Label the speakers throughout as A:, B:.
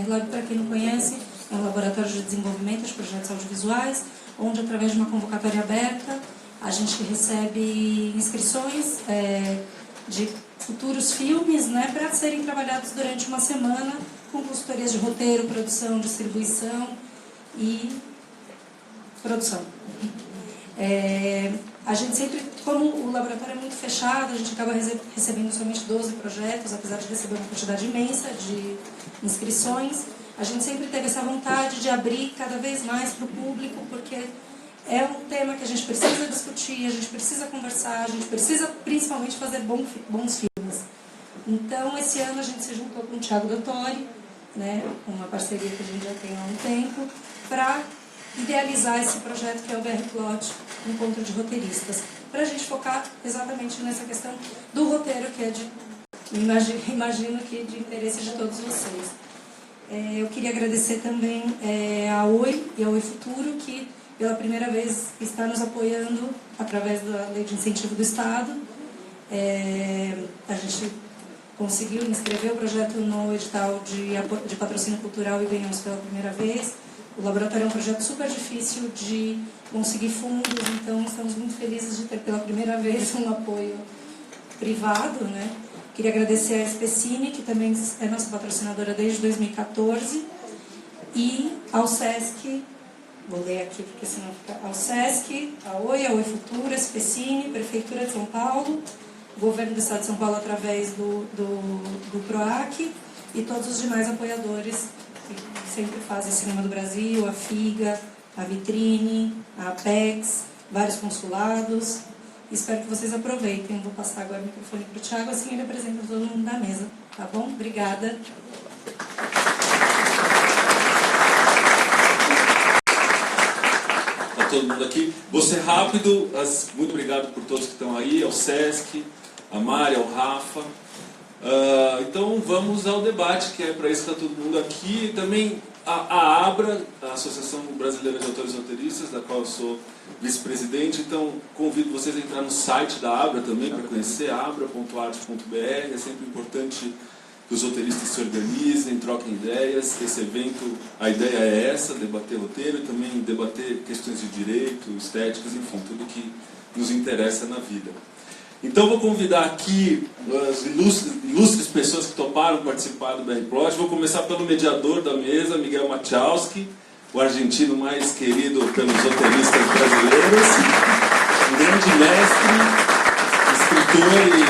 A: Lab, para quem não conhece, é um laboratório de desenvolvimento de projetos audiovisuais, onde, através de uma convocatória aberta, a gente recebe inscrições de futuros filmes, né, para serem trabalhados durante uma semana, com consultorias de roteiro, produção, distribuição e produção. A gente sempre, como o laboratório é muito fechado, a gente acaba recebendo somente 12 projetos, apesar de receber uma quantidade imensa de inscrições. A gente sempre teve essa vontade de abrir cada vez mais para o público, porque é um tema que a gente precisa discutir, a gente precisa conversar, a gente precisa principalmente fazer bons filmes. Então, esse ano a gente se juntou com o Thiago Dottori, né, uma parceria que a gente já tem há um tempo, para idealizar esse projeto que é o BR Plot, Encontro de Roteiristas, para a gente focar exatamente nessa questão do roteiro, que é imagino que de interesse de todos vocês. Eu queria agradecer também a Oi e a Oi Futuro, que pela primeira vez está nos apoiando através da Lei de Incentivo do Estado. A gente conseguiu inscrever o projeto no edital de patrocínio cultural e ganhamos pela primeira vez. O laboratório é um projeto super difícil de conseguir fundos, então estamos muito felizes de ter pela primeira vez um apoio privado, né? Queria agradecer a Especine, que também é nossa patrocinadora desde 2014, e ao SESC, vou ler aqui porque senão fica, ao SESC, a Oi Futuro, a Especine, Prefeitura de São Paulo, Governo do Estado de São Paulo através do PROAC e todos os demais apoiadores que sempre fazem Cinema do Brasil, a FIGA, a Vitrine, a Apex, vários consulados. Espero que vocês aproveitem. Vou passar agora o microfone para o Thiago, assim ele apresenta todo mundo da mesa. Tá bom? Obrigada.
B: Tá todo mundo aqui. Vou ser rápido. Muito obrigado por todos que estão aí, ao SESC, a Mari, ao Rafa. Então vamos ao debate, que é para isso que está todo mundo aqui. Também a ABRA, a Associação Brasileira de Autores e Roteiristas, da qual eu sou vice-presidente. Então convido vocês a entrar no site da ABRA também para conhecer abra.arte.br. É sempre importante que os roteiristas se organizem, troquem ideias. Esse evento, a ideia é essa, debater roteiro e também debater questões de direito, estéticas, enfim, tudo que nos interessa na vida. Então vou convidar aqui as ilustres pessoas que toparam participar do BR Plot. Vou começar pelo mediador da mesa, Miguel Machowski, o argentino mais querido pelos roteiristas brasileiros, um grande mestre, escritor e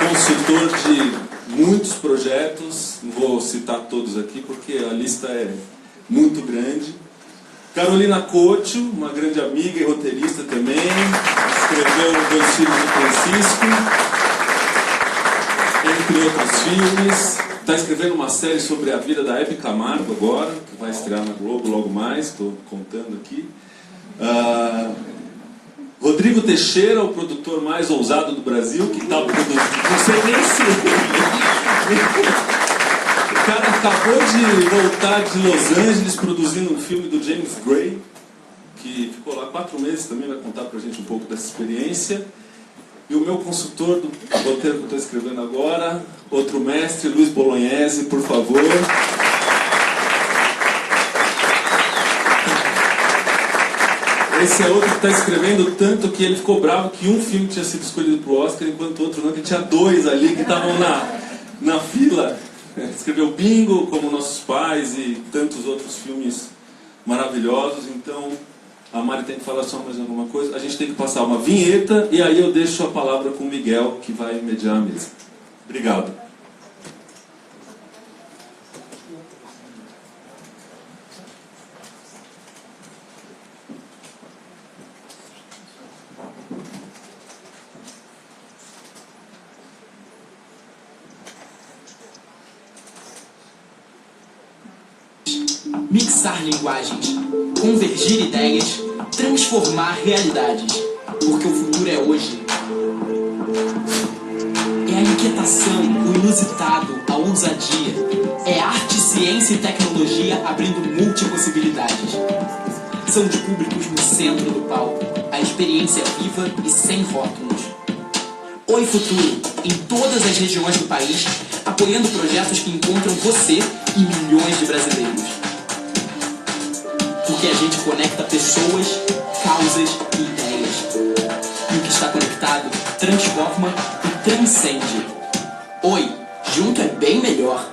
B: consultor de muitos projetos. Não vou citar todos aqui porque a lista é muito grande. Carolina Couto, uma grande amiga e roteirista também, escreveu Dois Filhos de Francisco, entre outros filmes. Está escrevendo uma série sobre a vida da Hebe Camargo agora, que vai estrear na Globo logo mais, estou contando aqui. Rodrigo Teixeira, o produtor mais ousado do Brasil, que está produzindo... Não sei nem se... O cara acabou de voltar de Los Angeles produzindo um filme do James Gray, que ficou lá 4 meses, também vai contar pra gente um pouco dessa experiência. E o meu consultor do roteiro que eu estou escrevendo agora, outro mestre, Luiz Bolognese, por favor. Esse é outro que está escrevendo tanto que ele ficou bravo que um filme tinha sido escolhido para o Oscar, enquanto o outro não, que tinha 2 ali que estavam na fila. Escreveu Bingo, como Nossos Pais e tantos outros filmes maravilhosos. Então a Mari tem que falar só mais alguma coisa. A gente tem que passar uma vinheta e aí eu deixo a palavra com o Miguel, que vai mediar a mesa. Obrigado.
C: Mixar linguagens, convergir ideias, transformar realidades, porque o futuro é hoje. É a inquietação, o inusitado, a ousadia. É arte, ciência e tecnologia abrindo multipossibilidades. São de públicos no centro do palco, a experiência viva e sem rótulos. Oi Futuro, em todas as regiões do país, apoiando projetos que encontram você e milhões de brasileiros. Porque a gente conecta pessoas, causas e ideias. E o que está conectado transforma e transcende. Oi, junto é bem melhor.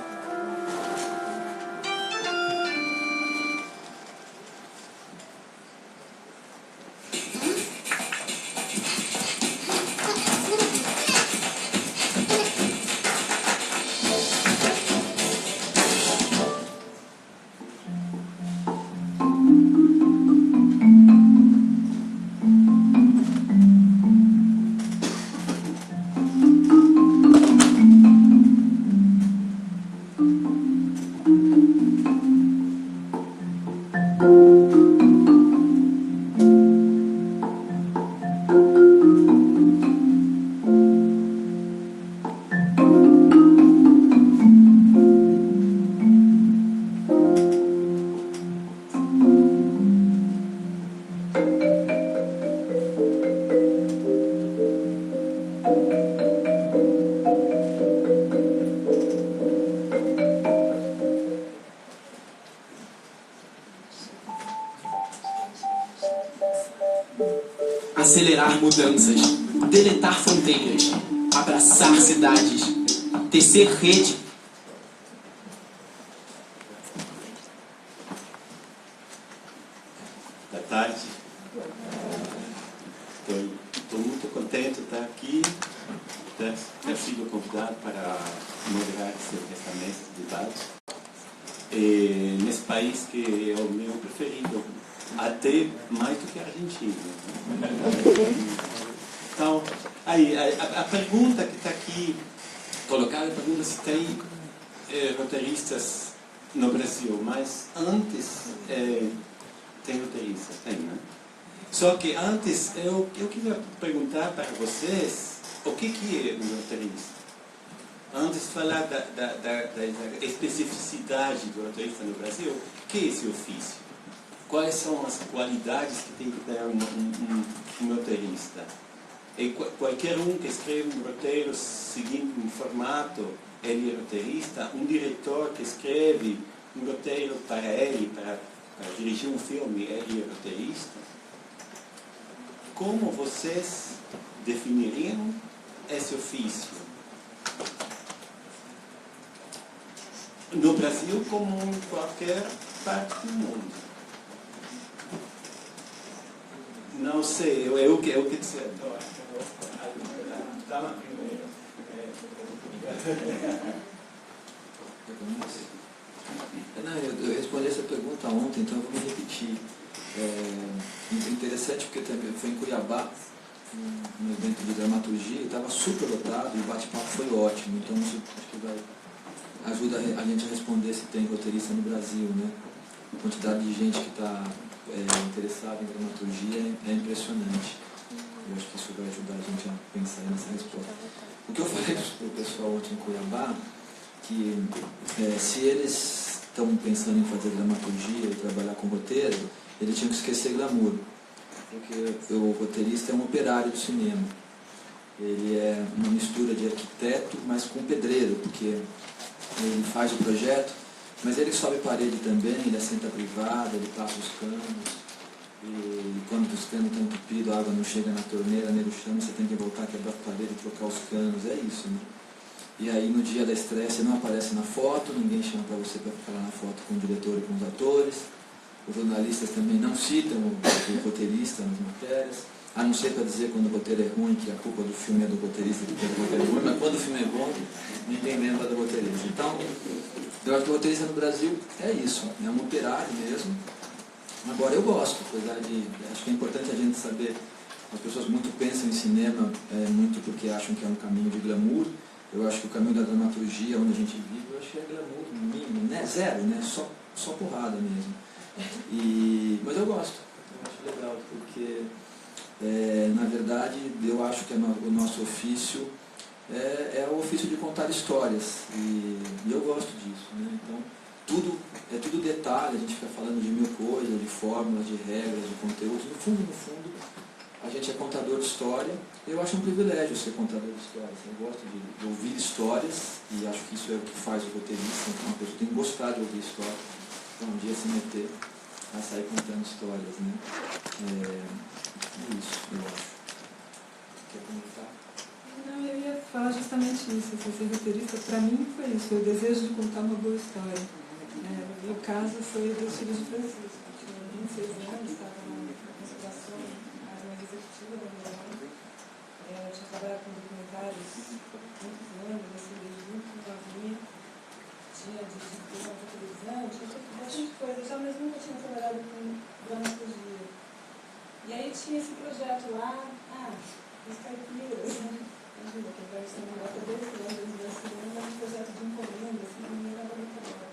C: Acelerar mudanças, deletar fronteiras, abraçar cidades, tecer rede.
D: Boa tarde. Estou muito contente de estar aqui, ter sido convidado para moderar essa mesa de debate nesse país que é o meu preferido, até mais do que a Argentina. Então, aí, a pergunta que está aqui colocada, a pergunta se tem roteiristas no Brasil, mas antes tem roteiristas, tem, né? Só que antes eu queria perguntar para vocês o que é um roteirista. Antes de falar da especificidade do roteirista no Brasil, o que é esse ofício? Quais são as qualidades que tem que ter um roteirista? E qualquer um que escreve um roteiro seguindo um formato, ele é roteirista. Um diretor que escreve um roteiro para ele, para dirigir um filme, ele é roteirista. Como vocês definiriam esse ofício? No Brasil, como em qualquer parte do mundo. Não sei, eu que dizer. Dá uma primeira.
E: Não, eu respondi essa pergunta ontem, então eu vou me repetir. Interessante porque também foi em Cuiabá, um evento de dramaturgia, e estava super lotado e o bate-papo foi ótimo. Então isso acho que vai ajuda a gente a responder se tem roteirista no Brasil, né? A quantidade de gente que está interessada em dramaturgia é impressionante. Eu acho que isso vai ajudar a gente a pensar nessa resposta. O que eu falei para o pessoal ontem em Cuiabá, que se eles estão pensando em fazer dramaturgia e trabalhar com roteiro, eles tinham que esquecer glamour. Porque o roteirista é um operário do cinema. Ele é uma mistura de arquiteto, mas com pedreiro, porque ele faz o projeto, mas ele sobe parede também, ele assenta a privada, ele passa os canos, e quando os canos estão entupidos, a água não chega na torneira, nem no chão, você tem que voltar, quebrar a parede, trocar os canos, é isso, né? E aí no dia da estreia você não aparece na foto, ninguém chama para você para ficar lá na foto com o diretor e com os atores, os jornalistas também não citam o roteirista nas matérias, a não ser para dizer quando o roteiro é ruim, que a culpa do filme é do roteirista, que o roteiro é ruim, mas quando o filme é bom, ninguém lembra do roteirista. Então, eu acho que o roteirista no Brasil é isso, é um operário mesmo. Agora eu gosto, apesar de... Acho que é importante a gente saber, as pessoas muito pensam em cinema, muito porque acham que é um caminho de glamour. Eu acho que o caminho da dramaturgia, onde a gente vive, eu acho que é glamour mínimo, né? Zero, né? Só porrada mesmo. Mas eu gosto, eu acho legal, porque... na verdade, eu acho que o nosso ofício é o ofício de contar histórias, e eu gosto disso, né? Então, é tudo detalhe, a gente fica falando de mil coisas, de fórmulas, de regras, de conteúdos. No fundo, a gente é contador de história. Eu acho um privilégio ser contador de histórias. Eu gosto de ouvir histórias e acho que isso é o que faz o roteirista. Uma pessoa tem que gostar de ouvir histórias. Então, um dia se meter a sair contando histórias, né? É isso, eu acho. Quer comentar?
F: Não, eu ia falar justamente isso. Assim, ser roteirista, para mim, foi isso. Foi o desejo de contar uma boa história. No meu caso, foi dos Filhos de Francisco. Eu tinha 26 anos, estava na conservação, mais uma executiva da minha mãe. Eu tinha trabalhado com documentários há muitos anos, assim, desde muito novinha. Tinha dirigido na televisão, tinha feito bastante coisa já, mas nunca tinha trabalhado com dramaturgia. E aí tinha esse projeto lá, os caipiras, né? Imagina, que vai ser uma data desse, lá em 2021, um projeto de encomenda, assim, não me lembro muito agora.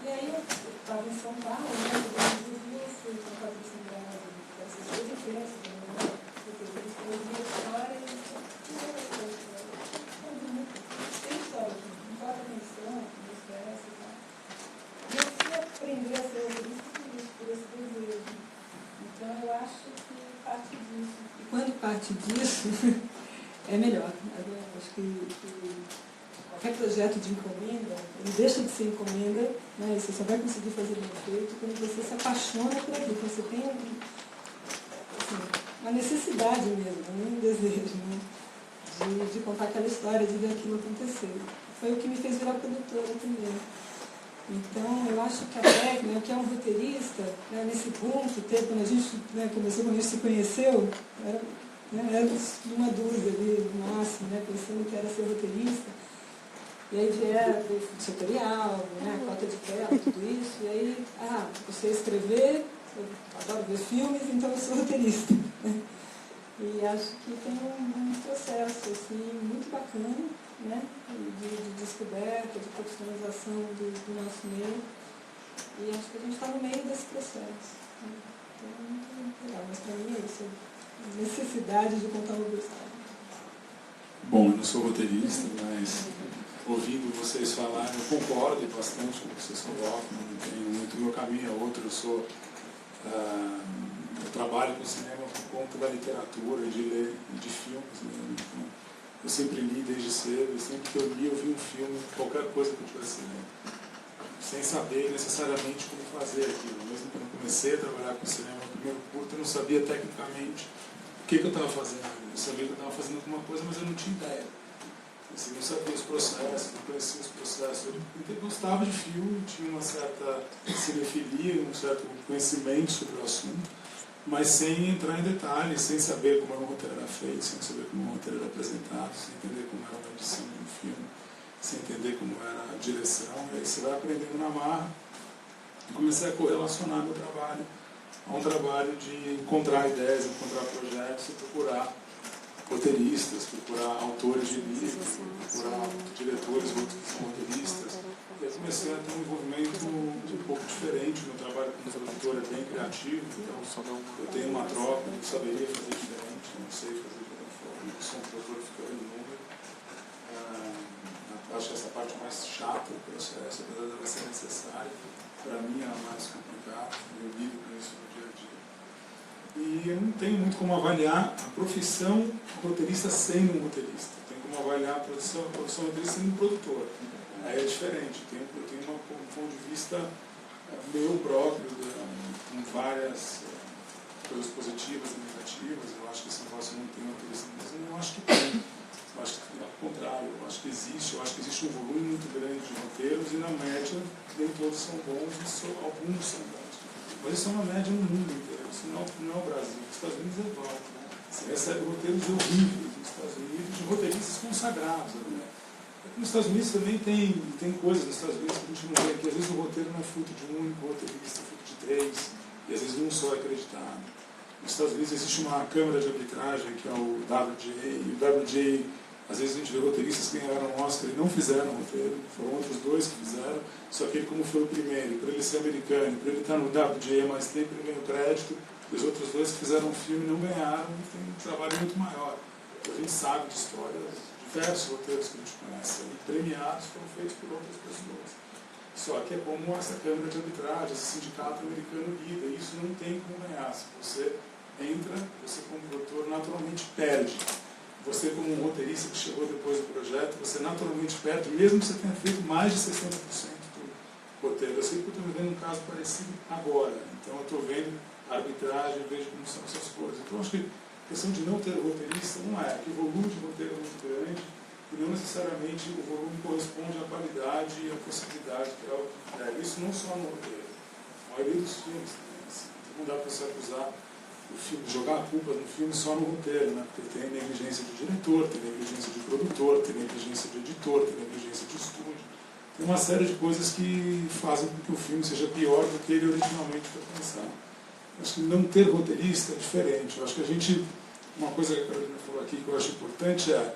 F: E aí eu estava em São Paulo, né? Eu fui com a Patrícia dessas duas empresas, né? Eu ouvia história e tem história, não importa a missão, não esquece e tal. E eu fui aprender a ser roteirista por esse desejo. Então eu acho que parte disso. E quando parte disso, é melhor. Eu acho que qualquer projeto de encomenda, ele deixa de ser encomenda, né? Você só vai conseguir fazer bem feito quando você se apaixona por aquilo, quando você tem uma necessidade mesmo, um desejo, né? De contar aquela história, de ver aquilo acontecer. Foi o que me fez virar produtora também. Então, eu acho que a técnica, que é um roteirista, né, nesse boom que teve, quando a gente começou, quando a gente se conheceu, éramos uma dúzia ali, no máximo, né, pensando que era ser roteirista. E aí vieram o setorial, né, a cota de tela, tudo isso. E aí, você escrever, eu adoro ver filmes, então eu sou roteirista. Né? E acho que tem um processo assim, muito bacana, né, de descoberta, de profissionalização do nosso meio. E acho que a gente está no meio desse processo. Né? Então é muito legal, mas para mim é isso, a necessidade de contar uma boa história.
G: Bom, eu não sou roteirista, mas ouvindo vocês falarem, eu concordo bastante com o que vocês colocam, não tenho muito, meu caminho é outro, eu trabalho com cinema por conta da literatura, de ler e de filmes mesmo. Então, eu sempre li desde cedo, e sempre que eu li, eu vi um filme, qualquer coisa que eu tivesse lendo, sem saber necessariamente como fazer aquilo. Mesmo quando eu comecei a trabalhar com cinema no primeiro curto, eu não sabia tecnicamente o que eu estava fazendo. Eu sabia que eu estava fazendo alguma coisa, mas eu não tinha ideia. Assim, não sabia os processos, não conhecia os processos. Eu gostava de filme, tinha uma certa cinefilia, um certo conhecimento sobre o assunto, mas sem entrar em detalhes, sem saber como o roteiro era feito, sem saber como o roteiro era apresentado, sem entender como era a edição do filme, sem entender como era a direção. E aí você vai aprendendo na marra. E comecei a correlacionar meu trabalho a um trabalho de encontrar ideias, encontrar projetos e procurar roteiristas, procurar autores de livros, procurar diretores que são roteiristas. E aí comecei a ter um envolvimento um pouco diferente. Meu trabalho como produtor é bem criativo, então eu tenho uma troca, eu saberia fazer diferente, não sei fazer de outra forma, eu sou um produtor que fica olhando número. Acho que essa parte mais chata do processo, apesar dela ser necessária, para mim é a mais complicada, eu lido com isso no dia a dia. E eu não tenho muito como avaliar a profissão roteirista sendo um roteirista. Tenho como avaliar a profissão roteirista sendo um produtor. Aí é diferente. Eu tenho um ponto de vista meu próprio, com várias coisas positivas e negativas. Eu acho que esse negócio não tem roteirista, mas eu acho que tem. Eu acho que, ao contrário, eu acho que existe um volume muito grande de roteiros e, na média, nem todos são bons, alguns são bons. Mas isso é uma média no mundo inteiro, isso não é o Brasil. Nos Estados Unidos é igual. Você recebe roteiros horríveis nos Estados Unidos, de roteiristas consagrados. Né? Nos Estados Unidos também tem coisas nos Estados Unidos que a gente não vê aqui. Às vezes o roteiro não é fruto de um único roteirista, é fruto de 3, e às vezes um só é acreditado. Nos Estados Unidos existe uma câmara de arbitragem, que é o WGA, e o WGA, às vezes a gente vê roteiristas que ganharam o Oscar e não fizeram roteiro, foram outros dois que fizeram, só que ele, como foi o primeiro, por ele ser americano, por ele estar no WGA há mais tempo, ele ganhou crédito, e os outros dois que fizeram o filme não ganharam, e tem um trabalho muito maior. A gente sabe de histórias, diversos roteiros que a gente conhece, e premiados foram feitos por outras pessoas. Só que é como essa câmara de arbitragem, esse sindicato americano lida, e isso não tem como ganhar. Se você entra, você como produtor naturalmente perde. Você como um roteirista que chegou depois do projeto, você naturalmente perde, mesmo que você tenha feito mais de 60% do roteiro. Eu sei que eu estou vivendo um caso parecido agora, então eu estou vendo a arbitragem, eu vejo como são essas coisas. Então acho que a questão de não ter roteirista não é, que o volume de roteiro é muito grande e não necessariamente o volume corresponde à qualidade e à possibilidade que é o que é. Isso não só no roteiro, a maioria dos filmes também. Assim. Não dá para você acusar o filme, jogar a culpa no filme só no roteiro, né? Porque tem negligência de diretor, tem negligência de produtor, tem negligência de editor, tem negligência de estúdio. Tem uma série de coisas que fazem com que o filme seja pior do que ele originalmente foi pensado. Acho que não ter roteirista é diferente. Eu acho que a gente, uma coisa que a Carolina falou aqui que eu acho importante é,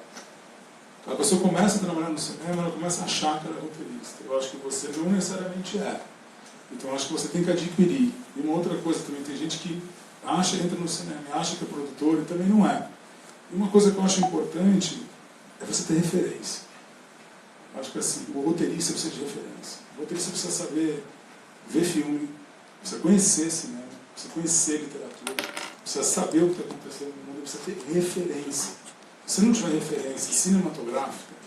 G: a pessoa começa a trabalhar no cinema, ela começa a achar que ela é roteirista. Eu acho que você não necessariamente é. Então acho que você tem que adquirir. E uma outra coisa também, tem gente que acha, entra no cinema, acha que é produtor e também não é. E uma coisa que eu acho importante é você ter referência. Acho que assim, o roteirista precisa de referência. O roteirista precisa saber ver filme, precisa conhecer cinema, precisa conhecer literatura, precisa saber o que está acontecendo no mundo, precisa ter referência. Se não tiver referência cinematográfica,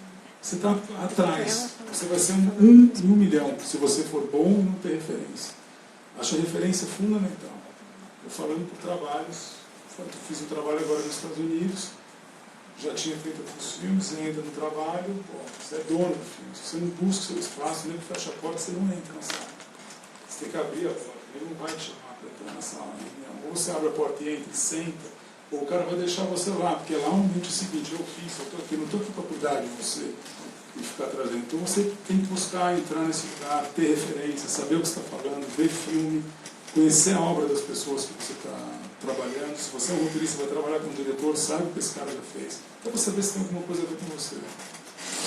G: você está atrás. Você vai ser um em 1 milhão, se você for bom e não ter referência. Acho a referência fundamental. Eu falando por trabalhos, fiz um trabalho agora nos Estados Unidos, já tinha feito alguns filmes, você entra no trabalho, você é dono do filme. Se você não busca o seu espaço, nem fecha a porta, você não entra na sala. Você tem que abrir a porta, ele não vai te chamar para entrar na sala. Ou você abre a porta e entra e senta, ou o cara vai deixar você lá, porque lá um ambiente seguinte, eu fiz, eu estou aqui, não estou aqui para cuidar de você e ficar trazendo. Então você tem que buscar entrar nesse lugar, ter referência, saber o que você está falando, ver filme, conhecer a obra das pessoas que você está trabalhando. Se você é um roteirista, vai trabalhar com um diretor, sabe o que esse cara já fez. Então, para saber se tem alguma coisa a ver com você.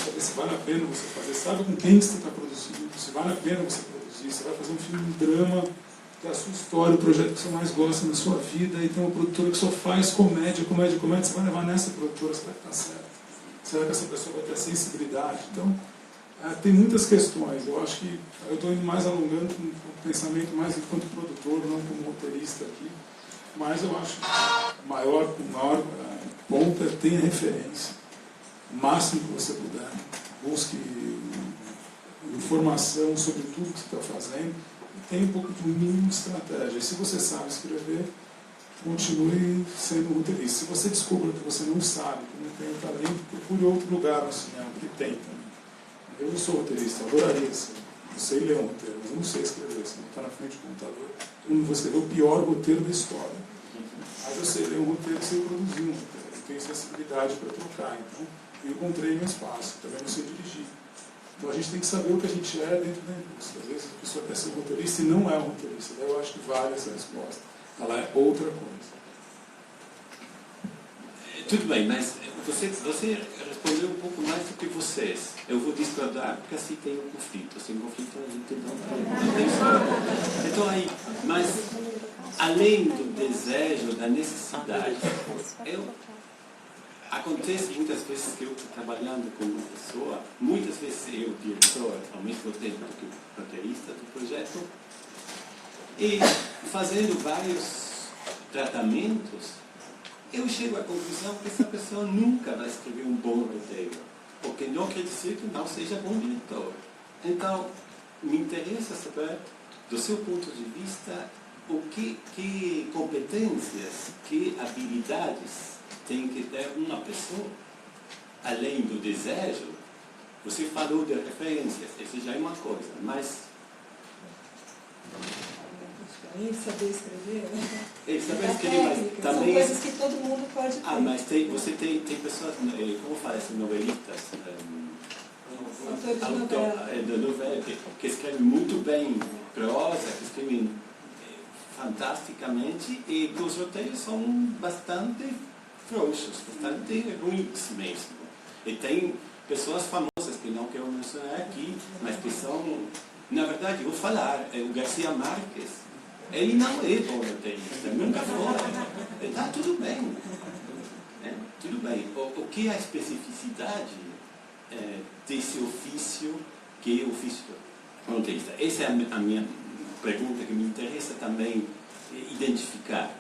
G: Saber se vale a pena você fazer. Sabe com quem você está produzindo, se vale a pena você produzir. Você vai fazer um filme, um drama, que é a sua história, o projeto que você mais gosta na sua vida, e tem uma produtora que só faz comédia, você vai levar nessa produtora, será que está certo? Será que essa pessoa vai ter a sensibilidade? Então, tem muitas questões. Eu acho que eu estou indo mais alongando com o pensamento mais enquanto produtor, não como roteirista aqui. Mas eu acho que o maior ponto é tenha referência. O máximo que você puder. Busque informação sobre tudo que você está fazendo e tenha um pouco de mínimo de estratégia. E se você sabe escrever, continue sendo roteirista. Se você descobre que você não sabe, que não tem talento, procure outro lugar no cinema, que tem também. Eu não sou roteirista, eu adoraria ser. Eu sei ler um roteiro, mas eu não sei escrever. Se não está na frente do computador, eu não vou escrever o pior roteiro da história. Mas eu sei ler um roteiro e sei produzir um roteiro. Eu tenho sensibilidade para trocar. Então, eu encontrei meu espaço. Também não sei dirigir. Então, a gente tem que saber o que a gente é dentro da indústria. Às vezes, a pessoa quer ser um roteirista e não é um roteirista. Daí eu acho que vale essa resposta. Ela é outra coisa.
H: Tudo bem, mas você respondeu um pouco mais do que vocês. Eu vou discordar porque assim tem um conflito. Sem conflito a gente não tem história. Então aí, mas além do desejo, da necessidade, acontece muitas vezes que eu estou trabalhando com uma pessoa, muitas vezes eu, diretor, ao mesmo tempo que o roteirista do projeto, e fazendo vários tratamentos, eu chego à conclusão que essa pessoa nunca vai escrever um bom roteiro, porque não quer dizer que não seja bom diretor. Então, me interessa saber, do seu ponto de vista, que competências, que habilidades tem que ter uma pessoa, além do desejo. Você falou de referências, isso já é uma coisa, mas...
F: Saber escrever,
H: saber escrever, mas também...
F: São coisas que todo mundo pode ter.
H: Mas você tem pessoas, como fala assim, novelistas, de novela, que escrevem muito bem prosa, que escrevem fantasticamente, e que os roteiros são bastante frouxos, bastante ruins mesmo. E tem pessoas famosas que não quero mencionar aqui, mas que são, na verdade, eu vou falar, o Garcia Marques, ele não é bom roteirista, nunca foi. Está tudo bem. Tudo bem. O que é a especificidade desse ofício, que é o ofício roteirista? Essa é a minha pergunta que me interessa também identificar.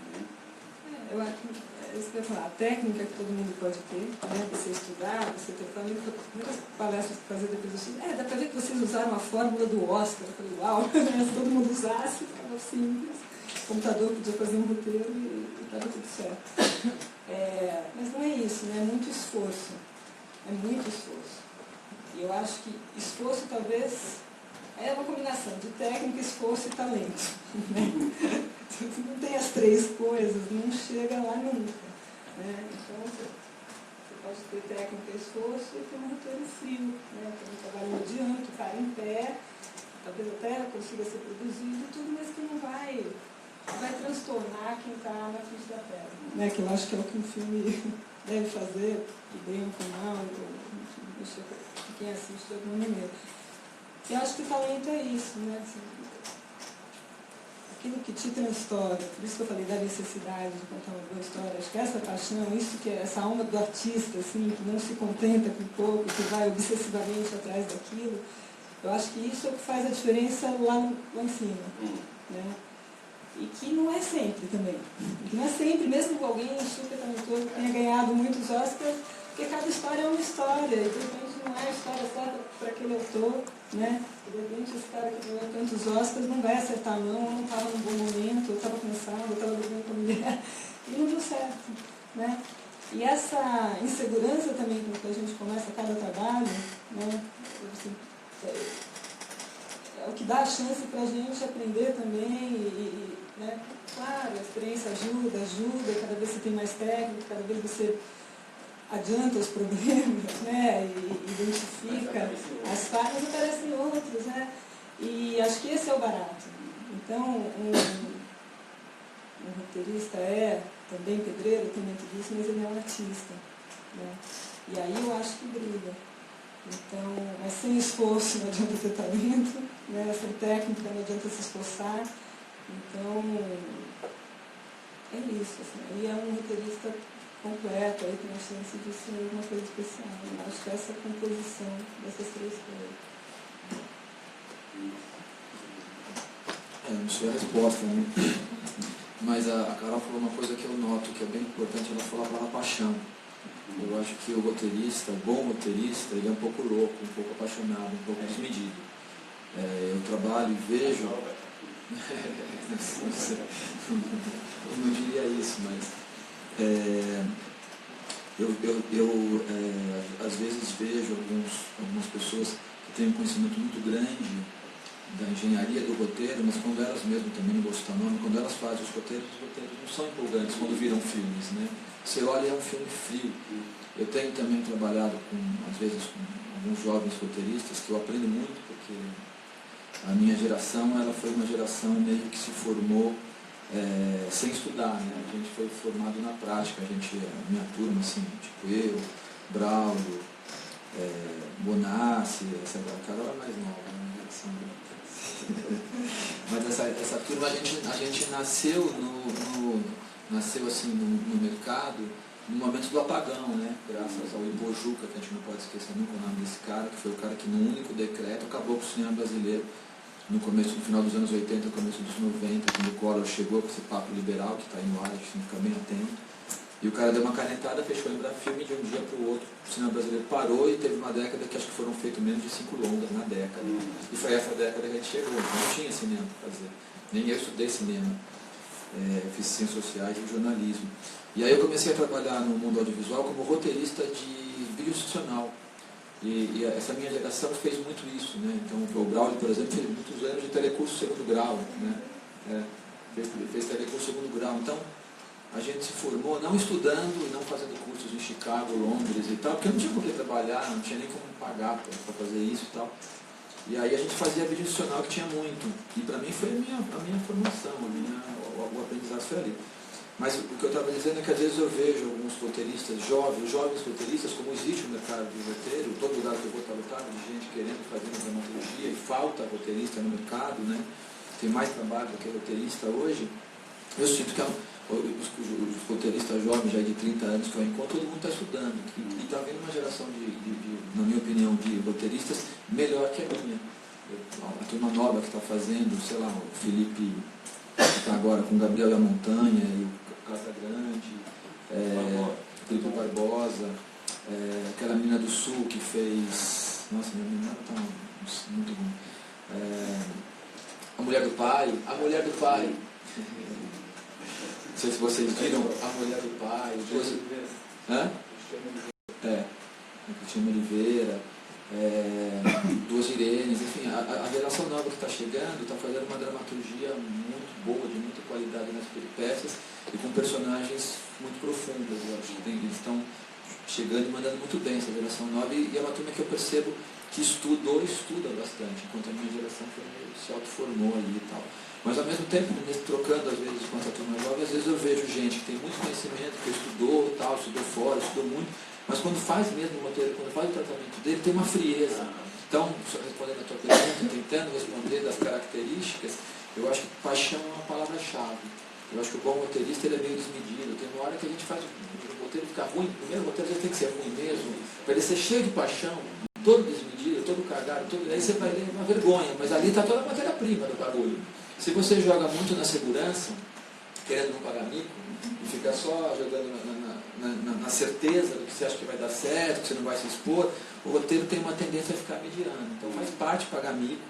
F: é isso que eu ia falar, a técnica que todo mundo pode ter, né? Você estudar, você ter família, primeiras palestras que fazer depois eu disse, dá para ver que vocês usaram a fórmula do Oscar. Eu falei, uau, né? Se todo mundo usasse, ficava simples. O computador podia fazer um roteiro e estava tudo certo. Mas não é isso, né? É muito esforço. É muito esforço. E eu acho que esforço talvez é uma combinação de técnica, esforço e talento. Né? Se não tem as três coisas, não chega lá nunca. Né? Então você pode ter técnica e esforço e ter um roteiro frio. Né? Tem um trabalho mediano, que cai em pé, talvez até consiga ser produzido e tudo, mas que não vai transtornar quem está na frente da tela. Né? Que eu acho que é o que um filme deve fazer, que dê um final, mexer com quem assiste de alguma maneira. Eu acho que o talento é isso, né? Assim, aquilo que te transtorna, por isso que eu falei da necessidade de contar uma boa história, acho que essa paixão, isso que é essa alma do artista, assim, que não se contenta com pouco, que vai obsessivamente atrás daquilo, eu acho que isso é o que faz a diferença lá em cima. Né? E que não é sempre também. Que não é sempre, mesmo com alguém super talentoso que tenha ganhado muitos Oscars, porque cada história é uma história, e de repente não é a história certa para aquele autor, né? De repente esse cara que ganhou tantos Oscars não vai acertar a mão, ou não estava num bom momento, ou estava cansado, ou estava brigando com a mulher, e não deu certo. Né? E essa insegurança também com que a gente começa cada trabalho, né? Assim, é o que dá a chance para a gente aprender também, né? Claro, a experiência ajuda, cada vez você tem mais técnica, cada vez você adianta os problemas, né? E identifica as falhas, aparecem outros, né? E acho que esse é o barato. Então, um roteirista é também pedreiro, tem muito disso, mas ele é um artista. Né? E aí eu acho que brilha. Então, mas sem esforço não adianta ter talento, né? Sem técnica não adianta se esforçar. Então, é isso. Assim. Aí é um roteirista completo, aí tem a chance de ser alguma coisa especial. Eu acho que essa composição dessas três coisas.
E: Não sei a resposta, né? Mas a Carol falou uma coisa que eu noto, que é bem importante, ela falou a palavra paixão. Eu acho que o roteirista, o bom roteirista, ele é um pouco louco, um pouco apaixonado, um pouco desmedido. Eu trabalho e vejo... eu não diria isso, mas... eu às vezes vejo algumas pessoas que têm um conhecimento muito grande da engenharia do roteiro, mas quando elas mesmo, também não vou citar nome, quando elas fazem os roteiros não são empolgantes quando viram filmes, né? Você olha, é um filme frio. Eu tenho também trabalhado às vezes com alguns jovens roteiristas que eu aprendo muito, porque a minha geração, ela foi uma geração meio que se formou sem estudar, né? A gente foi formado na prática, a minha turma, assim, tipo eu, Braulio, Bonassi, essa cara era mais nova, né? Mas essa turma, a gente nasceu nasceu assim no mercado no momento do apagão, né? Graças ao Ibojuca, que a gente não pode esquecer nunca o nome desse cara, que foi o cara que no único decreto acabou com o cinema brasileiro no final dos anos 80, começo dos 90, quando o Collor chegou com esse papo liberal, que está aí no ar, a gente tem que ficar bem atento. E o cara deu uma canetada, fechou o Embrafilme, de um dia para o outro o cinema brasileiro parou e teve uma década que acho que foram feitos menos de 5 longas na década. E foi essa década que a gente chegou, então não tinha cinema para fazer. Nem eu estudei cinema, fiz ciências sociais e jornalismo. E aí eu comecei a trabalhar no mundo audiovisual como roteirista de vídeo institucional. E essa minha geração fez muito isso, né? Então o Braulio, por exemplo, fez muitos anos de telecurso segundo grau, né? Fez telecurso segundo grau. Então, a gente se formou não estudando e não fazendo cursos em Chicago, Londres e tal, porque não tinha por que trabalhar, não tinha nem como pagar para fazer isso e tal. E aí a gente fazia vídeo institucional, que tinha muito. E para mim foi a minha formação, o aprendizado foi ali. Mas o que eu estava dizendo é que às vezes eu vejo alguns roteiristas jovens roteiristas, como existe o mercado de roteiro, todo lugar que eu vou estar lotado de gente querendo fazer uma dramaturgia e falta roteirista no mercado, né? Tem mais trabalho do que roteirista hoje. Eu sinto que os roteiristas jovens, já de 30 anos que eu encontro, todo mundo está estudando. E está vendo uma geração na minha opinião, de roteiristas melhor que a minha. A turma nova que está fazendo, sei lá, o Felipe, que está agora com o Gabriel e a Montanha, e o Casagrande, Felipe Barbosa, aquela menina do Sul que fez... Nossa, minha menina tá muito ruim. A Mulher do Pai. Não sei se vocês viram A Mulher do Pai. Cristiano Oliveira, Duas Irenes, enfim, a geração nova que está chegando está fazendo uma dramaturgia muito boa, de muita qualidade nas peripécias e com personagens muito profundas. Eu acho que eles estão chegando e mandando muito bem essa geração nova, e é uma turma que eu percebo que estuda bastante, enquanto a minha geração se autoformou ali e tal. Mas ao mesmo tempo, trocando às vezes com essa turma jovem, às vezes eu vejo gente que tem muito conhecimento, que estudou tal, estudou fora, estudou muito, mas quando faz mesmo o roteiro, quando faz o tratamento dele, tem uma frieza. Então, respondendo a tua pergunta, tentando responder das características, eu acho que paixão é uma palavra-chave. Eu acho que o bom roteirista ele é meio desmedido. Tem uma hora que a gente faz o roteiro ficar ruim, o primeiro roteiro já tem que ser ruim mesmo, para ele ser cheio de paixão, todo desmedido, todo cagado, aí você vai ler uma vergonha, mas ali está toda a matéria-prima do bagulho. Se você joga muito na segurança, querendo não pagar mico, e fica só jogando na certeza do que você acha que vai dar certo, que você não vai se expor, o roteiro tem uma tendência a ficar mediano. Então faz parte pagar mico,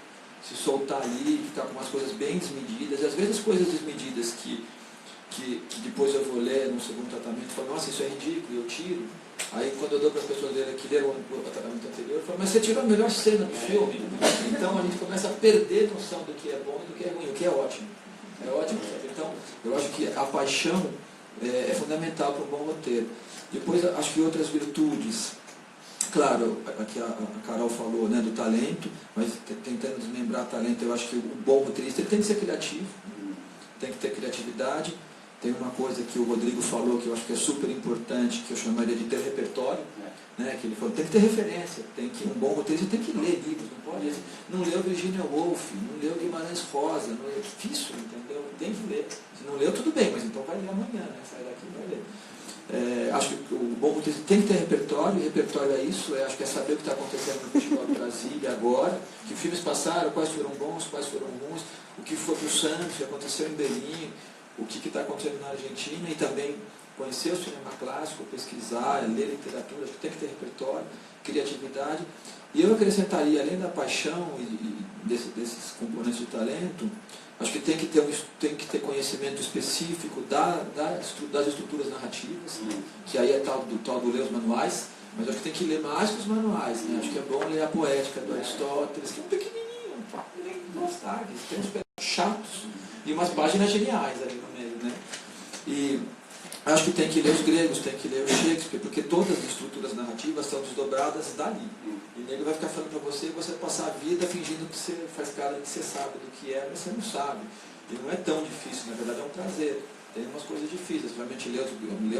E: se soltar ali, ficar com umas coisas bem desmedidas, e às vezes coisas desmedidas que depois eu vou ler no segundo tratamento e falo, nossa, isso é ridículo, e eu tiro. Aí quando eu dou para as pessoas lerem que leram o tratamento anterior, eu falo, mas você tirou a melhor cena do filme. Então a gente começa a perder noção do que é bom e do que é ruim, o que é ótimo. É ótimo, sabe? Então eu acho que a paixão é fundamental para um bom roteiro. Depois acho que outras virtudes, claro, aqui a Carol falou, né, do talento, mas tentando desmembrar talento, eu acho que o bom roteirista ele tem que ser criativo, tem que ter criatividade. Tem uma coisa que o Rodrigo falou que eu acho que é super importante, que eu chamaria de ter repertório, né? Que ele falou, tem que ter referência, um bom roteirista tem que ler livros, não pode não leu Virginia Woolf, não leu Guimarães Rosa, não é difícil, entendeu? Tem que ler. Se não leu, tudo bem, mas então vai ler amanhã, né? Sai daqui e vai ler. Acho que o bom roteirista tem que ter repertório, e repertório é isso, acho que é saber o que está acontecendo no Festival de Brasília agora, que filmes passaram, quais foram bons, quais foram ruins, o que foi para o Santos, o que aconteceu em Berlim, o que está acontecendo na Argentina, e também conhecer o cinema clássico, pesquisar, ler literatura, acho que tem que ter repertório, criatividade. E eu acrescentaria, além da paixão e desses componentes de talento, acho que tem que ter conhecimento específico das estruturas narrativas, que aí é tal do ler os manuais, mas acho que tem que ler mais que os manuais, né? Acho que é bom ler a Poética do Aristóteles, que é um pequenininho, nem gostar, tem uns pedaços chatos e umas páginas geniais ali no meio, né? E acho que tem que ler os gregos, tem que ler o Shakespeare, porque todas as estruturas narrativas são desdobradas dali. E o nego vai ficar falando para você e você passar a vida fingindo que você faz cara de que você sabe do que é, mas você não sabe. E não é tão difícil, na verdade é um prazer. Tem umas coisas difíceis, realmente ler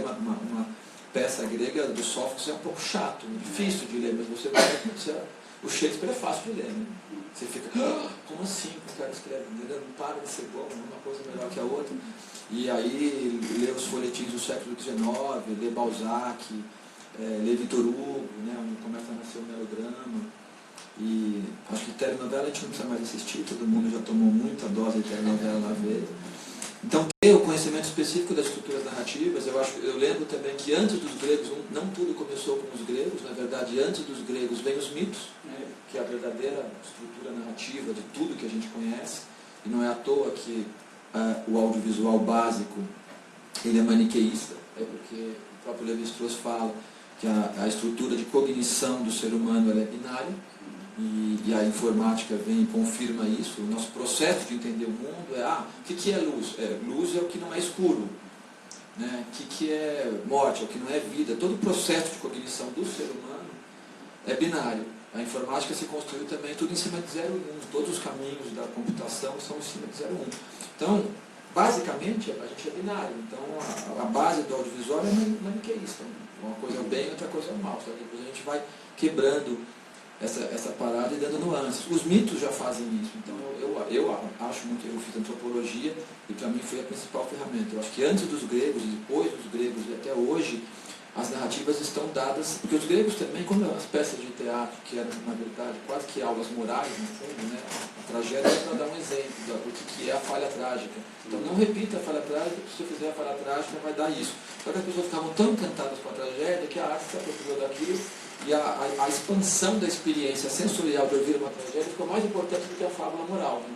E: uma peça grega do Sófocles é um pouco chato, difícil de ler, mas o Shakespeare é fácil de ler, né? Você fica, como assim que o cara escreve? Não para de ser bom, uma coisa melhor que a outra. E aí, ler os folhetins do século XIX, ler Balzac, ler Victor Hugo, né, onde começa a nascer o melodrama. E acho que telenovela a gente não precisa mais assistir, todo mundo já tomou muita dose de telenovela na veia. Então, ter o conhecimento específico das estruturas narrativas, eu lembro também que antes dos gregos, não tudo começou com os gregos, na verdade, antes dos gregos vem os mitos, né, que é a verdadeira estrutura narrativa de tudo que a gente conhece, e não é à toa que o audiovisual básico ele é maniqueísta, porque o próprio Lévi-Strauss fala que a estrutura de cognição do ser humano ela é binária, e a informática vem e confirma isso. O nosso processo de entender o mundo o que é luz? Luz é o que não é escuro, né? O que é morte? É o que não é vida. Todo o processo de cognição do ser humano é binário. A informática se construiu também tudo em cima de 0 e 1. Todos os caminhos da computação são em cima de 0 e 1. Então, basicamente, a gente é binário. Então, a base do audiovisual é maniqueísta. Uma coisa é o bem, outra coisa é o mal. Sabe? Depois a gente vai quebrando essa parada e dando nuances. Os mitos já fazem isso. Então, eu acho muito, eu fiz antropologia e para mim foi a principal ferramenta. Eu acho que antes dos gregos e depois dos gregos e até hoje, as narrativas estão dadas, porque os gregos também, quando as peças de teatro, que eram, na verdade, quase que aulas morais, no fundo, né? A tragédia é para dar um exemplo do que é a falha trágica. Então não repita a falha trágica, se você fizer a falha trágica vai dar isso. Só que as pessoas ficavam tão encantadas com a tragédia que a arte se apropriou daquilo e a expansão da experiência sensorial de ouvir uma tragédia ficou mais importante do que a fábula moral. Né?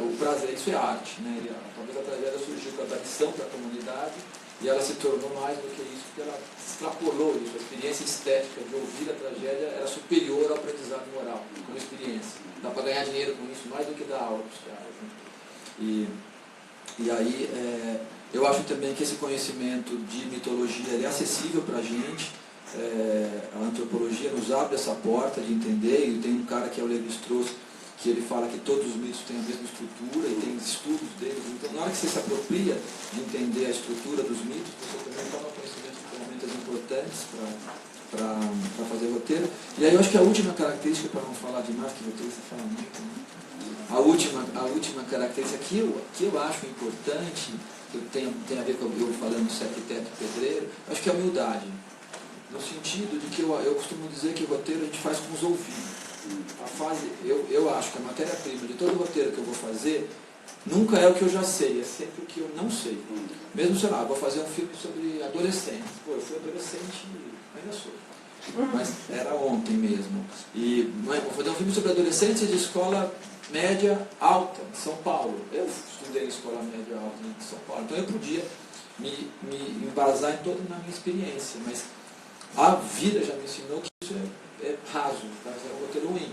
E: O prazer, isso é arte. Né? Talvez a tragédia surgiu com a tradição para a comunidade e ela se tornou mais do que isso, porque ela extrapolou isso. A experiência estética de ouvir a tragédia era superior ao aprendizado moral, como experiência. Dá para ganhar dinheiro com isso mais do que dar aula para os caras. Né? E aí, eu acho também que esse conhecimento de mitologia é acessível para a gente. A antropologia nos abre essa porta de entender, e tem um cara que é o Levi-Strauss, que ele fala que todos os mitos têm a mesma estrutura e tem estudos deles. Então, na hora que você se apropria de entender a estrutura dos mitos, você também toma conhecimento de ferramentas importantes para fazer roteiro. E aí eu acho que a última característica, para não falar demais, que roteirista fala muito, né? A última característica que eu acho importante, que tem a ver com eu falando do arquiteto e pedreiro, acho que é a humildade. No sentido de que eu costumo dizer que o roteiro a gente faz com os ouvidos. Eu acho que a matéria-prima de todo roteiro que eu vou fazer nunca é o que eu já sei, é sempre o que eu não sei. Mesmo, sei lá, vou fazer um filme sobre adolescentes. Pô, eu fui adolescente, ainda sou. Mas era ontem mesmo. E vou fazer um filme sobre adolescentes de escola média alta, de São Paulo. Eu estudei em escola média alta de São Paulo, então eu podia me embasar em toda a minha experiência, mas a vida já me ensinou que isso é raso, tá? É um roteiro ruim.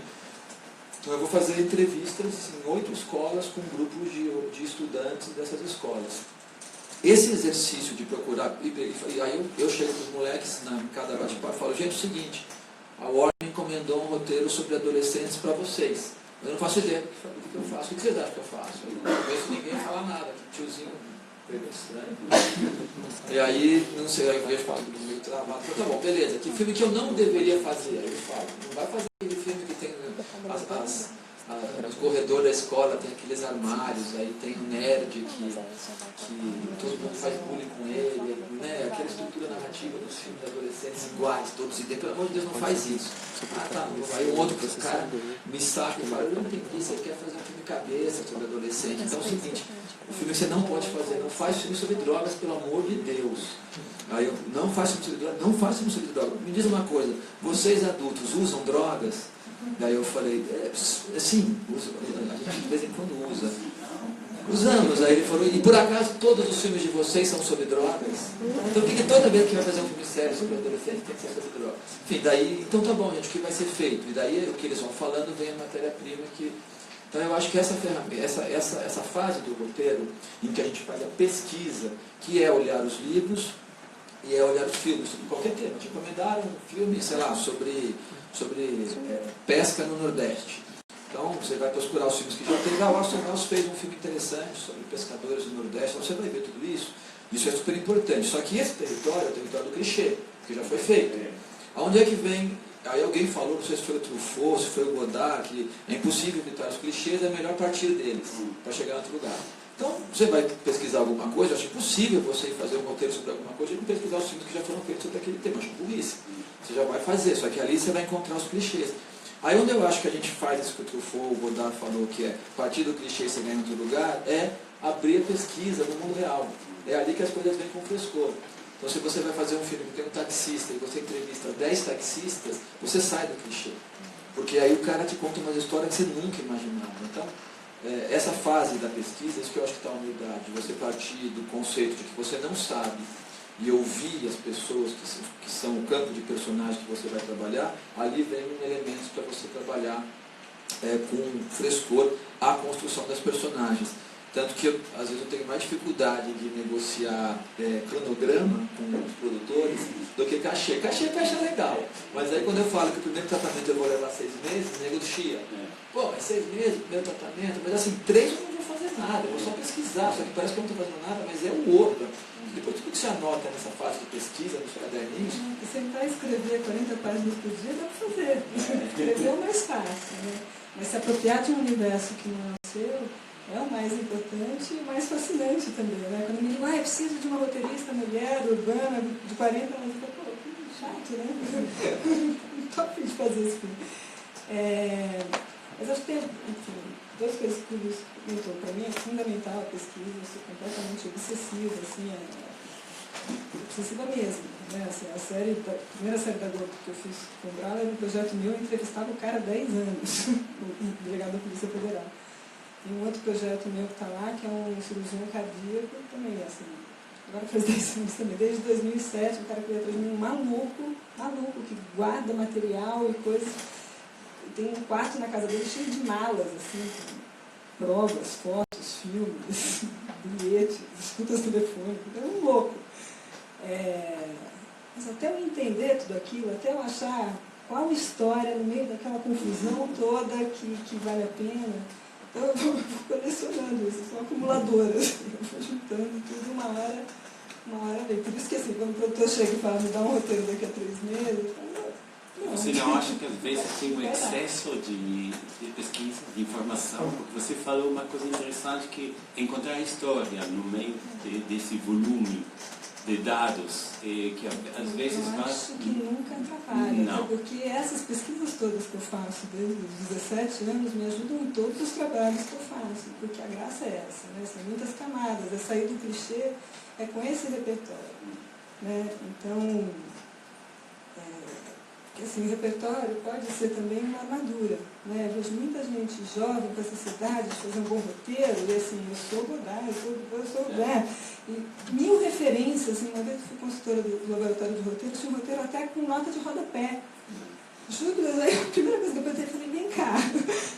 E: Então eu vou fazer entrevistas em 8 escolas com grupos de estudantes dessas escolas. Esse exercício de procurar, e aí eu chego para os moleques em cada bate-papo e falo, gente, é o seguinte, a Warner encomendou um roteiro sobre adolescentes para vocês. Eu não faço ideia do que eu faço. O que vocês acham que eu faço? Eu não conheço ninguém falar nada. Tiozinho, pergunta estranha. E aí, não sei, aí eu vejo falo do meio travado. Tá bom, beleza. Que filme que eu não deveria fazer? Aí eu falo, não vai fazer aquele filme que tem os corredores da escola, tem aqueles armários, aí tem o nerd que todo mundo faz bullying com ele, né? Aquela estrutura narrativa dos filmes de adolescentes iguais, todos idênticos. Pelo amor de Deus, não faz isso. Ah, tá. Aí o outro cara me saca e fala, eu não entendi, você quer fazer um filme cabeça sobre adolescente. Então é o seguinte, o filme que você não pode fazer, não faz filme sobre drogas, pelo amor de Deus. Aí eu, não faz filme sobre drogas, não faz filme sobre drogas. Me diz uma coisa, vocês adultos usam drogas? Daí eu falei, sim, a gente de vez em quando usa. Usamos. Aí ele falou, e por acaso todos os filmes de vocês são sobre drogas? Então por que toda vez que vai fazer um filme sério sobre adolescente tem que ser sobre drogas? Enfim, daí, então tá bom, gente, o que vai ser feito? E daí o que eles vão falando vem a matéria-prima que... Então eu acho que essa ferramenta, essa fase do roteiro, em que a gente faz a pesquisa, que é olhar os livros e é olhar os filmes, sobre qualquer tema. Te encomendaram um filme, sei lá, sobre pesca no Nordeste. Então, você vai procurar os filmes que já tem. O Orson Welles fez um filme interessante sobre pescadores no Nordeste. Então, você vai ver tudo isso. Isso é super importante. Só que esse território é o território do clichê, que já foi feito. Aonde é que vem... Aí alguém falou, não sei se foi o Truffaut, se foi o Godard, que é impossível imitar os clichês, é melhor partir deles, para chegar em outro lugar. Então, você vai pesquisar alguma coisa, acho impossível você fazer um roteiro sobre alguma coisa e pesquisar os filmes que já foram feitos sobre aquele tema, acho burrice. Você já vai fazer, só que ali você vai encontrar os clichês. Aí onde eu acho que a gente faz isso que o Truffaut, o Godard falou, que é partir do clichê e você ganha em outro lugar, é abrir a pesquisa no mundo real. É ali que as coisas vêm com frescor. Então se você vai fazer um filme que tem um taxista e você entrevista 10 taxistas, você sai do clichê. Porque aí o cara te conta uma história que você nunca imaginava. Então, essa fase da pesquisa, isso que eu acho que está a humildade, de você partir do conceito de que você não sabe e ouvir as pessoas que são o campo de personagem que você vai trabalhar, ali vem elementos para você trabalhar com frescor a construção das personagens. Tanto que, às vezes, eu tenho mais dificuldade de negociar cronograma com os produtores do que cachê. Cachê é legal, mas aí quando eu falo que o primeiro tratamento eu vou levar 6 meses, o nego chia. Pô, mas 6 meses, primeiro tratamento, mas assim, 3 eu não vou fazer nada, eu vou só pesquisar, só que parece que eu não estou fazendo nada, mas é o outro. Depois tudo que você anota nessa fase de pesquisa, nos caderninhos...
F: Sentar e escrever 40 páginas por dia dá para fazer. Escrever é o mais fácil, né? Mas se apropriar de um universo que não é o seu, é o mais importante e mais fascinante também, né? Quando me digo, eu preciso de uma roteirista mulher, urbana, de 40 anos, chato, né? Não tô a fim de fazer esse filme. Mas acho que tem, enfim, duas coisas que o Luiz comentou. Para mim é fundamental a pesquisa, eu sou completamente obsessiva, assim, obsessiva mesmo. Né? Assim, a primeira série da Globo que eu fiz com o Brau era um projeto meu, eu entrevistava o cara há 10 anos, o delegado da Polícia Federal. E um outro projeto meu que está lá, que é um cirurgião cardíaco, também, assim, agora faz 10 anos também, desde 2007, um cara que veio atrás de mim, um maluco, que guarda material e coisas. Tem um quarto na casa dele cheio de malas, assim, provas, fotos, filmes, bilhetes, escutas telefônicas, é um louco. Mas até eu entender tudo aquilo, até eu achar qual história no meio daquela confusão toda que vale a pena, então eu vou colecionando isso, sou acumuladora, assim, eu vou juntando tudo uma hora vem. Por isso que assim, quando o produtor chega e fala, me dá um roteiro daqui a 3 meses, eu falo,
H: você não acha que às vezes tem um excesso de pesquisa, de informação? Porque você falou uma coisa interessante, que encontrar a história no meio desse volume de dados, que às vezes...
F: Eu acho que nunca atrapalha,
H: não.
F: Porque essas pesquisas todas que eu faço desde os 17 anos me ajudam em todos os trabalhos que eu faço, porque a graça é essa, né? São muitas camadas, é sair do clichê, é com esse repertório. Né? Então... assim, o repertório pode ser também uma armadura. Né? Eu vejo muita gente jovem com essa cidade de fazer um bom roteiro, e assim, eu sou Godard, eu sou e 1000 referências. Assim, uma vez eu fui consultora do laboratório de roteiro, tinha um roteiro até com nota de rodapé. Juro, aí a primeira coisa que eu pensei, falei, vem cá,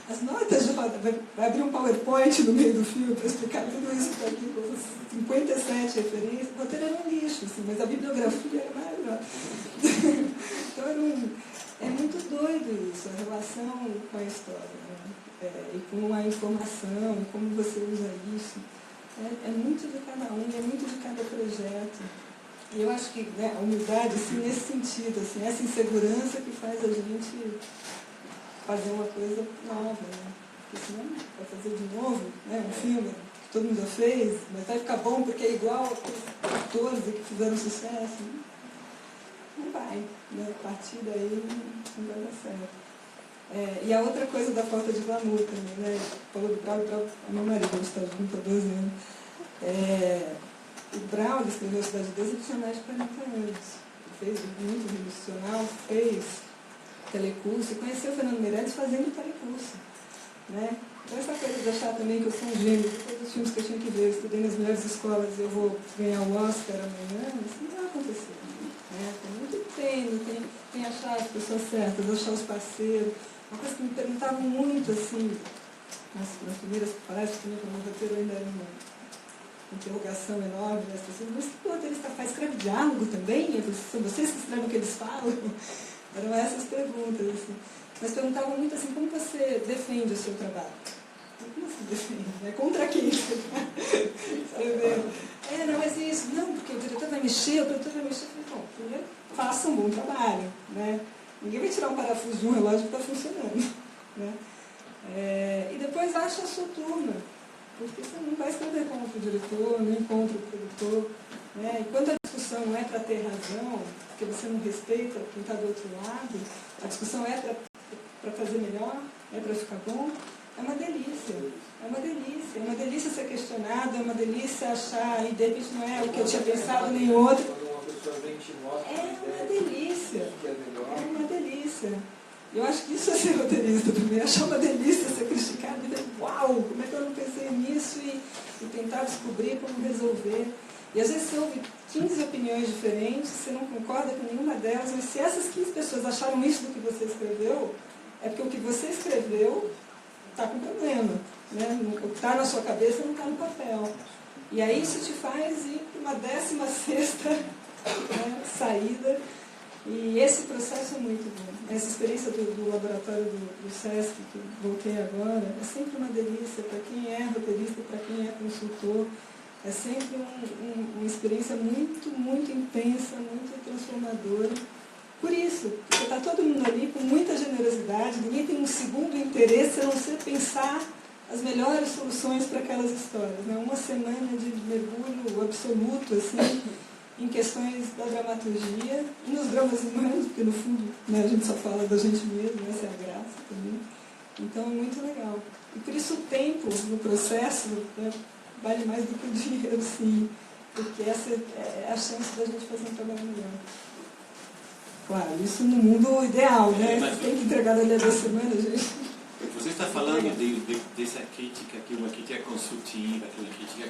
F: as notas de rodapé, vai abrir um PowerPoint no meio do filme para explicar tudo isso para aqui, com 57 referências. O roteiro era um lixo, assim, mas a bibliografia era maravilhosa. Então é muito doido isso, a relação com a história, né? E com a informação, e como você usa isso. É muito de cada um, é muito de cada projeto. E eu acho que, né, a humildade, assim, nesse sentido, assim, essa insegurança que faz a gente fazer uma coisa nova. Né? Porque senão vai fazer de novo, né, um filme que todo mundo já fez, mas vai ficar bom porque é igual aqueles 14 que fizeram sucesso. Né? Não vai, né? A partir daí não vai dar certo. E a outra coisa da falta de glamour também, né? Falou do Brau, meu marido, a gente está junto há 12 anos. O Brau, ele escreveu Cidade de Deus, ele tinha mais de 40 anos. Ele fez muito revolucionário, fez telecurso, e conheceu o Fernando Meirelles fazendo telecurso. Né? Então essa coisa de achar também que eu sou um gênio, todos os filmes que eu tinha que ver, eu estudei nas melhores escolas e eu vou ganhar o Oscar amanhã, isso não vai acontecer. Né? Tem muito treino, tem achar as pessoas certas, achar os parceiros. Uma coisa que me perguntavam muito, assim, nas primeiras palestras que eu no roteiro ainda era uma interrogação enorme, né? As pessoas, mas o que o roteirista faz? Escreve diálogo também? São vocês que escrevem o que eles falam? Eram essas perguntas, assim. Mas perguntavam muito assim, como você defende o seu trabalho? Como você defende? Né? Contra quem? Não, mas isso, não, porque o diretor vai mexer, o produtor vai mexer. Eu falei, bom, primeiro faça um bom trabalho, né? Ninguém vai tirar um parafuso de um relógio que está funcionando. Né? E depois acha a sua turma, porque você não vai escrever contra o diretor, nem contra o produtor. Né? E quando a discussão não é para ter razão, porque você não respeita quem está do outro lado, a discussão é para fazer melhor, é para ficar bom, é uma delícia. É uma delícia. É uma delícia ser questionado, é uma delícia achar, e de repente não é o que eu tinha pensado nem outro. É uma delícia. É uma delícia. Eu acho que isso é ser roteirista também, achar uma delícia ser criticado e dizer, uau, como é que eu não pensei nisso, e tentar descobrir como resolver. E às vezes você ouve 15 opiniões diferentes, você não concorda com nenhuma delas, mas se essas 15 pessoas acharam isso do que você escreveu, é porque o que você escreveu está com problema. Né? O que está na sua cabeça não está no papel. E aí isso te faz ir para uma 16ª saída. E esse processo é muito bom. Essa experiência do laboratório do SESC, que eu voltei agora, é sempre uma delícia para quem é roteirista, para quem é consultor. É sempre uma experiência muito, muito intensa, muito transformadora. Por isso, porque está todo mundo ali com muita generosidade, ninguém tem um segundo interesse a não ser pensar as melhores soluções para aquelas histórias. Né? Uma semana de mergulho absoluto, assim, em questões da dramaturgia, e nos dramas humanos, porque no fundo, né, a gente só fala da gente mesmo, essa é a graça também. Então é muito legal. E por isso o tempo no processo, né, vale mais do que o dinheiro, sim, porque essa é a chance da gente fazer um trabalho melhor. Claro, isso no mundo ideal, né?
H: Mas
F: tem que entregar dali a 2 semanas, gente.
H: Você está falando dessa crítica, que é uma crítica construtiva, que é uma crítica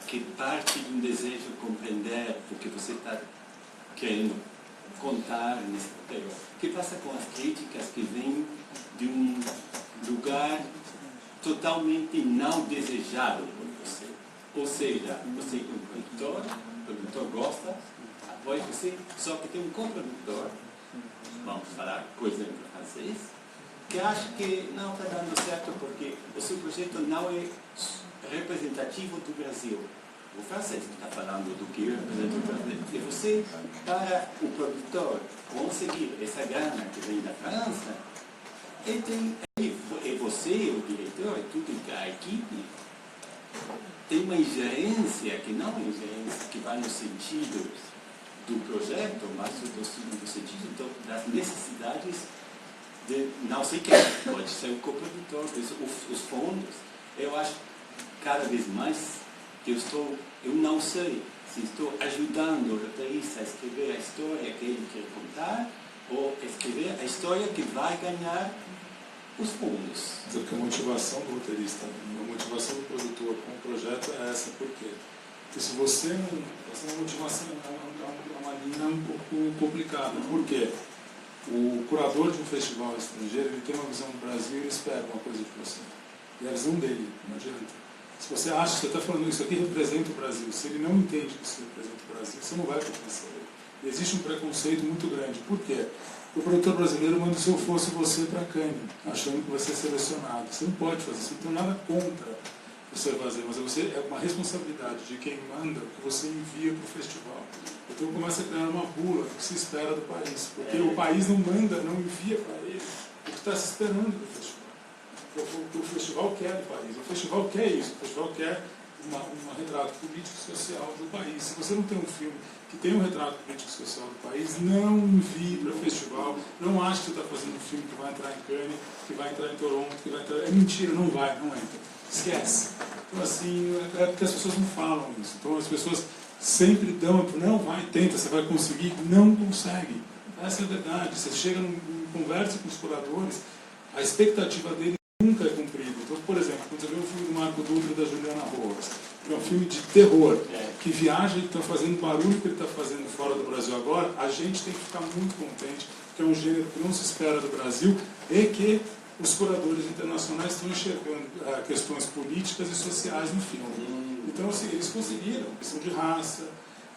H: que parte de um desejo de compreender o que você está querendo contar nesse papel. O que passa com as críticas que vêm de um lugar totalmente não desejado por você? Ou seja, você é um produtor gosta, apoia você, só que tem um coprodutor, vamos falar, por exemplo, francês, que acha que não está dando certo porque o seu projeto não é representativo do Brasil. O francês está falando do que representa o Brasil. E você, para o produtor conseguir essa grana que vem da França, e você, o diretor, e tudo a equipe, tem uma ingerência que não é uma ingerência que vai no sentido do projeto, mas no sentido das necessidades de não sei quem, pode ser o coprodutor, os fundos. Eu acho cada vez mais que eu não sei se estou ajudando o roteirista a escrever a história que ele quer contar ou escrever a história que vai ganhar os fundos.
G: Porque a motivação do roteirista, a motivação do produtor com o projeto é essa, por quê? Porque se você não... Essa motivação é uma linha um pouco complicada. Por quê? O curador de um festival estrangeiro, ele tem uma visão do Brasil e ele espera uma coisa de você. E a visão dele, não adianta. Se você acha que você está falando isso aqui representa o Brasil, se ele não entende que isso representa o Brasil, você não vai convencer ele. E existe um preconceito muito grande. Por quê? O produtor brasileiro manda, se eu fosse você, para Cannes, achando que vai ser selecionado. Você não pode fazer isso, não tem nada contra você fazer, mas é uma responsabilidade de quem manda que você envia para o festival. Então começa a criar uma bula do que se espera do país, porque o país não manda, não envia para ele o que está se esperando do festival. O que o festival quer do país, o festival quer isso, o festival quer um retrato político e social do país. Se você não tem um filme que tem um retrato político e social do país, não envie para o festival, não ache que você está fazendo um filme que vai entrar em Cannes, que vai entrar em Toronto, que vai entrar... É mentira, não vai, não entra. Esquece. Então assim, é porque as pessoas não falam isso. Então as pessoas sempre dão, não, vai, tenta, você vai conseguir, não consegue. Essa é a verdade. Você chega conversa com os curadores, a expectativa dele nunca é cumprida. Então, por exemplo, quando você vê o filme do Marco Dutra e da Juliana Rojas, que é um filme de terror, que viaja e está fazendo barulho que ele está fazendo fora do Brasil agora, a gente tem que ficar muito contente, que é um gênero que não se espera do Brasil e que os curadores internacionais estão enxergando questões políticas e sociais no filme. Então, assim, eles conseguiram, questão de raça,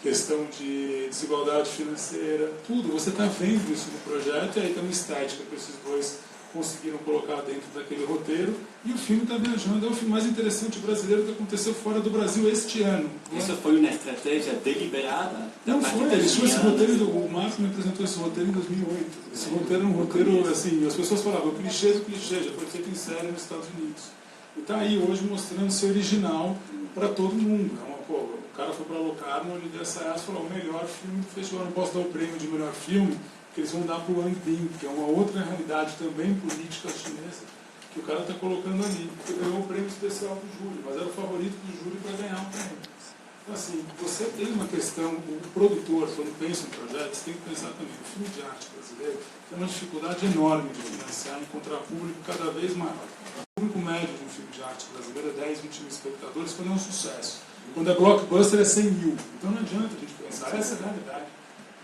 G: questão de desigualdade financeira, tudo. Você está vendo isso no projeto e aí tem uma estética que esses dois conseguiram colocar dentro daquele roteiro e o filme está viajando. É o filme mais interessante brasileiro que aconteceu fora do Brasil este ano.
H: Isso foi uma estratégia deliberada?
G: Não foi, esse roteiro, o Marco me apresentou esse roteiro em 2008. Esse roteiro é um roteiro, assim, as pessoas falavam, clichê do clichê, já foi feito em série nos Estados Unidos. E está aí hoje mostrando ser original para todo mundo. O cara foi para Locarno, ele deu essa e falou, o melhor filme do festival, não posso dar o prêmio de melhor filme, que eles vão dar para o Wang Bin, que é uma outra realidade também política chinesa, que o cara está colocando ali. Ele ganhou o prêmio especial do júri, mas era o favorito do júri para ganhar o prêmio. Então, assim, você tem uma questão, o produtor, quando pensa em projetos, tem que pensar também, o filme de arte brasileiro tem uma dificuldade enorme de financiar e encontrar público cada vez maior. O público médio de um filme de arte brasileiro é 10, 20 mil espectadores, quando é um sucesso. Quando é blockbuster é 100 mil. Então não adianta a gente pensar, essa é a realidade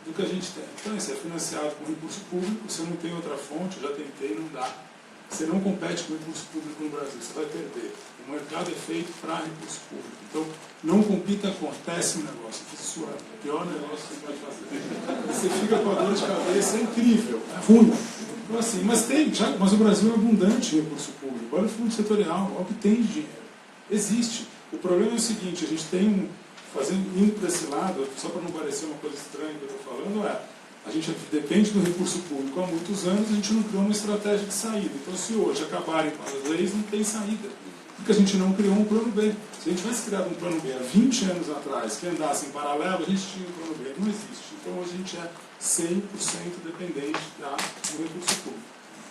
G: do que a gente tem. Então isso é financiado com recurso público, você não tem outra fonte, já tentei, não dá. Você não compete com recurso público no Brasil, você vai perder. O mercado é feito para recurso público. Então não compita com, péssimo negócio, isso é o pior negócio que você pode fazer. Você fica com a dor de cabeça, é incrível, é ruim. Então assim, mas o Brasil é abundante em recurso público. Olha o fundo setorial, olha o que tem de dinheiro. Existe. O problema é o seguinte, a gente tem indo para esse lado, só para não parecer uma coisa estranha que eu estou falando, a gente depende do recurso público há muitos anos, a gente não criou uma estratégia de saída. Então, se hoje acabarem com as leis, não tem saída. Porque a gente não criou um plano B. Se a gente tivesse criado um plano B há 20 anos atrás, que andasse em paralelo, a gente tinha um plano B. Não existe. Então hoje a gente é 100% dependente do recurso público.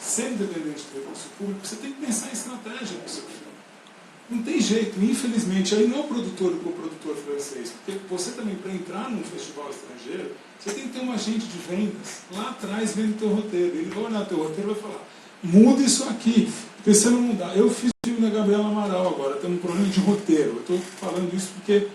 G: Sendo dependente do recurso público, você tem que pensar em estratégia para o seu filme. Não tem jeito, infelizmente. Aí não é o produtor e o coprodutor francês. Porque você também, para entrar num festival estrangeiro, você tem que ter um agente de vendas lá atrás vendo o teu roteiro. Ele vai olhar o teu roteiro e vai falar, muda isso aqui, porque se não mudar. Eu fiz o filme da Gabriela Amaral agora, tem um problema de roteiro. Eu estou falando isso porque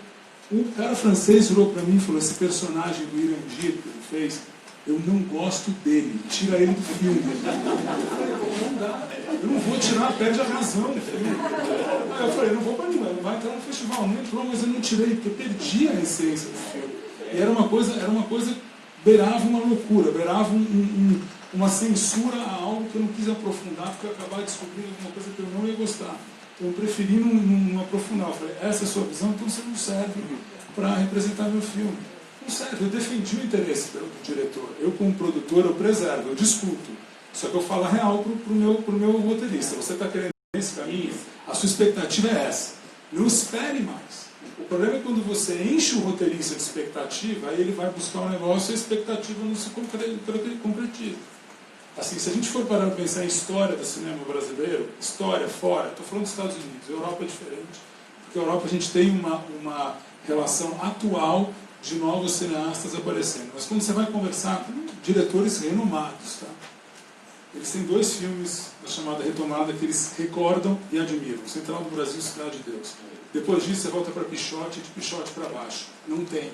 G: um cara francês virou para mim e falou, esse personagem do Irandir que ele fez, eu não gosto dele, tira ele do filme. Não dá, eu não vou tirar, perde a razão. Aí eu falei, não vou para ninguém, vai entrar no festival, não entrou, mas eu não tirei, porque eu perdi a essência do filme. E era uma coisa, beirava uma loucura, beirava uma censura a algo que eu não quis aprofundar, porque eu acabava descobrindo alguma coisa que eu não ia gostar. Então eu preferi não aprofundar. Eu falei, essa é a sua visão, então você não serve para representar meu filme. Não serve, eu defendi o interesse do diretor. Eu, como produtor, eu preservo, eu discuto. Só que eu falo a real pro meu roteirista. Você está querendo esse caminho? A sua expectativa é essa. Não espere mais. O problema é quando você enche o roteirista de expectativa, aí ele vai buscar um negócio e a expectativa não se concretiza. Assim, se a gente for parar para pensar em história do cinema brasileiro, história fora, estou falando dos Estados Unidos, a Europa é diferente. Porque a Europa a gente tem uma relação atual de novos cineastas aparecendo. Mas quando você vai conversar com diretores renomados, tá? Eles têm 2 filmes da chamada Retomada que eles recordam e admiram. Central do Brasil e Cidade de Deus. Depois disso você volta para Pichote e de Pichote para baixo. Não tem.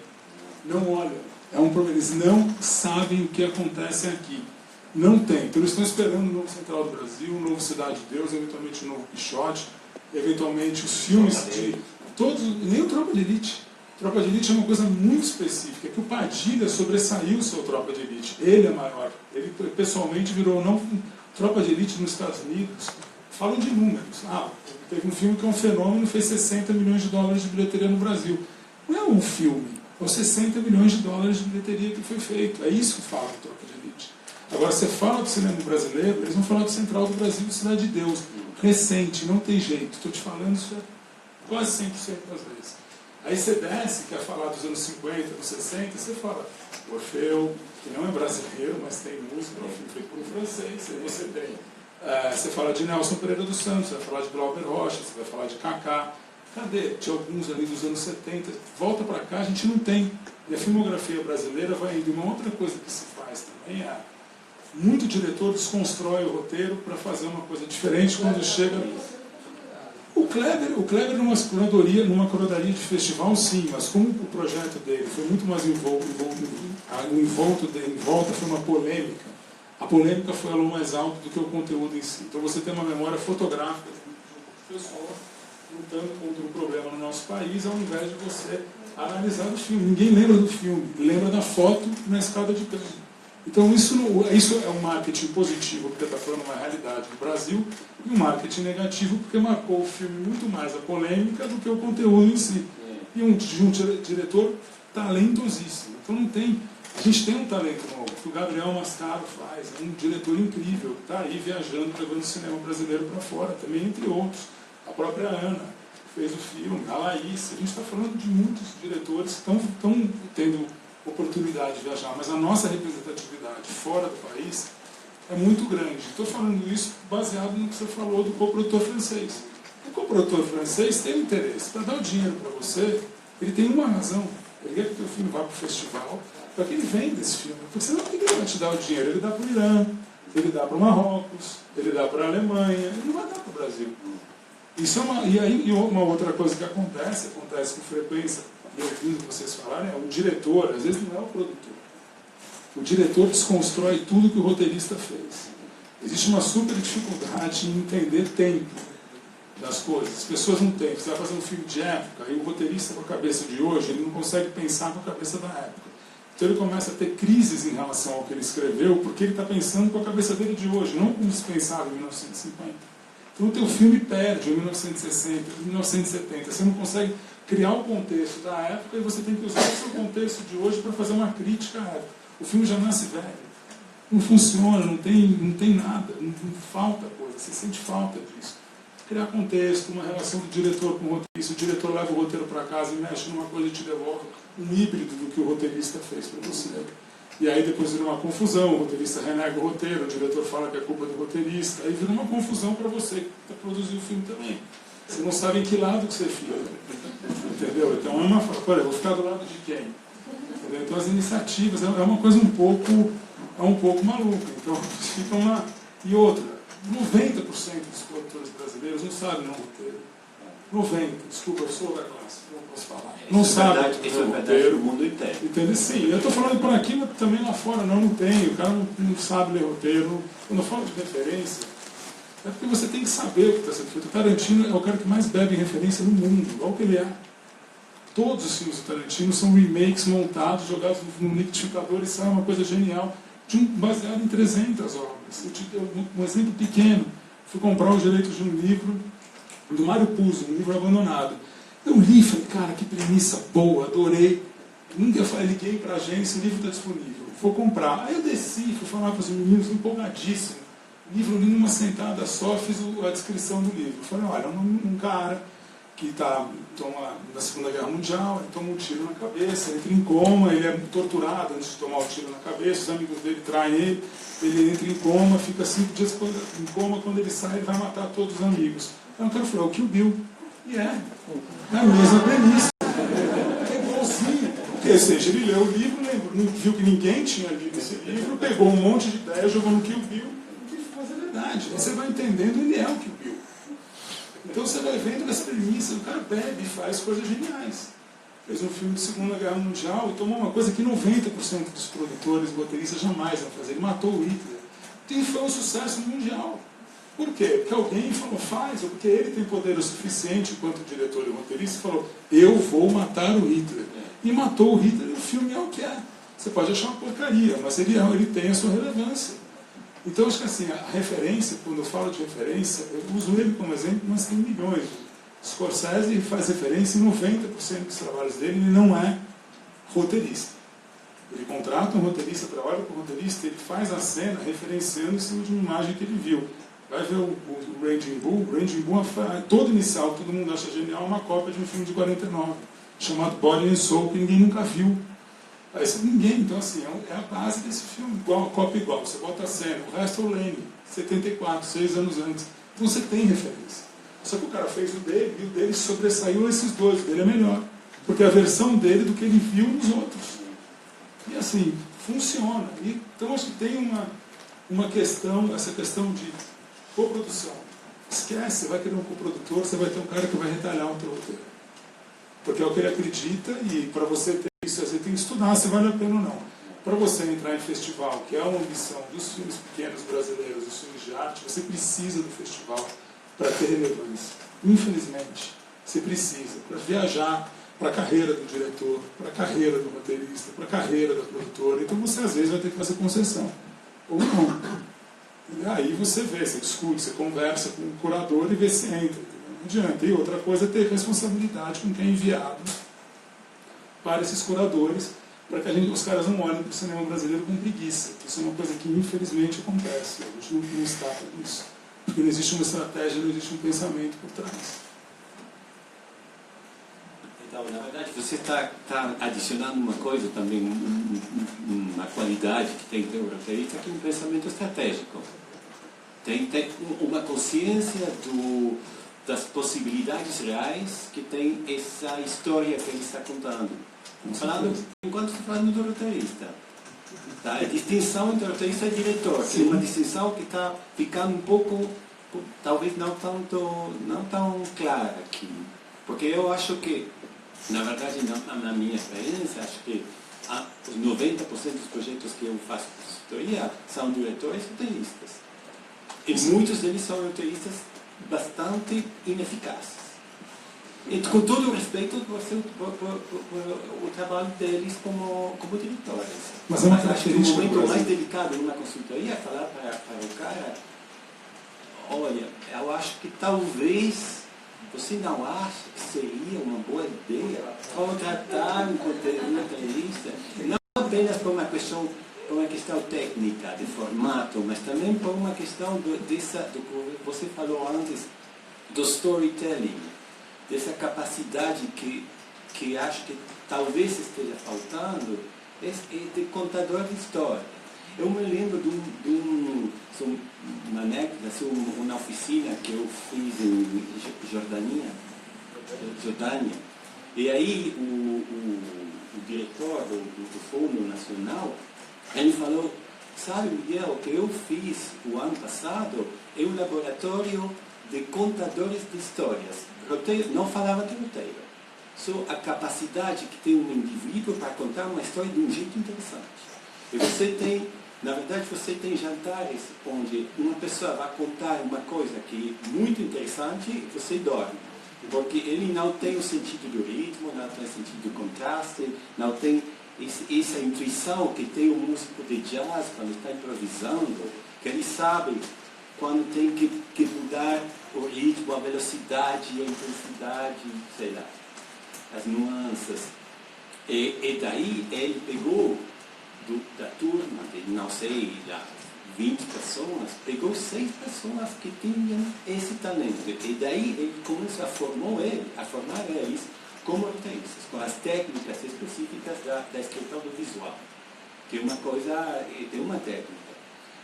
G: Não olham. É um problema. Eles não sabem o que acontece aqui. Não tem. Então eles estão esperando o novo Central do Brasil, o novo Cidade de Deus, eventualmente o novo Pichote, eventualmente os filmes de todos, nem o Tropa de Elite. Tropa de Elite é uma coisa muito específica, que o Padilha sobressaiu o seu Tropa de Elite. Ele é maior. Ele pessoalmente virou não Tropa de Elite nos Estados Unidos. Falam de números. Teve um filme que é um fenômeno, fez 60 milhões de dólares de bilheteria no Brasil. Não é um filme, é 60 milhões de dólares de bilheteria que foi feito. É isso que fala do Tropa de Elite. Agora, você fala do cinema brasileiro, eles vão falar do Central do Brasil e Cidade de Deus. Recente, não tem jeito. Estou te falando isso quase 100% das vezes. Aí você desce, quer falar dos anos 50, dos 60, você fala Orfeu, que não é brasileiro, mas tem música, é um filme feito por um francês. Aí você tem, você fala de Nelson Pereira dos Santos, você vai falar de Glauber Rocha, você vai falar de Kaká. Cadê? Tinha alguns ali dos anos 70. Volta para cá, a gente não tem. E a filmografia brasileira vai indo. E uma outra coisa que se faz também é muito diretor desconstrói o roteiro para fazer uma coisa diferente quando chega. O Kleber numa curadoria de festival, sim, mas como o projeto dele foi muito mais em volta foi uma polêmica, a polêmica foi algo mais alto do que o conteúdo em si. Então você tem uma memória fotográfica do pessoal lutando contra um problema no nosso país, ao invés de você analisar o filme. Ninguém lembra do filme, lembra da foto na escada de câmera. Então isso é um marketing positivo, porque está falando uma realidade do Brasil, e um marketing negativo, porque marcou o filme muito mais a polêmica do que o conteúdo em si. E um diretor talentosíssimo. Então não tem... A gente tem um talento novo, que o Gabriel Mascaro faz, é um diretor incrível, que está aí viajando, levando o cinema brasileiro para fora, também entre outros. A própria Ana fez o filme, a Laís. A gente está falando de muitos diretores que estão tendo oportunidade de viajar, mas a nossa representatividade fora do país é muito grande. Estou falando isso baseado no que você falou do coprodutor francês. O coprodutor francês tem interesse. Para dar o dinheiro para você, ele tem uma razão. Ele quer que o teu filme vá para o festival, para que ele venda esse filme. Porque senão ele vai te dar o dinheiro. Ele dá para o Irã, ele dá para o Marrocos, ele dá para a Alemanha, ele não vai dar para o Brasil. Isso é e uma outra coisa que acontece com frequência, e ouvindo vocês falarem, o diretor, às vezes não é o produtor. O diretor desconstrói tudo que o roteirista fez. Existe uma super dificuldade em entender tempo das coisas. As pessoas não têm. Você vai fazer um filme de época, e o roteirista com a cabeça de hoje, ele não consegue pensar com a cabeça da época. Então ele começa a ter crises em relação ao que ele escreveu, porque ele está pensando com a cabeça dele de hoje, não como se pensava em 1950. Então o teu filme perde em 1960, em 1970. Você não consegue criar o contexto da época e você tem que usar o seu contexto de hoje para fazer uma crítica à época. O filme já nasce velho. Não funciona, não tem nada, não falta coisa, você sente falta disso. criar contexto, uma relação do diretor com o roteirista, o diretor leva o roteiro para casa e mexe numa coisa e te devolve um híbrido do que o roteirista fez para você. E aí depois vira uma confusão, o roteirista renega o roteiro, o diretor fala que é culpa do roteirista, aí vira uma confusão para você que está produzindo o filme também. Você não sabe em que lado que você fica, entendeu? Então é uma fala, olha, eu vou ficar do lado de quem? Entendeu? Então as iniciativas, é uma coisa um pouco maluca, então ficam lá. E outra, 90% dos produtores brasileiros não sabem não roteiro. 90%, desculpa, eu sou da classe, não posso falar. Não sabem
H: isso é verdade no mundo inteiro.
G: Entende? Sim, eu estou falando por aqui, mas também lá fora não tem. O cara não sabe ler roteiro. Quando eu falo de referência, é porque você tem que saber o que está sendo feito. O Tarantino é o cara que mais bebe referência no mundo, igual que ele é. Todos os filmes do Tarantino são remakes montados, jogados no liquidificador e sai uma coisa genial, baseado em 300 obras. Eu te dei um exemplo pequeno. Fui comprar os direitos de um livro do Mário Puzo, um livro abandonado. Eu li e falei, cara, que premissa boa, adorei. Nunca falei, liguei para a agência, o livro está disponível, vou comprar. Aí eu desci, fui falar para os meninos, empolgadíssimo. O livro li numa sentada só, fiz a descrição do livro. Falei, olha, um cara que toma na Segunda Guerra Mundial, ele toma um tiro na cabeça, entra em coma, ele é torturado antes de tomar o tiro na cabeça, os amigos dele traem ele entra em coma, fica 5 dias em coma, quando ele sai, ele vai matar todos os amigos. Então o cara falou, é o Kill Bill. E é a mesma premissa. É igualzinho. Ou seja, ele leu o livro, viu que ninguém tinha lido esse livro, pegou um monte de ideias, jogou no Kill Bill, e faz a verdade. Aí você vai entendendo, ele é o Kill Bill. Então você vai vendo as premissas, o cara bebe e faz coisas geniais. Fez um filme de Segunda Guerra Mundial e tomou uma coisa que 90% dos produtores e roteiristas jamais vão fazer. Ele matou o Hitler. E foi um sucesso mundial. Por quê? Porque alguém falou, faz, ou porque ele tem poder o suficiente, enquanto diretor e roteirista, falou, eu vou matar o Hitler. E matou o Hitler, e o filme é o que é. Você pode achar uma porcaria, mas ele tem a sua relevância. Então, acho que assim, a referência, quando eu falo de referência, eu uso ele como exemplo, mas tem milhões. Scorsese faz referência em 90% dos trabalhos dele, ele não é roteirista. Ele contrata um roteirista, trabalha com o roteirista, ele faz a cena referenciando em cima de uma imagem que ele viu. Vai ver o Raging Bull, todo inicial, todo mundo acha genial, uma cópia de um filme de 49, chamado Body and Soul, que ninguém nunca viu. Aí ninguém, então assim, é a base desse filme, cópia igual, você bota a cena, o resto é o Lane, 74, 6 anos antes. Então você tem referência. Só que o cara fez o dele, e o dele sobressaiu esses dois, o dele é melhor. Porque é a versão dele do que ele viu nos outros. E assim, funciona. E, então acho que tem uma questão, essa questão de coprodução. Esquece, você vai querer um coprodutor, você vai ter um cara que vai retalhar um teu roteiro. Porque é o que ele acredita, e para você ter isso, você tem que estudar se vale a pena ou não. Para você entrar em festival, que é uma ambição dos filmes pequenos brasileiros, dos filmes de arte, você precisa do festival para ter relevância. Infelizmente, você precisa, para viajar, para a carreira do diretor, para a carreira do roteirista, para a carreira da produtora. Então você às vezes vai ter que fazer concessão. Ou não. E aí você vê, você discute, você conversa com o curador e vê se entra. Não adianta. E outra coisa é ter responsabilidade com quem é enviado para esses curadores, para que os caras não olhem para o cinema brasileiro com preguiça. Isso é uma coisa que infelizmente acontece. A gente não está com isso. Porque não existe uma estratégia, não existe um pensamento por trás.
H: Então, na verdade, você está adicionando uma coisa também, uma qualidade que tem que ter o roteirista, que é um pensamento estratégico. Tem uma consciência das possibilidades reais que tem essa história que ele está contando. Enquanto está falando do roteirista. Tá? A distinção entre roteirista e diretor, que é uma distinção que está ficando um pouco, talvez não tão clara aqui. Porque eu acho que, na verdade, na minha experiência, acho que os 90% dos projetos que eu faço consultoria são diretores roteiristas. E muitos deles são roteiristas bastante ineficazes. E com todo o respeito por o trabalho deles como diretores.
G: Mas é uma
H: acho que o
G: característica
H: momento mais delicado numa consultoria é falar para o cara, olha, eu acho que talvez você não acha que seria uma boa ideia contratar um roteirista, não apenas por uma questão técnica, de formato, mas também por uma questão do que você falou antes, do storytelling, dessa capacidade que acho que talvez esteja faltando, é de contador de história. Eu me lembro de uma anécdota, uma oficina que eu fiz em Jordânia, e aí o diretor do Fundo Nacional, ele falou: sabe, Miguel, o que eu fiz o ano passado é um laboratório de contadores de histórias. Roteiro, não falava de roteiro, só a capacidade que tem um indivíduo para contar uma história de um jeito interessante. E você tem, na verdade, você tem jantares onde uma pessoa vai contar uma coisa que é muito interessante e você dorme. Porque ele não tem o sentido do ritmo, não tem o sentido do contraste, não tem essa intuição que tem o músico de jazz quando está improvisando, que ele sabe quando tem que mudar o ritmo, a velocidade, a intensidade, sei lá, as nuances. E daí ele pegou da turma, de não sei, lá, 20 pessoas, pegou 6 pessoas que tinham esse talento. E daí ele começou a formar eles como roteiristas, com as técnicas específicas da escrita audiovisual, que é uma coisa, é uma técnica.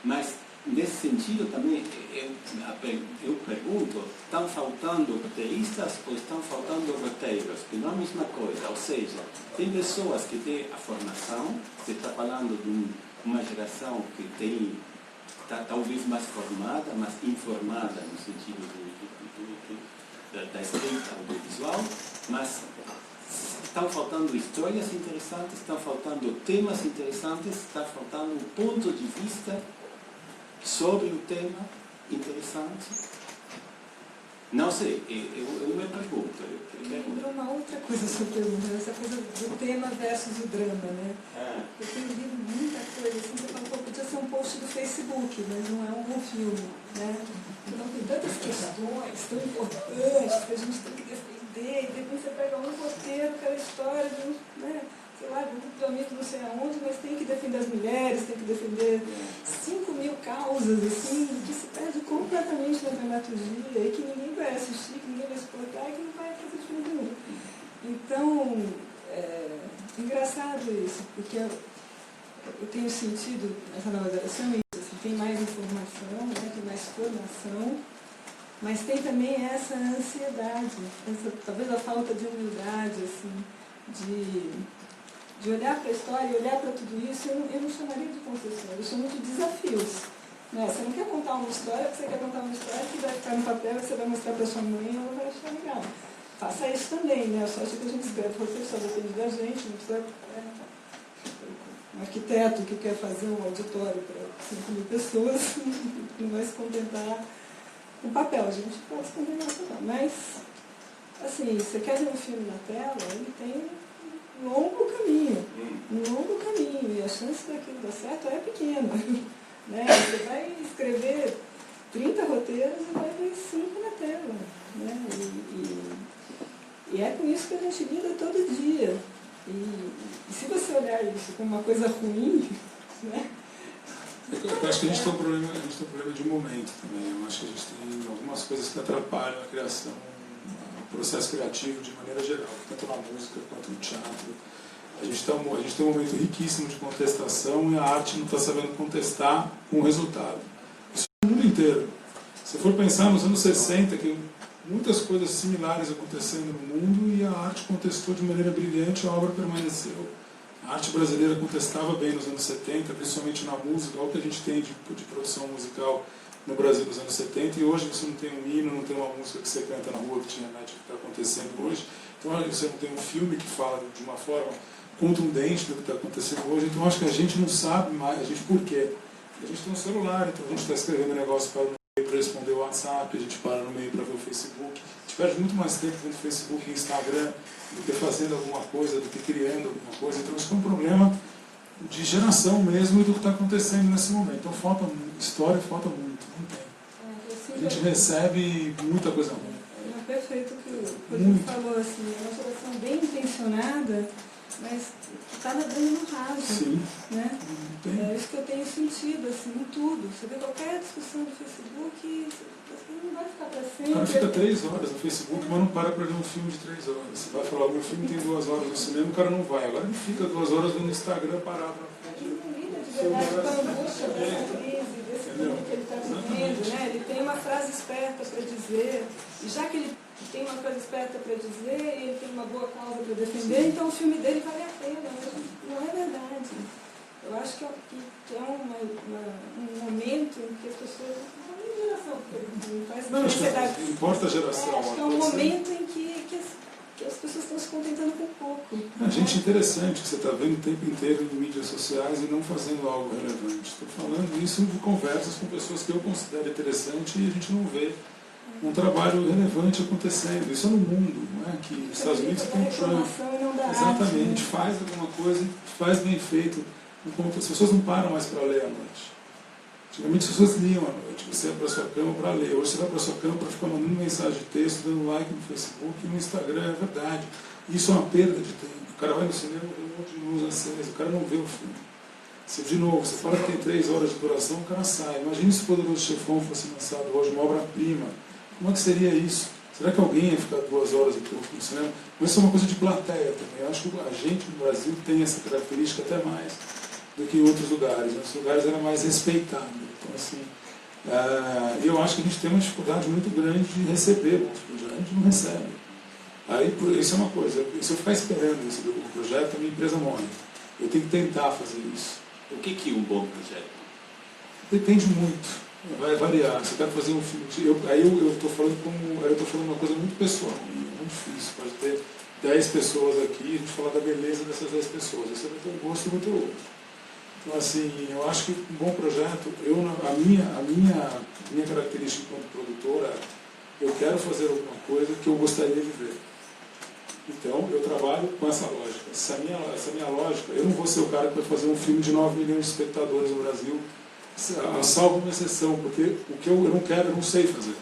H: Mas, nesse sentido também, eu pergunto, estão faltando roteiristas ou estão faltando roteiros? Que não é a mesma coisa. Ou seja, tem pessoas que têm a formação, você está falando de uma geração que está talvez mais formada, mais informada no sentido da escrita audiovisual, mas estão faltando histórias interessantes, estão faltando temas interessantes, está faltando um ponto de vista sobre o tema interessante. Não sei, eu me pergunto.
F: Lembrou uma outra coisa sobre essa coisa do tema versus o drama, né? Eu tenho lido muita coisa, assim, você fala, podia ser um post do Facebook, mas não é um bom filme, né? Então tem tantas questões tão importantes que a gente tem que defender, e depois você pega um roteiro, aquela história de né? Sei lá, grupo de amigos não sei aonde, mas tem que defender as mulheres, tem que defender 5.000 causas, assim, que se perde completamente na dramaturgia e que ninguém vai assistir, que ninguém vai exportar e que não vai fazer diferença nenhuma. Então, engraçado isso, porque eu tenho sentido nessa nova geração isso, assim, tem mais informação, né, tem mais formação, mas tem também essa ansiedade, talvez a falta de humildade, assim, de olhar para a história e olhar para tudo isso. Eu não chamaria de concessão, eu chamo de desafios. Né? Você não quer contar uma história, você quer contar uma história que vai ficar no papel, que você vai mostrar para sua mãe e ela vai achar legal. Faça isso também, né? Eu só acho que a gente escreve roteiro, só depende da gente, não precisa... Um arquiteto que quer fazer um auditório para 5.000 pessoas não vai se contentar com papel, a gente pode se contentar com papel. Mas, assim, você quer ver um filme na tela, ele tem um longo caminho, e a chance daquilo dar certo é pequena. Né? Você vai escrever 30 roteiros e vai ver 5 na tela. Né? E é com isso que a gente lida todo dia. E se você olhar isso como uma coisa ruim, né?
G: Eu acho que a gente tem um problema de momento também. Eu acho que a gente tem algumas coisas que atrapalham a criação, o processo criativo de maneira geral, tanto na música quanto no teatro. A gente tem um momento riquíssimo de contestação e a arte não está sabendo contestar um resultado. Isso no mundo inteiro. Se for pensar nos anos 60, que muitas coisas similares acontecendo no mundo e a arte contestou de maneira brilhante, a obra permaneceu. A arte brasileira contestava bem nos anos 70, principalmente na música, olha o que a gente tem de produção musical no Brasil nos anos 70, e hoje você não tem um hino, não tem uma música que você canta na rua, que tinha que está acontecendo hoje. Então você não tem um filme que fala de uma forma contundente do que está acontecendo hoje. Então acho que a gente não sabe mais, por quê? A gente tem um celular, então a gente está escrevendo um negócio para responder o WhatsApp, a gente para no meio para ver o Facebook. A gente perde muito mais tempo vendo Facebook e Instagram do que fazendo alguma coisa, do que criando alguma coisa. Então isso é um problema de geração mesmo do que está acontecendo nesse momento. Então falta história, falta muito, não tem. A gente recebe muita coisa ruim.
F: É perfeito o que o Rodrigo falou, assim, é uma geração bem intencionada, mas está nadando no raso.
G: Sim.
F: Né?
G: Tem.
F: É isso que eu tenho sentido, assim, em tudo. Você vê qualquer discussão do Facebook, você não vai ficar para sempre.
G: O cara fica 3 horas no Facebook, mas não para ver um filme de 3 horas. Você vai falar, meu filme tem 2 horas no cinema, o cara não vai. Agora ele fica 2 horas no Instagram parado na frente.
F: Ele não lida de verdade com a angústia dessa crise, desse mundo que ele está vivendo. Né? Ele tem uma frase esperta para dizer, e já que ele tem uma coisa esperta para dizer, e ele tem uma boa causa para defender, então o filme dele vale a pena. Mas não é verdade. Eu acho que é um momento em que as pessoas... Não é geração, porque não faz
G: Não, acho
F: diferença.
G: que importa a geração.
F: Acho que é um momento em que as pessoas estão se contentando com pouco.
G: Gente, interessante que você está vendo o tempo inteiro em mídias sociais e não fazendo algo relevante. Estou falando isso de conversas com pessoas que eu considero interessante e a gente não vê um trabalho relevante acontecendo. Isso é no mundo, não é? Que os Estados Unidos tem um Trump. Exatamente, faz alguma coisa, faz bem feito. As pessoas não param mais para ler à noite. Antigamente as pessoas liam à noite. Você ia para a sua cama para ler. Hoje você vai para a sua cama para ficar mandando mensagem de texto, dando like no Facebook e no Instagram. É verdade. Isso é uma perda de tempo. O cara vai no cinema e vê um monte de luz acesa. O cara não vê o filme. Se, de novo, você fala que tem 3 horas de duração, o cara sai. Imagina se o Poderoso Chefão fosse lançado hoje, uma obra-prima. Como é que seria isso? Será que alguém ia ficar 2 horas e pouco no cinema? Mas isso é uma coisa de plateia também. Eu acho que a gente no Brasil tem essa característica até mais do que em outros lugares. Em outros lugares era mais respeitado. Então, assim, eu acho que a gente tem uma dificuldade muito grande de receber bons projetos. A gente não recebe. Aí, isso é uma coisa. Se eu ficar esperando receber um projeto, a minha empresa morre. Eu tenho que tentar fazer isso.
H: O que é um bom projeto?
G: Depende muito. Vai variar. Se eu quero fazer um filme... eu estou falando uma coisa muito pessoal. Muito difícil. Pode ter 10 pessoas aqui e a gente falar da beleza dessas 10 pessoas. Você vai ter um gosto e vai ter outro. Então, assim, eu acho que um bom projeto, a minha característica enquanto produtora, eu quero fazer alguma coisa que eu gostaria de ver. Então, eu trabalho com essa lógica. Essa minha lógica, eu não vou ser o cara que vai fazer um filme de 9 milhões de espectadores no Brasil, salvo uma exceção, porque o que eu não quero, eu não sei fazer.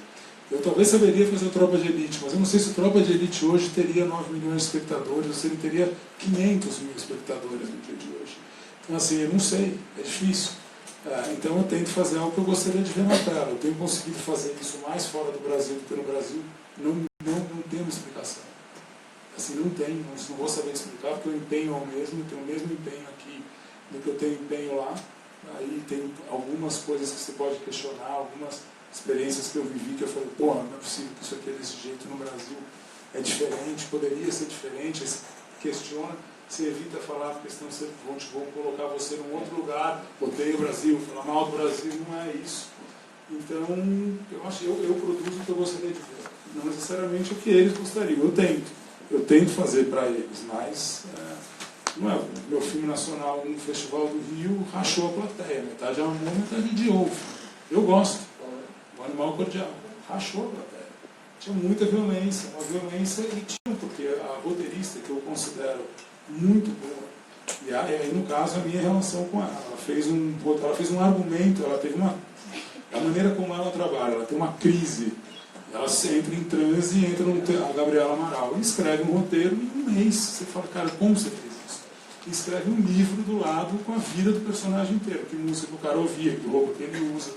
G: Eu talvez saberia fazer o Tropa de Elite, mas eu não sei se o Tropa de Elite hoje teria 9 milhões de espectadores, ou se ele teria 500 mil espectadores no dia de hoje. Então, assim, eu não sei, é difícil. Então, eu tento fazer algo que eu gostaria de ver na tela. Eu tenho conseguido fazer isso mais fora do Brasil do que no Brasil. Não tem uma explicação. Assim, não vou saber explicar, porque o empenho é o mesmo, eu tenho o mesmo empenho aqui do que eu tenho empenho lá. Aí tem algumas coisas que você pode questionar, algumas experiências que eu vivi que eu falei, pô, não é possível que isso aqui é desse jeito no Brasil. É diferente, poderia ser diferente, você questiona. Você evita falar, porque senão vão colocar você num outro lugar, odeio o Brasil, falar mal do Brasil, não é isso. Então, eu produzo o que eu gostaria de ver. Não necessariamente o que eles gostariam. Eu tento fazer para eles, mas não é. Meu filme nacional no Festival do Rio rachou a plateia. Metade amor, metade de ovo. Eu gosto. O Animal Cordial. Rachou a plateia. Tinha muita violência. Uma violência e tinha, porque a roteirista, que eu considero muito boa. E aí, no caso, a minha relação com ela. Ela fez um argumento, ela teve a maneira como ela trabalha, ela tem uma crise. Ela entra em transe e entra a Gabriela Amaral e escreve um roteiro em um mês. Você fala, cara, como você fez isso? E escreve um livro do lado com a vida do personagem inteiro. Que música o cara ouvia, que roupa que ele usa.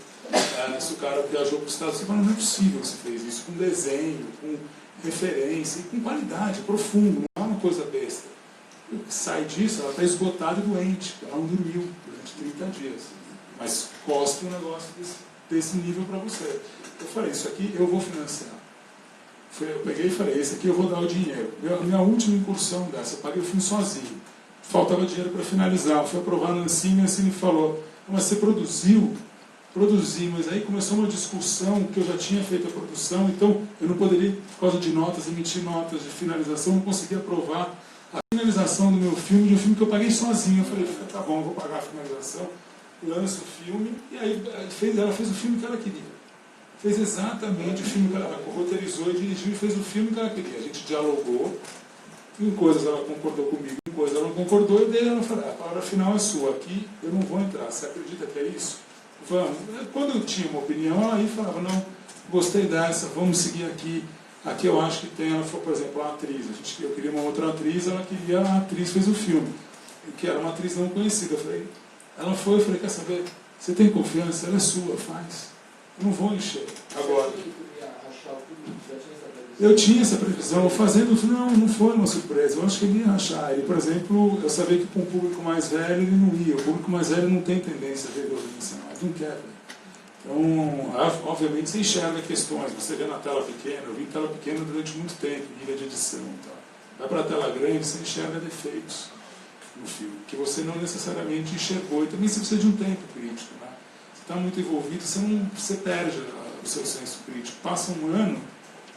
G: Se o cara viajou para os Estados Unidos, você fala, não é possível que você fez isso com desenho, com referência e com qualidade, profundo, não é uma coisa besta. Sai disso, ela está esgotada e doente, ela não dormiu durante 30 dias. Mas cospe um negócio desse nível para você. Eu falei, isso aqui eu vou financiar. Eu peguei e falei, esse aqui eu vou dar o dinheiro. Minha última incursão dessa, eu paguei o filme sozinho. Faltava dinheiro para finalizar. Eu fui aprovar na Ancine e a Ancine falou, mas você produziu? Produzi, mas aí começou uma discussão que eu já tinha feito a produção, então eu não poderia, por causa de notas, emitir notas de finalização, não conseguia aprovar a finalização do meu filme, de um filme que eu paguei sozinho. Eu falei, tá bom, vou pagar a finalização, lanço o filme, e aí ela fez o filme que ela queria. Fez exatamente o filme que ela roteirizou e dirigiu e fez o filme que ela queria. A gente dialogou, em coisas ela concordou comigo, em coisas ela não concordou, e daí ela falou, a palavra final é sua, aqui eu não vou entrar, você acredita que é isso? Vamos. Quando eu tinha uma opinião, ela aí falava, não, gostei dessa, vamos seguir aqui. Aqui eu acho que tem, ela foi, por exemplo, a atriz. Eu queria uma outra atriz, ela queria, a atriz fez o filme. Que era uma atriz não conhecida. Eu falei, quer saber? Você tem confiança? Ela é sua, faz. Eu não vou encher. Agora, eu tinha essa previsão, fazendo, não foi uma surpresa. Eu acho que ele ia achar. Ele, por exemplo, eu sabia que para um público mais velho ele não ia. O público mais velho não tem tendência a ver violência mais, não quer ver. Então, obviamente, você enxerga questões. Você vê na tela pequena, eu vi tela pequena durante muito tempo, ilha de edição. Tá? Vai para a tela grande, você enxerga defeitos no filme, que você não necessariamente enxergou. E também você precisa de um tempo crítico. Né? Você está muito envolvido, você perde o seu senso crítico. Passa um ano,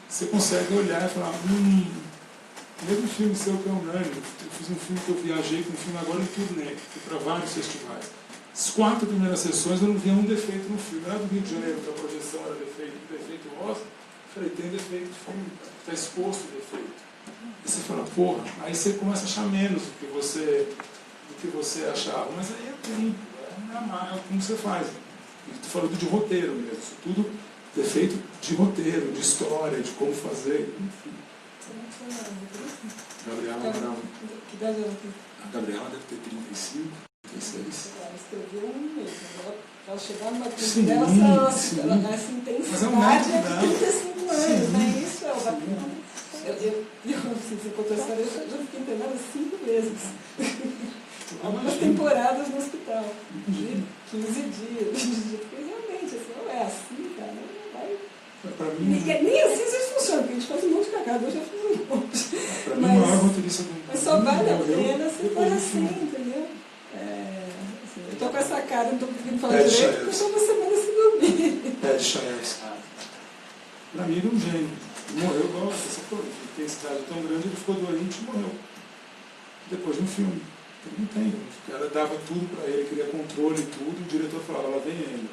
G: você consegue olhar e falar, mesmo filme seu que é unânime, eu fiz um filme que eu viajei com um filme agora em turnê, fui para vários festivais. As 4 primeiras sessões eu não via um defeito no filme. Era do Rio de Janeiro, que a projeção era defeito rosa. Eu falei, tem defeito no filme, está exposto o defeito. E você fala, porra, aí você começa a achar menos do que você achava. Mas aí é tempo, é como você faz. Estou falando de roteiro mesmo, isso tudo defeito de roteiro, de história, de como fazer, enfim. Gabriela Brown.
F: Que idade ela tem?
G: A Gabriela deve ter 35, 36.
F: Ela escreveu um mês, ela chegar numa
G: Sim,
F: dela,
G: sim.
F: essa intensidade
G: Mas é um método
F: é de
G: dela.
F: 35 anos,
G: Sim.
F: né? Isso é o bacana. Você contou a história, eu já fiquei internada 5 vezes. Algumas temporadas no hospital, de 15 dias. Porque realmente, assim, não é assim, cara, não vai.
G: Pra mim,
F: Nem assim às vezes funciona, porque a gente faz um monte de cagada, eu já fiz um monte.
G: pra mim o maior roteirista do mundo.
F: Mas só vale a pena se for assim, entendeu? Assim, eu tô com essa cara, não tô conseguindo falar direito, porque eu tô uma semana sem dormir.
G: Ed Chayefsky. Pra mim ele é um gênio. Ele morreu igual essa coisa. Ele tem esse caso tão grande, ele ficou doente e morreu. Depois de um filme. Ele não tem. O cara dava tudo pra ele, queria controle e tudo, e o diretor falava, lá vem ele.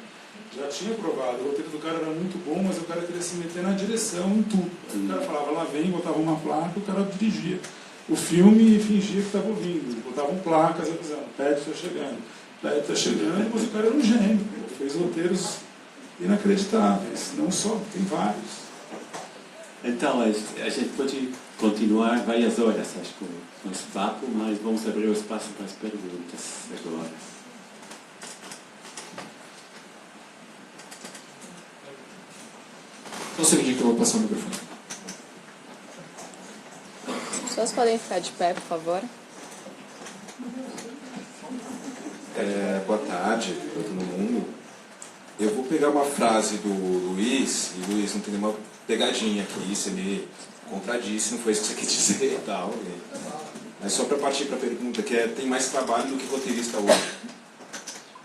G: Já tinha provado, o roteiro do cara era muito bom, mas o cara queria se meter na direção, em tudo. Aí o cara falava, lá vem, botava uma placa, o cara dirigia. O filme fingia que estava ouvindo, botavam placas avisando, Pet está chegando, mas o cara era um gênio, ele fez roteiros inacreditáveis, não só, tem vários.
H: Então, a gente pode continuar várias horas, acho, com esse papo, mas vamos abrir o espaço para as perguntas agora.
I: Então, você que eu vou passar o microfone.
J: As pessoas podem ficar de pé, por favor.
K: Boa tarde para todo mundo. Eu vou pegar uma frase do Luiz, e Luiz, não tem nenhuma pegadinha aqui, você me contradisse, não foi isso que você quis dizer e tal. Mas só para partir para a pergunta, que tem mais trabalho do que roteirista hoje.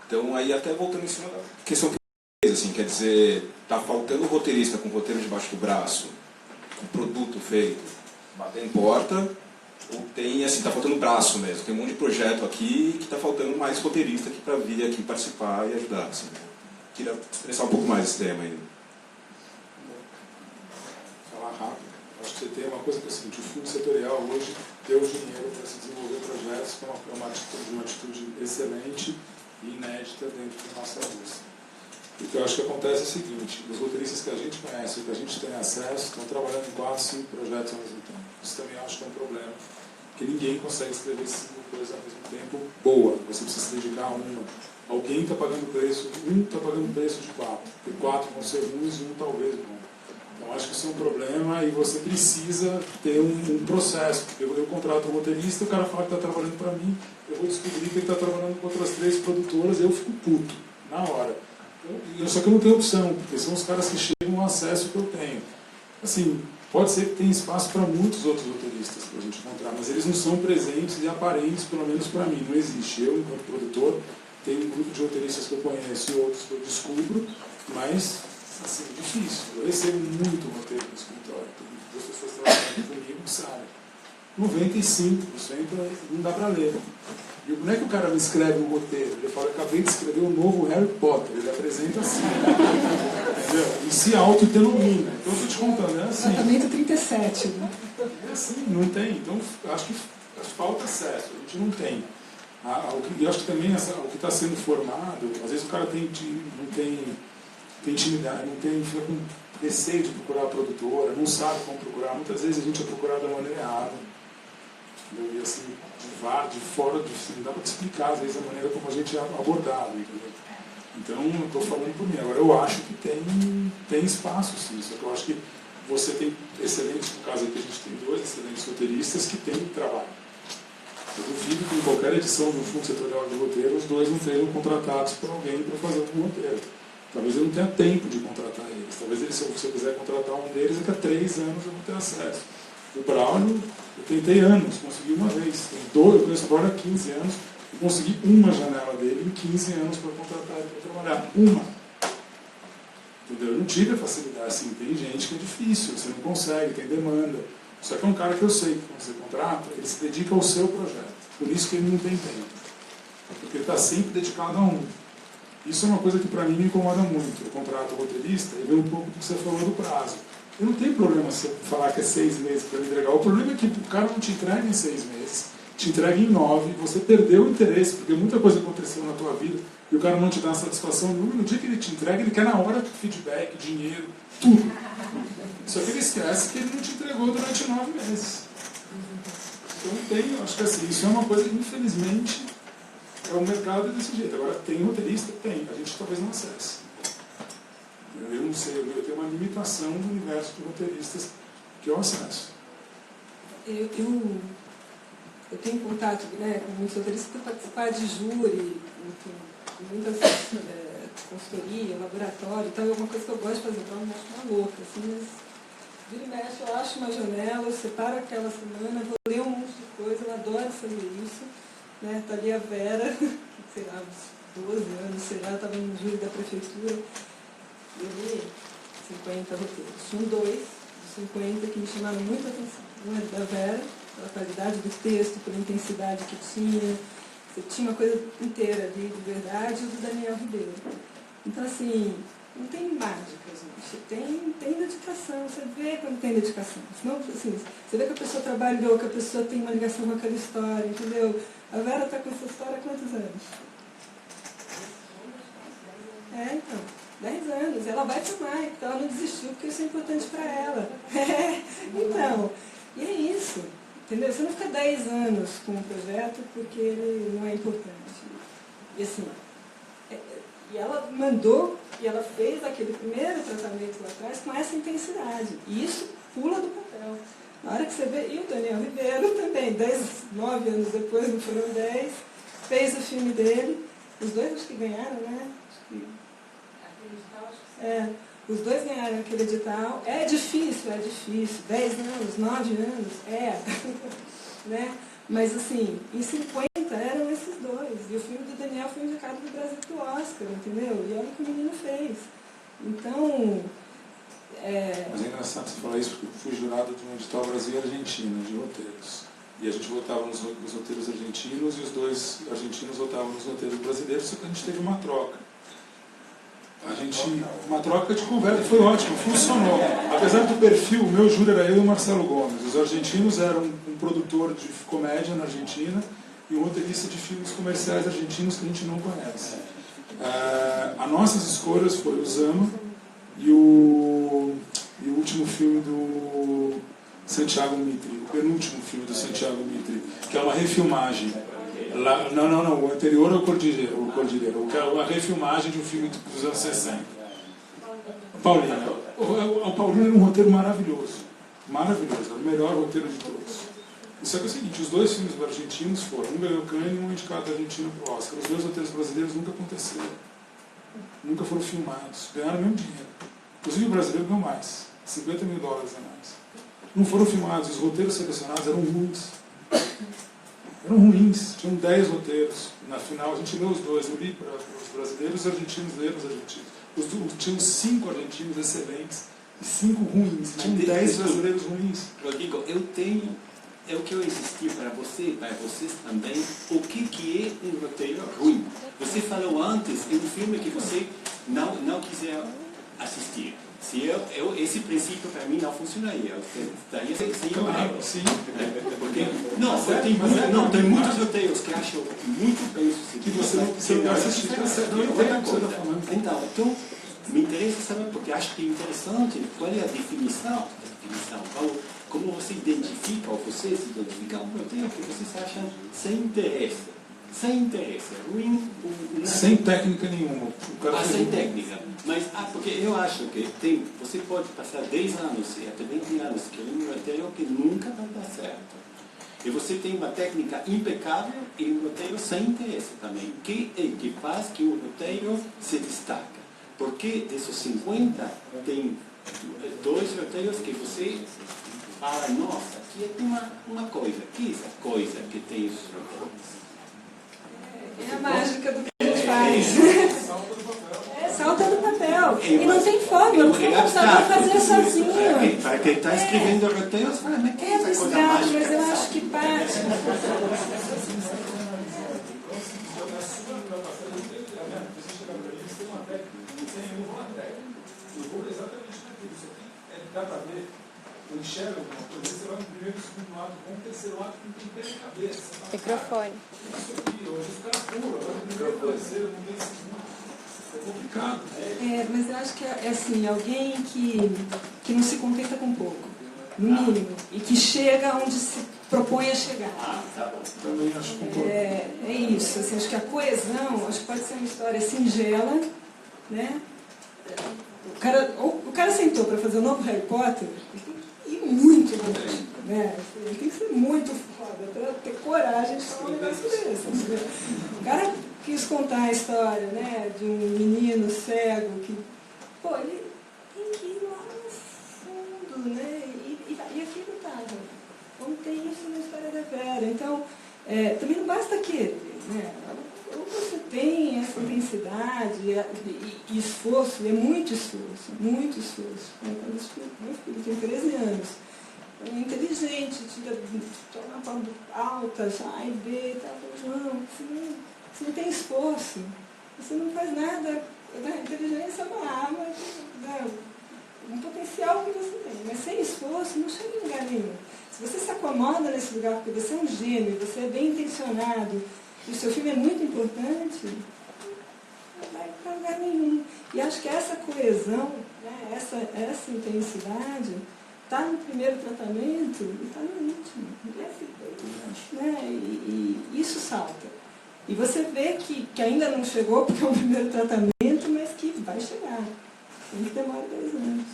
K: Então, aí até voltando em cima da questão que eu fiz, assim, quer dizer, tá faltando roteirista com roteiro debaixo do braço, com produto feito, batendo porta, ou tem, assim, tá faltando braço mesmo. Tem um monte de projeto aqui que tá faltando mais roteirista aqui para vir aqui participar e ajudar, assim. Queria expressar um pouco mais esse tema aí.
G: Falar rápido. Acho que você tem uma coisa que é o seguinte, o fundo setorial hoje deu dinheiro para se desenvolver projetos, que é uma atitude excelente e inédita dentro da nossa indústria. O que eu acho que acontece é o seguinte, os roteiristas que a gente conhece, que a gente tem acesso, estão trabalhando em 4, 5 projetos ao mesmo tempo. Isso também acho que é um problema, porque ninguém consegue escrever 5 coisas ao mesmo tempo boa. Você precisa se dedicar a uma. Alguém está pagando preço, um está pagando preço de 4. E 4 vão ser ruins e um talvez bom. Então acho que isso é um problema e você precisa ter um processo. Eu contrato um roteirista, o cara fala que está trabalhando para mim, eu vou descobrir que ele está trabalhando com outras 3 produtoras, eu fico puto, na hora. Só que eu não tenho opção, porque são os caras que chegam ao acesso que eu tenho. Assim, pode ser que tenha espaço para muitos outros roteiristas para a gente encontrar, mas eles não são presentes e aparentes, pelo menos para mim. Não existe. Eu, enquanto produtor, tenho um grupo de roteiristas que eu conheço e outros que eu descubro, mas, assim, é difícil. Eu recebo muito roteiro no escritório. Tem duas pessoas trabalhando comigo que sabem. 95% não dá para ler. E não é que o cara me escreve um roteiro, ele fala, acabei de escrever o novo Harry Potter, ele apresenta assim, entendeu? E se auto-denomina. Então eu estou te contando, é assim.
F: Tratamento 37, né?
G: É assim, não tem. Então acho que falta acesso, a gente não tem. E acho que também o que está sendo formado, às vezes o cara não tem intimidade, fica com receio de procurar a produtora, não sabe como procurar. Muitas vezes a gente é procurado da maneira errada. E assim, de fora, assim, não dá para te explicar às vezes a maneira como a gente é abordado, entendeu? Então, eu estou falando por mim. Agora, eu acho que tem espaço, sim. Só que eu acho que você tem excelentes, no caso aqui a gente tem 2 excelentes roteiristas que têm trabalho. Eu duvido que em qualquer edição do Fundo Setorial de Roteiro os 2 não sejam contratados por alguém para fazer um roteiro. Talvez eu não tenha tempo de contratar eles. Talvez se eu quiser contratar um deles, daqui a 3 anos eu vou ter acesso. O Braulio, eu tentei anos, consegui uma vez. Eu conheço o Braulio há 15 anos, eu consegui uma janela dele em 15 anos para contratar ele para trabalhar. Uma. Entendeu? Eu não tive a facilidade. Assim, tem gente que é difícil, você não consegue, tem demanda. Só que é um cara que eu sei que quando você contrata, ele se dedica ao seu projeto. Por isso que ele não tem tempo. Porque ele está sempre dedicado a um. Isso é uma coisa que para mim me incomoda muito. Eu contrato o roteirista e vê um pouco do que você falou do prazo. Eu não tenho problema se eu falar que é 6 meses para me entregar. O problema é que o cara não te entrega em 6 meses, te entrega em 9, você perdeu o interesse, porque muita coisa aconteceu na tua vida e o cara não te dá satisfação nenhuma. No dia que ele te entrega, ele quer na hora feedback, dinheiro, tudo. Só que ele esquece que ele não te entregou durante 9 meses. Então acho que assim, isso é uma coisa que infelizmente é o mercado desse jeito. Agora tem roteirista? Tem. A gente talvez não acesse. Eu não sei, eu tenho uma limitação do universo de roteiristas que eu acesso.
F: Eu tenho contato, né, com muitos roteiristas para participar de júri, enfim, muitas consultoria, laboratório, então é uma coisa que eu gosto de fazer, então eu me acho uma louca, assim, mas vira e mexe, eu acho uma janela, eu separo aquela semana, vou ler um monte de coisa, eu adoro fazer isso, né, tá ali a Vera, sei lá, uns 12 anos, sei lá, estava no júri da prefeitura, eu li 50 roteiros, tinham 2 dos 50 que me chamaram muita atenção, um é da Vera, pela qualidade do texto, pela intensidade que tinha, você tinha uma coisa inteira ali de verdade, e o do Daniel Ribeiro. Então, assim, não tem mágica, gente. Tem dedicação, você vê quando tem dedicação. Senão, assim, você vê que a pessoa trabalhou, que a pessoa tem uma ligação com aquela história, entendeu? A Vera está com essa história há quantos anos? Então, 10 anos. Ela vai filmar, então ela não desistiu, porque isso é importante para ela. Então, e é isso. Entendeu? Você não fica 10 anos com um projeto porque ele não é importante. E assim, e ela mandou, e ela fez aquele primeiro tratamento lá atrás com essa intensidade. E isso pula do papel. Na hora que você vê, e o Daniel Ribeiro também, 9 anos depois, não foram 10, fez o filme dele, os 2 acho que ganharam, né? Os 2 ganharam aquele edital. É difícil, 10 anos, 9 anos, né? Mas assim, em 50 eram esses 2. E o filme do Daniel foi indicado no Brasil pro Oscar, entendeu? E olha o que o menino fez. Então...
G: Mas é engraçado você falar isso, porque eu fui jurado de um edital Brasil e Argentina, de roteiros. E a gente votava nos roteiros argentinos e os 2 argentinos votavam nos roteiros brasileiros, só que a gente teve uma troca. Uma troca de conversa, foi ótimo, funcionou. Apesar do perfil, o meu júri era eu e o Marcelo Gomes. Os argentinos eram um produtor de comédia na Argentina e um roteirista de filmes comerciais argentinos que a gente não conhece. As nossas escolhas foram o Zama e o último filme do Santiago Mitre, o penúltimo filme do Santiago Mitre, que é uma refilmagem. Não, o anterior é o Cordilheira, a refilmagem de um filme dos anos 60. Paulina. O Paulina era um roteiro maravilhoso, era o melhor roteiro de todos. Só que é o seguinte, os 2 filmes argentinos foram, um ganhou Cannes e um indicado argentino para o Oscar. Os 2 roteiros brasileiros nunca aconteceram, nunca foram filmados, ganharam o mesmo dinheiro. Inclusive o brasileiro ganhou mais, $50 mil a mais. Não foram filmados, os roteiros selecionados eram ruins. Tinham 10 roteiros. Na final a gente leu os 2, eu li para os brasileiros, os argentinos leram os argentinos. Tinham 5 argentinos excelentes e 5 ruins. Tinham 10 brasileiros ruins.
H: Rodrigo, eu quero insistir para vocês também, o que é um roteiro ruim. Você falou antes, é um filme que você não quiser assistir. Esse princípio para mim não funcionaria. Daí
G: Sim.
H: Tem muitos roteiros que acham muito bem sucedidos.
G: Que você não assistiu. Não entende o que você está falando.
H: Então, me interessa saber, porque acho que é interessante, qual é a definição, como você identifica, ou você se identifica um roteiro que vocês acham sem interesse. Sem interesse, ruim.
G: Sem técnica nenhuma. O cara
H: sem técnica. Mas, porque eu acho que você pode passar 10 anos e até 20 anos escrevendo um roteiro que nunca vai dar certo. E você tem uma técnica impecável e um roteiro sem interesse também. Que faz que o roteiro se destaca. Porque desses 50 tem 2 roteiros que você fala, nossa, aqui tem uma coisa. Que é essa coisa que tem os roteiros?
F: É a mágica do que a gente faz. Salta do papel. E não tem fórmula, porque o computador fazia sozinho.
H: Para quem está escrevendo roteiros, fala, mas que é essa coisa mágica?
F: Mas eu acho que parte.
G: Eu enxergo uma coisa, você vai no primeiro, segundo ato, com o terceiro ato, não tem pé na cabeça.
J: Microfone.
G: Isso aqui, hoje os caras pulam, vai no primeiro, terceiro, não tem segundo. É complicado.
F: Mas eu acho que é assim, alguém que não se contenta com pouco, no mínimo, e que chega onde se propõe a chegar.
H: Tá bom.
G: Também acho que
F: É isso, assim, acho que a coesão, acho que pode ser uma história singela, né? O cara sentou para fazer o novo Harry Potter, e muito longe, né? Ele tem que ser muito foda para ter coragem de falar um negócio desse. O cara quis contar a história, né, de um menino cego que, ele tem que ir lá no fundo, né? E aquilo estava. Vamos ter isso na história da Vera. Então, também não basta querer, né? Ou você tem essa intensidade e esforço, e é muito esforço, muito esforço. Meu filho tem 13 anos, é inteligente, toma altas, A e B, tal, não, você não tem esforço, você não faz nada. A inteligência é uma arma, um potencial que você tem, mas sem esforço não chega em lugar nenhum. Se você se acomoda nesse lugar porque você é um gênio, você é bem intencionado, e o seu filme é muito importante, não vai para lugar nenhum. E acho que essa coesão, né, essa intensidade, está no primeiro tratamento e está no último. Né? E isso salta. E você vê que ainda não chegou porque é o primeiro tratamento, mas que vai chegar. Tem que demorar 10 anos.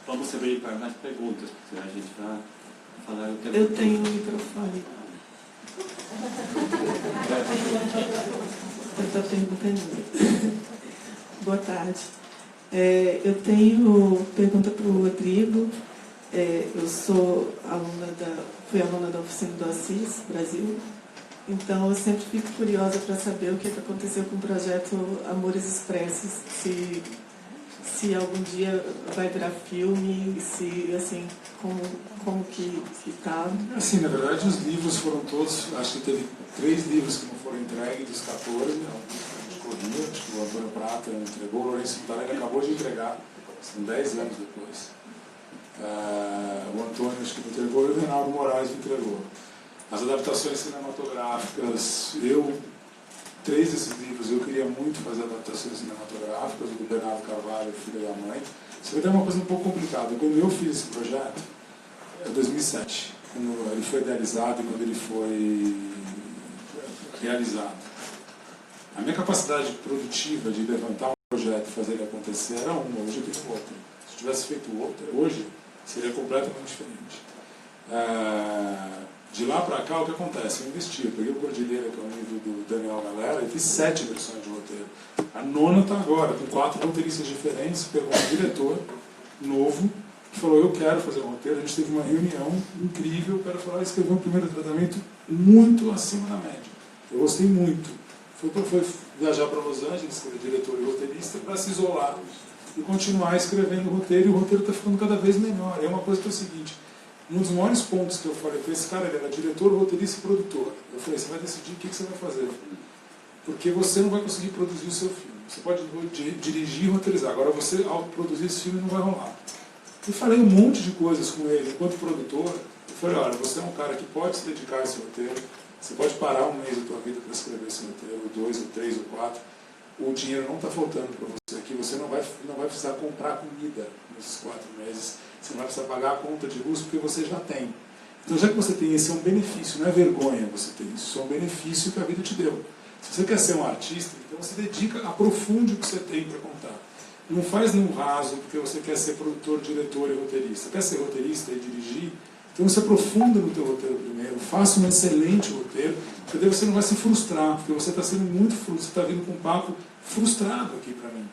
H: Vamos abrir para mais perguntas, porque a gente vai falar o tempo.
F: Eu tenho um microfone. Eu estou perguntando. Boa tarde. Eu tenho pergunta para o Rodrigo. Eu sou fui aluna da oficina do Assis, Brasil. Então, eu sempre fico curiosa para saber o que aconteceu com o projeto Amores Expressos. Se algum dia vai virar filme, se, assim, como que está.
G: Assim, na verdade, os livros foram todos, acho que teve 3 livros que não foram entregues dos 14, de corrida, acho que o Antônio Prata entregou, o Lourenço Vitarelli acabou de entregar, são 10 anos depois. O Antônio, acho que me entregou, e o Reinaldo Moraes me entregou. As adaptações cinematográficas, 3 desses livros eu queria muito fazer adaptações cinematográficas, o do Bernardo Carvalho, Filho e a Mãe. Só que tem uma coisa um pouco complicada. Quando eu fiz esse projeto, em 2007, quando ele foi idealizado e quando ele foi realizado, a minha capacidade produtiva de levantar um projeto e fazer ele acontecer era uma, hoje eu tenho outra. Se eu tivesse feito outra, hoje seria completamente diferente. De lá para cá, o que acontece? Eu investi, eu peguei o Cordilheira, que é o livro do Daniel Galera, e fiz 7 versões de roteiro. A 9ª está agora, com 4 roteiristas diferentes, pegou um diretor novo, que falou, eu quero fazer um roteiro. A gente teve uma reunião incrível, o cara falou, escreveu um primeiro tratamento muito acima da média. Eu gostei muito. Foi viajar para Los Angeles, que era diretor e roteirista, para se isolar e continuar escrevendo o roteiro, e o roteiro está ficando cada vez melhor. É uma coisa que é o seguinte, um dos maiores pontos que eu falei para esse cara, ele era diretor, roteirista e produtor. Eu falei, você vai decidir o que você vai fazer. Porque você não vai conseguir produzir o seu filme. Você pode dirigir e roteirizar. Agora você, ao produzir esse filme, não vai rolar. E falei um monte de coisas com ele, enquanto produtor. Eu falei, olha, você é um cara que pode se dedicar a esse roteiro. Você pode parar um mês da tua vida para escrever esse roteiro, ou 2, ou 3, ou 4. o dinheiro não está faltando para você aqui, você não vai precisar comprar comida nesses 4 meses, você não vai precisar pagar a conta de luz porque você já tem. Então, já que você tem esse, é um benefício, não é vergonha você ter isso, é um benefício que a vida te deu. Se você quer ser um artista, então você dedica, aprofunde o que você tem para contar. Não faz num raso porque você quer ser produtor, diretor e roteirista. Quer ser roteirista e dirigir? Então você aprofunda no teu roteiro primeiro, faça um excelente roteiro, porque daí você não vai se frustrar, porque você está sendo muito frustrado, você está vindo com um papo frustrado aqui para mim.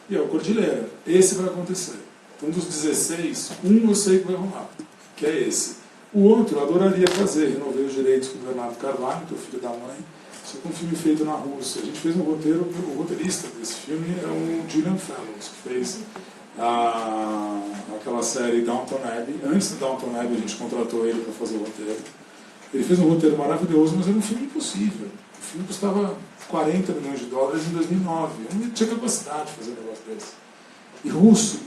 G: E é o Cordilheira, esse vai acontecer. Então dos 16, um eu sei que vai rolar, que é esse. O outro eu adoraria fazer, renovei os direitos com o Bernardo Carvalho, que é o filho da mãe, só que um filme feito na Rússia. A gente fez um roteiro, o roteirista desse filme é um Julian Fellows, que fez aquela série Downton Abbey. Antes do Downton Abbey a gente contratou ele para fazer o roteiro. Ele fez um roteiro maravilhoso, mas era um filme impossível. O filme custava 40 milhões de dólares em 2009. Eu não tinha capacidade de fazer um negócio desse. E russo,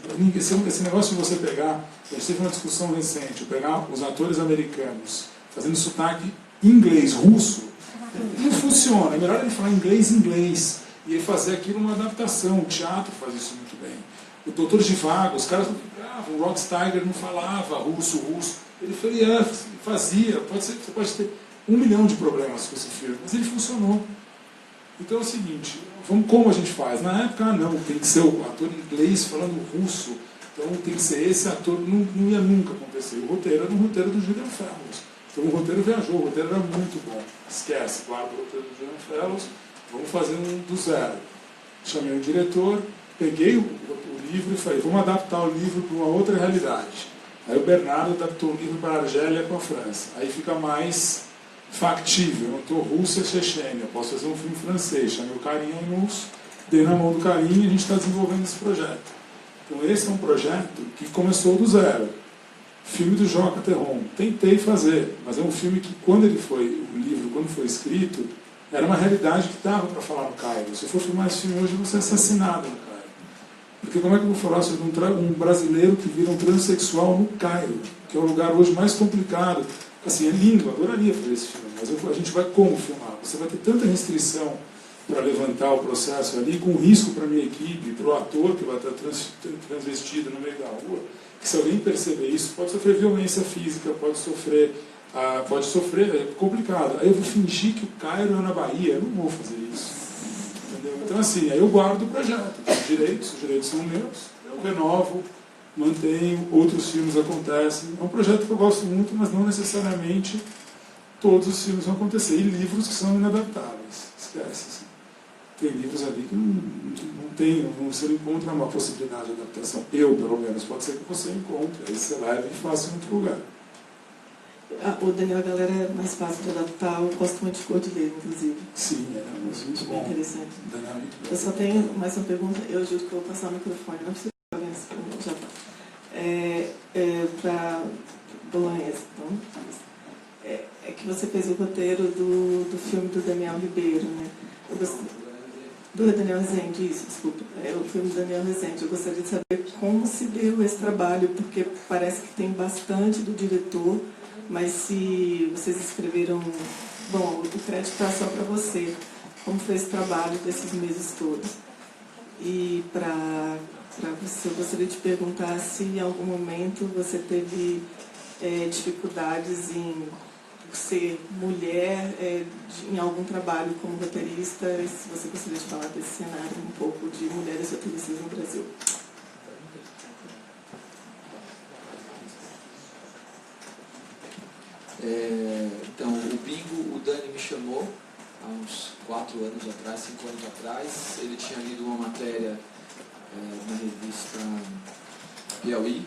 G: esse negócio de você pegar, a gente teve uma discussão recente, pegar os atores americanos fazendo sotaque inglês, russo, não funciona. É melhor ele falar inglês, e ele fazer aquilo uma adaptação. O teatro faz isso muito bem. O Doutor Zhivago, os caras não ficavam, o Rod Steiger não falava russo. Ele fazia. Você pode ter 1 milhão de problemas com esse filme, mas ele funcionou. Então é o seguinte, como a gente faz? Na época, não, tem que ser o ator inglês falando russo, então tem que ser esse ator, não ia nunca acontecer. O roteiro era um roteiro do Julian Fellows. Então o roteiro viajou, o roteiro era muito bom. Esquece, guarda o roteiro do Julian Fellows, vamos fazer um do zero. Chamei o diretor, peguei o livro e falei, vamos adaptar o livro para uma outra realidade. Aí o Bernardo adaptou o livro para a Argélia com a França. Aí fica mais factível, eu não estou Rússia, Chechênia, eu posso fazer um filme francês, chamei o Karim Ainous, dei na mão do Karim e a gente está desenvolvendo esse projeto. Então esse é um projeto que começou do zero. Filme do Joca Terron. Tentei fazer, mas é um filme que o livro, quando foi escrito, era uma realidade que dava para falar no Cairo. Se eu for filmar esse filme hoje, eu vou ser assassinado no Cairo. Porque como é que eu vou falar sobre um brasileiro que vira um transexual no Cairo, que é o lugar hoje mais complicado? Assim, é lindo, adoraria fazer esse filme, mas a gente vai como filmar? Você vai ter tanta restrição para levantar o processo ali, com risco para a minha equipe, para o ator que vai estar transvestido no meio da rua, que se alguém perceber isso, pode sofrer violência física, pode sofrer, é complicado. Aí eu vou fingir que o Cairo é na Bahia, eu não vou fazer isso. Entendeu? Então assim, aí eu guardo o projeto, os direitos são meus, eu renovo, mantenho, outros filmes acontecem. É um projeto que eu gosto muito, mas não necessariamente todos os filmes vão acontecer. E livros que são inadaptáveis, esquece. Assim. Tem livros ali que você não encontra uma possibilidade de adaptação. Eu, pelo menos, pode ser que você encontre. Aí você leva e faça em outro lugar.
F: O Daniel Galera é mais fácil de adaptar, eu gosto muito de Cordilheira, inclusive.
G: Sim, é muito bom.
F: Interessante.
G: Daniel,
F: eu só tenho mais uma pergunta, eu juro que eu vou passar o microfone, não precisa alguém já está. Para Bolanhas, então, é que você fez o roteiro do filme do Daniel Ribeiro, né? Do Daniel Rezende, isso, desculpa. É o filme do Daniel Rezende. Eu gostaria de saber como se deu esse trabalho, porque parece que tem bastante do diretor, mas se vocês escreveram... Bom, o crédito está só para você. Como foi esse trabalho desses meses todos? E para você, eu gostaria de perguntar se em algum momento você teve dificuldades em ser mulher em algum trabalho como roteirista, e se você gostaria de falar desse cenário um pouco de mulheres roteiristas no Brasil.
E: Então, o Bingo, o Dani me chamou há uns 4 anos atrás, 5 anos atrás. Ele tinha lido uma matéria na revista Piauí,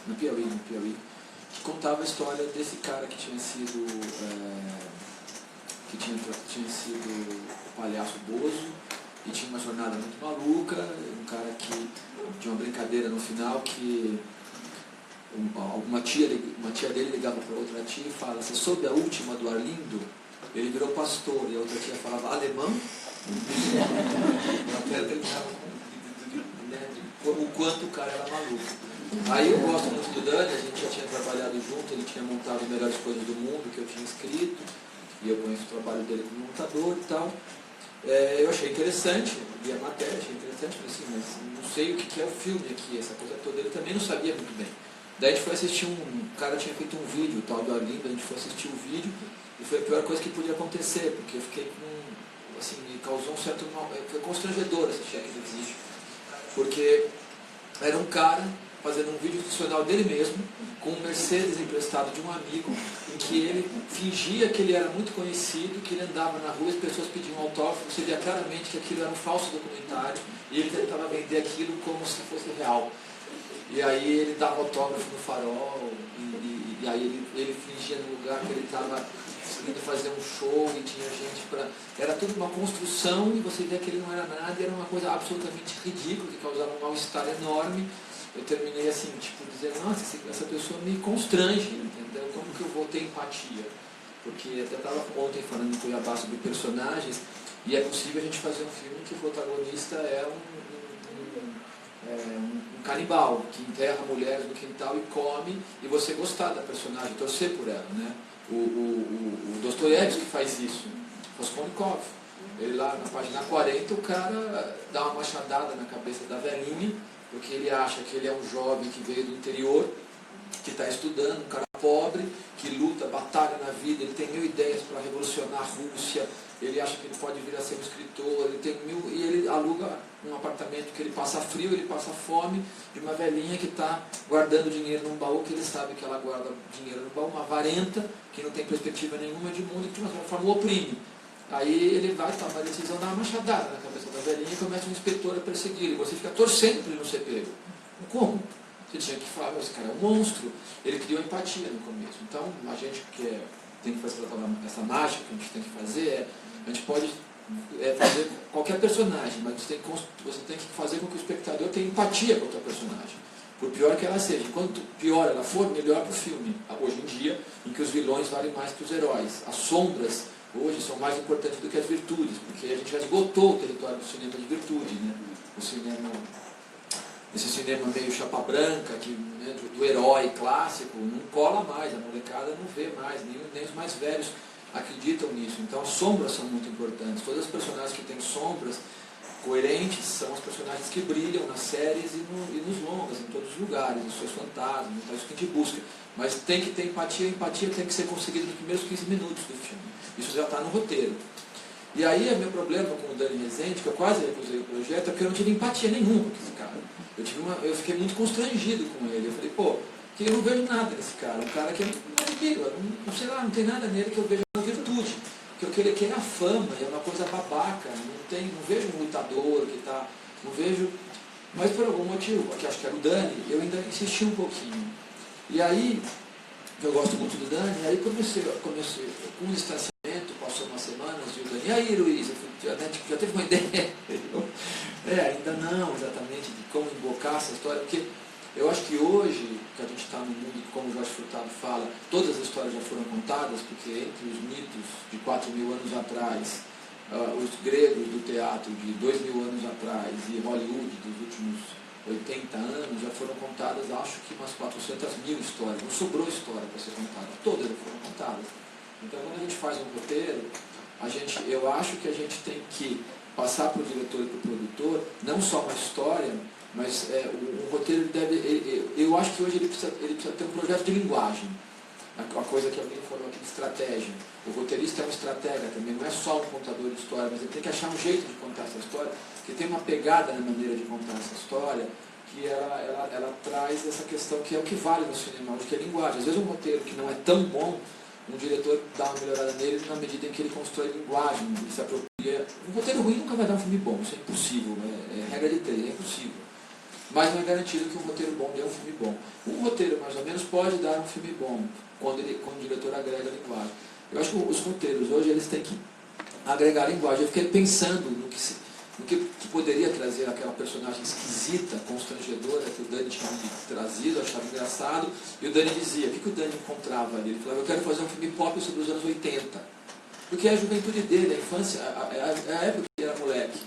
E: no Piauí, que contava a história desse cara que tinha sido palhaço Bozo e tinha uma jornada muito maluca, um cara que tinha uma brincadeira no final que uma tia dele ligava para outra tia e fala: você soube a última do Arlindo? Ele virou pastor e a outra tia falava alemão. A matéria terminava o quanto o cara era maluco. Aí eu gosto muito do Dani, a gente já tinha trabalhado junto, ele tinha montado Melhores Coisas do Mundo, que eu tinha escrito, e eu conheço o trabalho dele como montador e tal. eu achei interessante, vi a matéria, achei interessante, falei assim, mas não sei o que é o filme aqui, essa coisa toda. Ele também não sabia muito bem. Daí a gente foi assistir o cara tinha feito um vídeo, o tal do Arlindo, a gente foi assistir o vídeo e foi a pior coisa que podia acontecer, porque eu fiquei com, assim, me causou um certo mal, foi constrangedor assistir aquele vídeo, porque era um cara fazendo um vídeo institucional dele mesmo, com um Mercedes emprestado de um amigo, em que ele fingia que ele era muito conhecido, que ele andava na rua e as pessoas pediam autógrafo, você via claramente que aquilo era um falso documentário, e ele tentava vender aquilo como se fosse real. E aí ele dava autógrafo no Farol, e aí ele fingia no lugar que ele estava indo fazer um show e tinha gente para... Era tudo uma construção e você via que ele não era nada, e era uma coisa absolutamente ridícula, que causava um mal-estar enorme. Eu terminei assim, tipo, dizendo, nossa, essa pessoa me constrange, entendeu? Como que eu vou ter empatia? Porque até estava ontem falando em Cuiabá sobre personagens, e é possível a gente fazer um filme que o protagonista é um canibal, que enterra mulheres no quintal e come, e você gostar da personagem, torcer por ela, né? O Dostoiévski faz isso, Raskolnikov. Ele lá na página 40, o cara dá uma machadada na cabeça da velhinha, porque ele acha que ele é um jovem que veio do interior, que está estudando, um cara pobre, que luta, batalha na vida, ele tem 1000 ideias para revolucionar a Rússia, ele acha que ele pode vir a ser um escritor, ele tem 1000, e ele aluga um apartamento que ele passa frio, ele passa fome, de uma velhinha que está guardando dinheiro num baú, que ele sabe que ela guarda dinheiro no baú, uma avarenta, que não tem perspectiva nenhuma de mundo, e que de uma forma o oprime. Aí ele vai tomar a decisão, dá uma machadada na cabeça da velhinha e começa um inspetor a perseguir, e você fica torcendo para ele não ser pego. Como? Você tinha que falar, esse cara é um monstro. Ele criou empatia no começo. Então, a gente que tem que fazer essa mágica que a gente tem que fazer, a gente pode fazer qualquer personagem, mas você tem que fazer com que o espectador tenha empatia com a tua personagem. Por pior que ela seja. Quanto pior ela for, melhor para o filme. Hoje em dia, em que os vilões valem mais que os heróis. As sombras hoje são mais importantes do que as virtudes, porque a gente já esgotou o território do cinema de virtude, né? O cinema, esse cinema meio chapa branca, né, do herói clássico, não cola mais, a molecada não vê mais, nem os mais velhos acreditam nisso. Então as sombras são muito importantes. Todas as personagens que têm sombras coerentes são as personagens que brilham nas séries e nos longas, em todos os lugares, nos seus fantasmas, então isso que a gente busca. Mas tem que ter empatia, a empatia tem que ser conseguida nos primeiros 15 minutos do filme. Isso já está no roteiro. E aí, meu problema com o Dani Rezende, que eu quase recusei o projeto, é porque eu não tive empatia nenhuma com esse cara. Eu fiquei muito constrangido com ele. Eu falei, pô, que eu não vejo nada nesse cara. Um cara que é maravilhoso, não sei lá, não tem nada nele que eu veja uma virtude. Porque o que ele quer é a fama, é uma coisa babaca. Não vejo um lutador que está... Não vejo... Mas por algum motivo, que acho que era o Dani, eu ainda insisti um pouquinho. E aí, eu gosto muito do Dani, aí comecei com um distanciamento, passou umas semanas, e o Dani, e aí Luiz, já teve uma ideia? Ainda não, exatamente, de como embocar essa história, porque eu acho que hoje, que a gente está no mundo, como o Jorge Furtado fala, todas as histórias já foram contadas, porque entre os mitos de 4.000 anos atrás, os gregos do teatro de 2.000 anos atrás e Hollywood dos últimos 80 anos, já foram contadas, acho que umas 400.000 histórias. Não sobrou história para ser contada. Todas foram contadas. Então, quando a gente faz um roteiro, eu acho que a gente tem que passar para o diretor e para o produtor, não só uma história, mas o roteiro eu acho que hoje ele precisa ter um projeto de linguagem. A coisa que alguém falou aqui de estratégia. O roteirista é um estratega também, não é só um contador de história, mas ele tem que achar um jeito de contar essa história, que tem uma pegada na maneira de contar essa história, que ela traz essa questão que é o que vale no cinema hoje, que é a linguagem. Às vezes um roteiro que não é tão bom, um diretor dá uma melhorada nele na medida em que ele constrói linguagem, ele se apropria. Um roteiro ruim nunca vai dar um filme bom, isso é impossível, é regra de 3, é impossível. Mas não é garantido que um roteiro bom dê um filme bom. Um roteiro, mais ou menos, pode dar um filme bom, quando o diretor agrega linguagem. Eu acho que os roteiros hoje eles têm que agregar linguagem. Eu fiquei pensando no que poderia trazer aquela personagem esquisita, constrangedora, que o Dani tinha me trazido, eu achava engraçado, e o Dani dizia, o que o Dani encontrava ali? Ele falava, eu quero fazer um filme pop sobre os anos 80. Porque é a juventude dele, a infância, é a época que ele era moleque.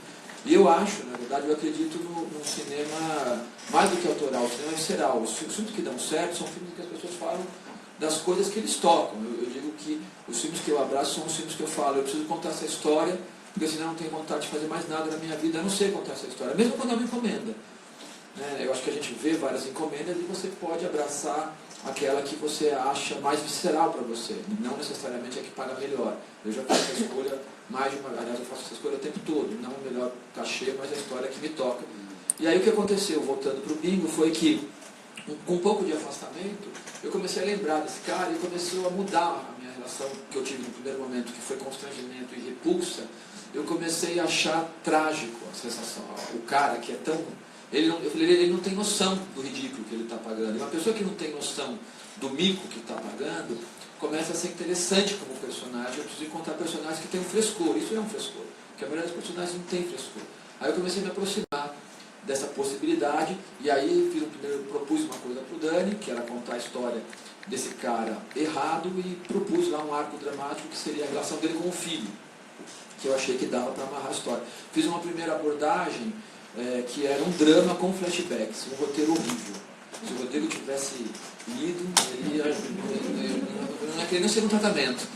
E: E eu acho, na verdade, eu acredito num cinema mais do que autoral, o cinema visceral. Os filmes que dão certo são filmes que as pessoas falam das coisas que eles tocam. Eu digo que os filmes que eu abraço são os filmes que eu falo, eu preciso contar essa história porque senão eu não tenho vontade de fazer mais nada na minha vida, eu não sei contar essa história, mesmo quando é uma encomenda. Eu acho que a gente vê várias encomendas e você pode abraçar aquela que você acha mais visceral para você, não necessariamente a que paga melhor. Eu já faço essa escolha mais de uma vez, aliás, eu faço essa escolha o tempo todo, não o melhor cachê, mas a história que me toca. E aí o que aconteceu, voltando para o bingo, foi que, com um pouco de afastamento, eu comecei a lembrar desse cara e começou a mudar a minha relação que eu tive no primeiro momento, que foi constrangimento e repulsa. Eu comecei a achar trágico a sensação, o cara que é tão... Ele não tem noção do ridículo que ele está pagando. E uma pessoa que não tem noção do mico que está pagando, começa a ser interessante como personagem. Eu preciso encontrar personagens que têm um frescor. Isso é um frescor, porque a maioria dos personagens não tem frescor. Aí eu comecei a me aproximar dessa possibilidade, e aí propus uma coisa para o Dani, que era contar a história desse cara errado, e propus lá um arco dramático que seria a relação dele com o filho, que eu achei que dava para amarrar a história. Fiz uma primeira abordagem que era um drama com flashbacks, um roteiro horrível. Se o Rodrigo tivesse lido, ele não ia querer nem ser um tratamento.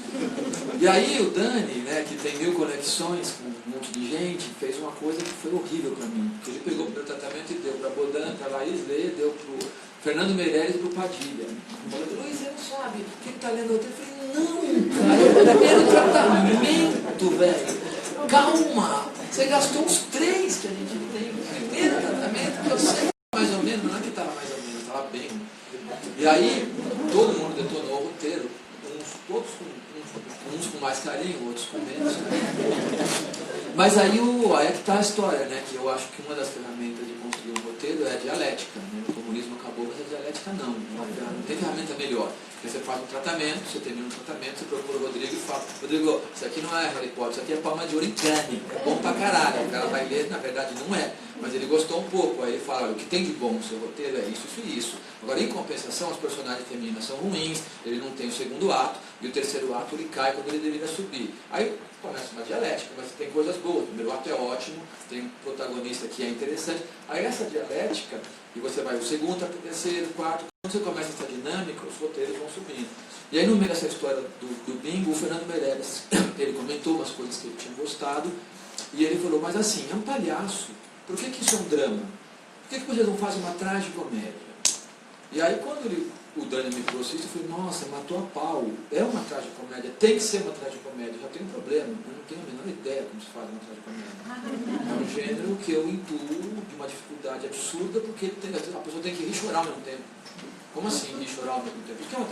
E: E aí o Dani, que tem 1000 conexões com um monte de gente, fez uma coisa que foi horrível para mim. Ele pegou o meu tratamento e deu para Bodan, para Laís Lê, deu para o Fernando Meirelles e para o Padilha. Falei, Luiz, você não sabe o que está lendo o roteiro? Eu falei, não, cara, é o primeiro tratamento, velho. Calma, você gastou uns 3 que a gente tem. O primeiro tratamento que eu sei mais ou menos, não é que estava mais ou menos, estava bem. E aí, todo mundo detonou o roteiro, uns com mais carinho, outros com menos carinho. Mas aí é que está a história, que eu acho que uma das ferramentas de construir um roteiro é a dialética. O comunismo acabou, mas a dialética não. Não tem ferramenta melhor. Porque você faz um tratamento, você termina um tratamento, você procura o Rodrigo e fala, Rodrigo, isso aqui não é Harry Potter, isso aqui é Palma de Ouro em Cannes, é bom pra caralho. O cara vai ler, na verdade não é, mas ele gostou um pouco. Aí ele fala, olha, o que tem de bom no seu roteiro é isso, isso e isso. Agora, em compensação, as personagens femininas são ruins, ele não tem o segundo ato, e o terceiro ato ele cai quando ele deveria subir. Aí começa uma dialética, mas tem coisas boas. O primeiro ato é ótimo, tem um protagonista que é interessante. Aí essa dialética, e você vai o segundo, o terceiro, o quarto, quando você começa essa dinâmica, os roteiros vão subindo. E aí no meio dessa história do bingo, o Fernando Meirelles, ele comentou umas coisas que ele tinha gostado, e ele falou, mas assim, é um palhaço, por que isso é um drama? Por que vocês não fazem uma tragicomédia? E aí quando o Dani me trouxe isso, eu falei, nossa, matou a pau, é uma tragicomédia, tem que ser uma tragicomédia, já tem um problema, eu não tenho a menor ideia como se faz uma tragicomédia. É um gênero que eu intuo de uma dificuldade absurda, porque a pessoa tem que rir e chorar ao mesmo tempo. Como assim rir e chorar ao mesmo tempo? Porque uma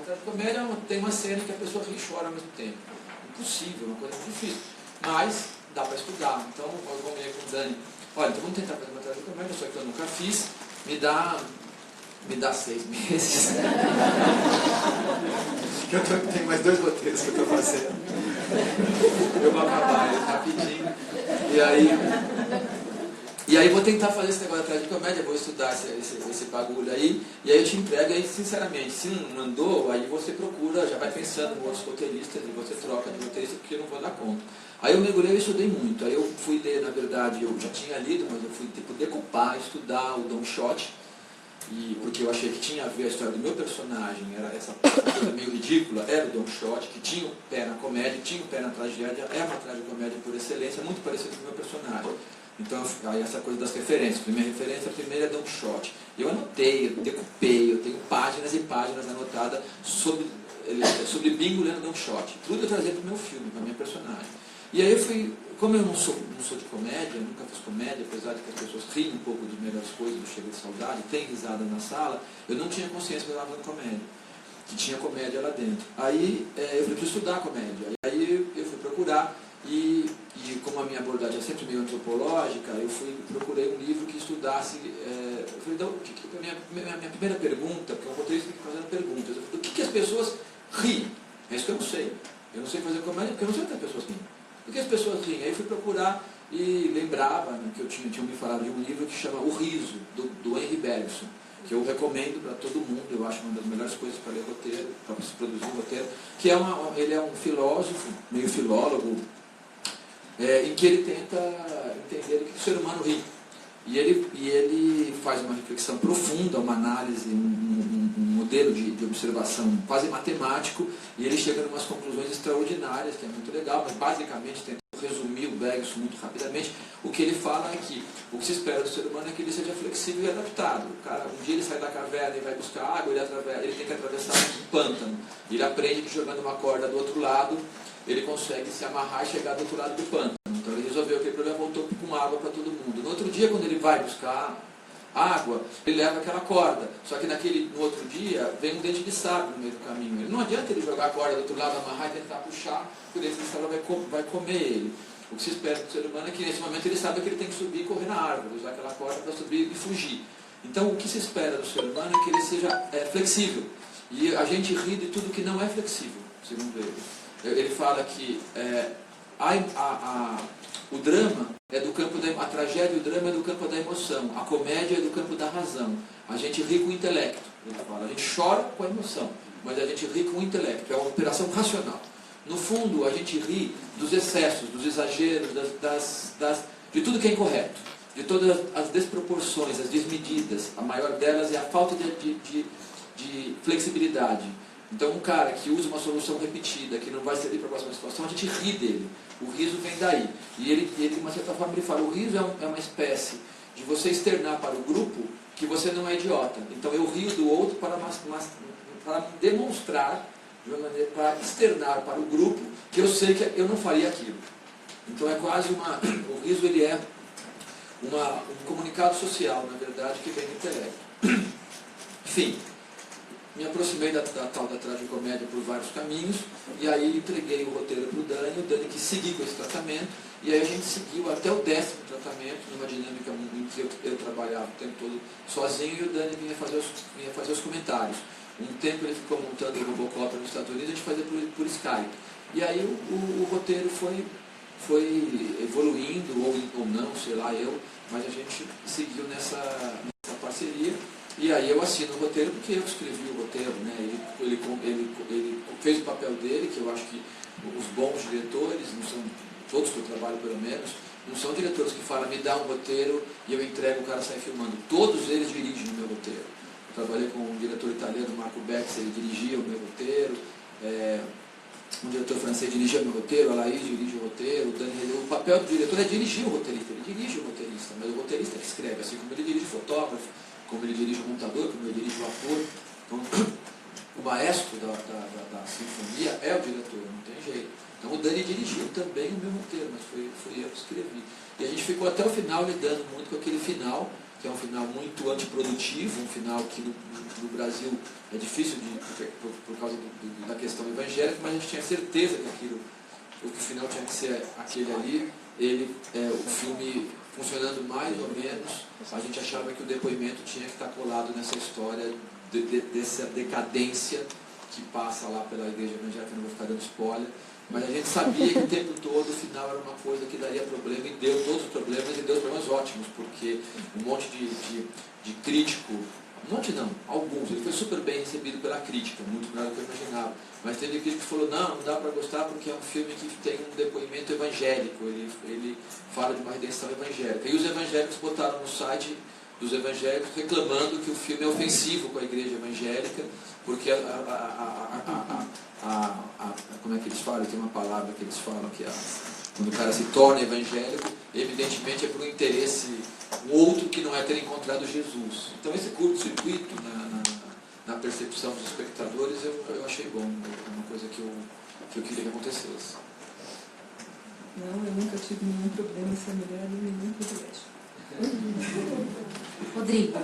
E: tragicomédia tem uma cena que a pessoa ri e chora ao mesmo tempo. Impossível, uma coisa muito difícil. Mas dá para estudar. Então eu combinei com o Dani, olha, então vamos tentar fazer uma tragicomédia, só que eu nunca fiz, me dá 6 meses.
D: Eu tenho mais 2 roteiros que eu estou fazendo.
E: Eu vou acabar rapidinho. E aí vou tentar fazer esse negócio atrás de comédia, vou estudar esse bagulho aí, e aí eu te entrego, aí sinceramente, se não andou, aí você procura, já vai pensando em outros roteiristas, e você troca de roteirista, porque eu não vou dar conta. Aí eu mergulhei e estudei muito, aí eu fui ler, na verdade, eu já tinha lido, mas eu fui decupar, estudar o Don Quixote, porque eu achei que tinha a ver a história do meu personagem, era essa coisa meio ridícula, era o Don Quixote, que tinha o pé na comédia, tinha o pé na tragédia, é uma tragicomédia por excelência, muito parecido com o meu personagem. Então, aí essa coisa das referências, a minha referência primeira é Don Quixote. Eu anotei, eu decupei, eu tenho páginas e páginas anotadas sobre bingo lendo Don Quixote. Tudo eu trazia para o meu filme, para a minha personagem. E aí eu fui, como eu não sou de comédia, nunca fiz comédia, apesar de que as pessoas riem um pouco das melhores coisas do Chega de Saudade, tem risada na sala, eu não tinha consciência que eu estava fazendo comédia, que tinha comédia lá dentro. Aí eu falei, preciso estudar comédia. Aí eu fui procurar, e como a minha abordagem é sempre meio antropológica, eu procurei um livro que estudasse, eu falei, minha primeira pergunta, porque o roteirista fica fazendo perguntas, eu falei, do que as pessoas riem? É isso que eu não sei. Eu não sei fazer comédia porque eu não sei o que as pessoas riem. Do que as pessoas riem? Aí fui procurar e lembrava que eu tinha me falado de um livro que chama O Riso, do Henry Bergson, que eu recomendo para todo mundo, eu acho uma das melhores coisas para ler roteiro, para se produzir roteiro, que ele é um filósofo, meio filólogo, em que ele tenta entender o que o ser humano ri. E ele faz uma reflexão profunda, uma análise, um modelo de observação quase matemático, e ele chega em umas conclusões extraordinárias, que é muito legal, mas basicamente tenta resumir o Bergson muito rapidamente, o que ele fala é que o que se espera do ser humano é que ele seja flexível e adaptado. O cara, um dia ele sai da caverna e vai buscar água, ele tem que atravessar um pântano. Ele aprende que jogando uma corda do outro lado, ele consegue se amarrar e chegar do outro lado do pântano. Então ele resolveu aquele problema, voltou com água para todo mundo. No outro dia, quando ele vai buscar água, ele leva aquela corda. Só que no outro dia, vem um dente de sabre no meio do caminho. Ele não adianta ele jogar a corda do outro lado, amarrar e tentar puxar, porque o dente de sabre vai comer ele. O que se espera do ser humano é que nesse momento ele sabe que ele tem que subir e correr na árvore, usar aquela corda para subir e fugir. Então o que se espera do ser humano é que ele seja flexível. E a gente ri de tudo que não é flexível, segundo ele. Ele fala que o drama é do campo a tragédia e o drama é do campo da emoção, a comédia é do campo da razão. A gente ri com o intelecto, ele fala. A gente chora com a emoção, mas a gente ri com o intelecto, é uma operação racional. No fundo, a gente ri dos excessos, dos exageros, de tudo que é incorreto, de todas as desproporções, as desmedidas. A maior delas é a falta de flexibilidade. Então, um cara que usa uma solução repetida, que não vai servir para a próxima situação, a gente ri dele. O riso vem daí. E ele de uma certa forma, ele fala, o riso é uma espécie de você externar para o grupo que você não é idiota. Então, eu rio do outro para demonstrar, de uma maneira, para externar para o grupo que eu sei que eu não faria aquilo. Então, é quase o riso ele é um comunicado social, na verdade, que vem do intelecto. Enfim. Me aproximei da tal da tragicomédia por vários caminhos, e aí entreguei o roteiro para o Dani quis seguir com esse tratamento, e aí a gente seguiu até o 10º tratamento, numa dinâmica em que eu trabalhava o tempo todo sozinho, e o Dani vinha fazer os comentários. Um tempo ele ficou montando o Robocop nos Estados Unidos, a gente fazia por Skype. E aí o roteiro foi evoluindo, ou não, sei lá mas a gente seguiu nessa parceria. E aí eu assino o roteiro porque eu escrevi o roteiro, né? Ele fez o papel dele, que eu acho que os bons diretores, não são todos que eu trabalho pelo menos, não são diretores que falam, me dá um roteiro e eu entrego, o cara sai filmando. Todos eles dirigem o meu roteiro. Eu trabalhei com um diretor italiano, Marco Bex, ele dirigia o meu roteiro. Um diretor francês dirigia o meu roteiro, a Laís dirige o roteiro, o papel do diretor é dirigir o roteirista, ele dirige o roteirista, mas o roteirista que escreve, assim como ele dirige o fotógrafo, como ele dirige o montador, como ele dirige o ator. Então, o maestro da sinfonia é o diretor, não tem jeito. Então o Dani dirigiu também o meu roteiro, mas fui eu que escrevi. E a gente ficou até o final lidando muito com aquele final, que é um final muito antiprodutivo, um final que no Brasil é difícil por causa da questão evangélica, mas a gente tinha certeza que o final tinha que ser aquele ali. O filme funcionando mais ou menos, a gente achava que o depoimento tinha que estar colado nessa história dessa decadência que passa lá pela igreja evangélica, não vou ficar dando spoiler, mas a gente sabia que o tempo todo o final era uma coisa que daria problema, e deu todos os problemas, e deu problemas ótimos, porque um monte de crítico, um monte não, alguns, ele foi super bem recebido pela crítica, muito melhor do que eu imaginava, mas teve crítico que falou, não dá para gostar porque é um filme que tem um depoimento evangélico, ele fala de uma redenção evangélica, e os evangélicos botaram no site dos evangélicos reclamando que o filme é ofensivo com a igreja evangélica, porque como é que eles falam? Tem uma palavra que eles falam que quando o cara se torna evangélico, evidentemente é por um interesse, um outro que não é ter encontrado Jesus. Então esse curto-circuito na percepção dos espectadores eu achei bom, é uma coisa que eu queria que acontecesse.
F: Não, eu nunca tive nenhum problema em ser mulher, nem nenhum privilégio.
L: Rodrigo,